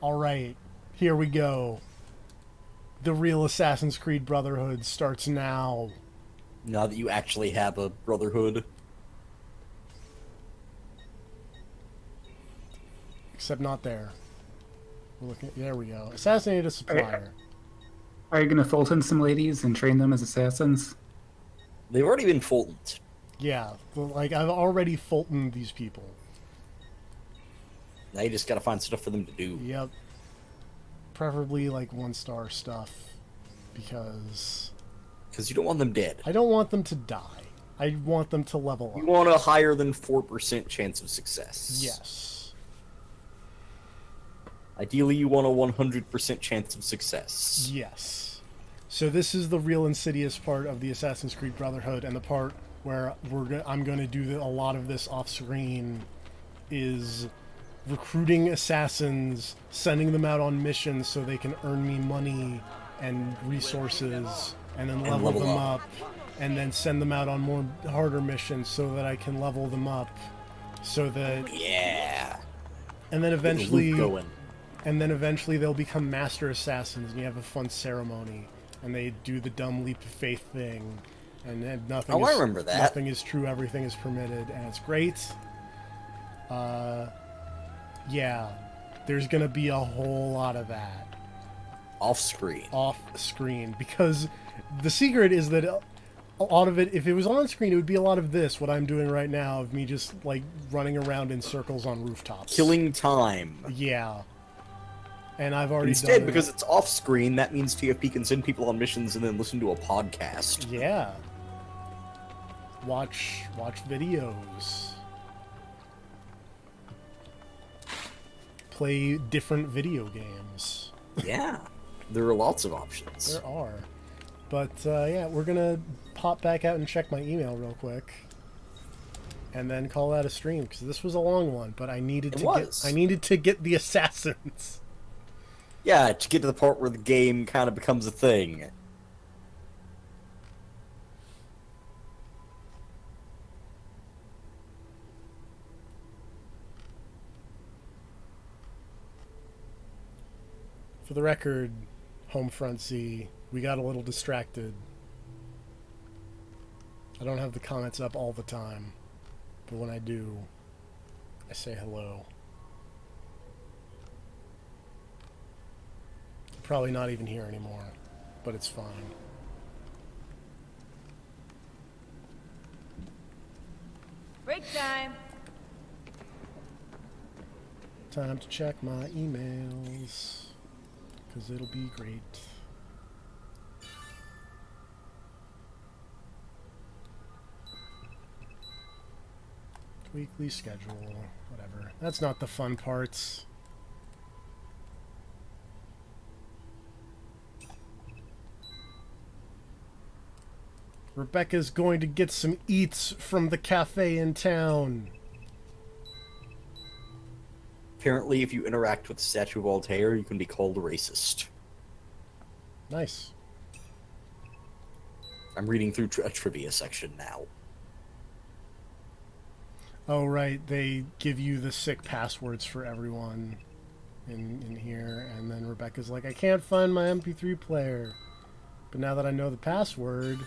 All right, here we go. The real Assassin's Creed Brotherhood starts now. Now that you actually have a Brotherhood. Except not there. We're looking. There we go. Assassinated a supplier. Are you going to Fulton some ladies and train them as assassins? They've already been Fultoned. Yeah, like I've already Fultoned these people. Now you just gotta find stuff for them to do. Yep. Preferably like 1-star stuff, because you don't want them dead. I don't want them to die. I want them to level up. You want a higher than 4% chance of success. Yes. Ideally, you want a 100% chance of success. Yes. So this is the real insidious part of the Assassin's Creed Brotherhood, and the part where I'm going to do a lot of this off-screen is recruiting assassins, sending them out on missions so they can earn me money and resources, and then level them up, and then send them out on more harder missions so that I can level them up, so that and then eventually they'll become master assassins, and you have a fun ceremony, and they do the dumb leap of faith thing, and then nothing. I remember that. Nothing is true, everything is permitted, and it's great. Yeah, there's gonna be a whole lot of that. Off-screen, because the secret is that a lot of it, if it was on screen, it would be a lot of this, what I'm doing right now, of me just, like, running around in circles on rooftops. Killing time. Yeah. And I've already Instead, done because it's off-screen, that means TFP can send people on missions and then listen to a podcast. Yeah. Watch videos. Play different video games. Yeah. There are lots of options. There are. But, yeah, we're gonna pop back out and check my email real quick. And then call that a stream, because this was a long one, but I needed to get the assassins. Yeah, to get to the part where the game kind of becomes a thing. For the record, Homefront Z, we got a little distracted. I don't have the comments up all the time, but when I do, I say hello. Probably not even here anymore, but it's fine. Break time. Time to check my emails, because it'll be great. Weekly schedule, whatever. That's not the fun parts. Rebecca's going to get some eats from the cafe in town. Apparently, if you interact with the Statue of Altair, you can be called a racist. Nice. I'm reading through a trivia section now. Oh, right. They give you the sick passwords for everyone in here, and then Rebecca's like, I can't find my MP3 player. But now that I know the password,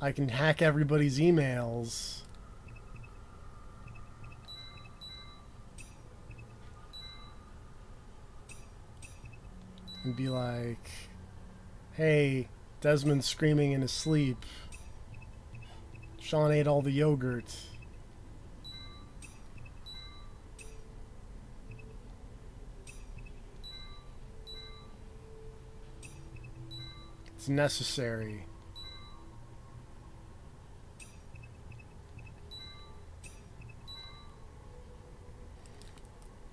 I can hack everybody's emails. And be like, hey, Desmond's screaming in his sleep. Sean ate all the yogurt. It's necessary.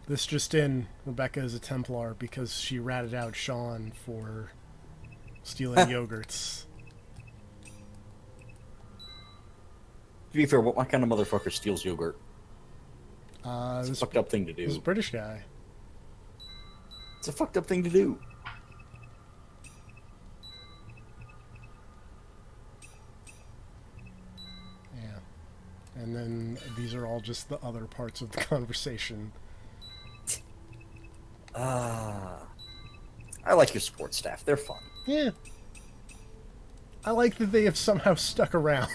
This just in, Rebecca is a Templar because she ratted out Sean for stealing yogurts. To be fair, what kind of motherfucker steals yogurt? It's a fucked up thing to do. This British guy. It's a fucked up thing to do. And then these are all just the other parts of the conversation. I like your support staff. They're fun. Yeah. I like that they have somehow stuck around.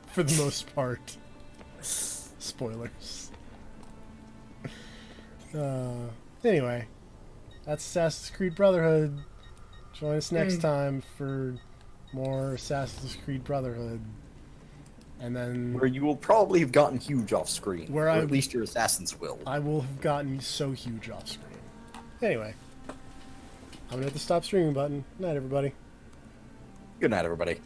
For the most part. Spoilers. Anyway. That's Assassin's Creed Brotherhood. Join us next time for more Assassin's Creed Brotherhood. And then... Where you will probably have gotten huge off screen. Where or I, at least your assassins will. I will have gotten so huge off screen. Anyway. I'm going to hit the stop streaming button. Good night, everybody. Good night, everybody.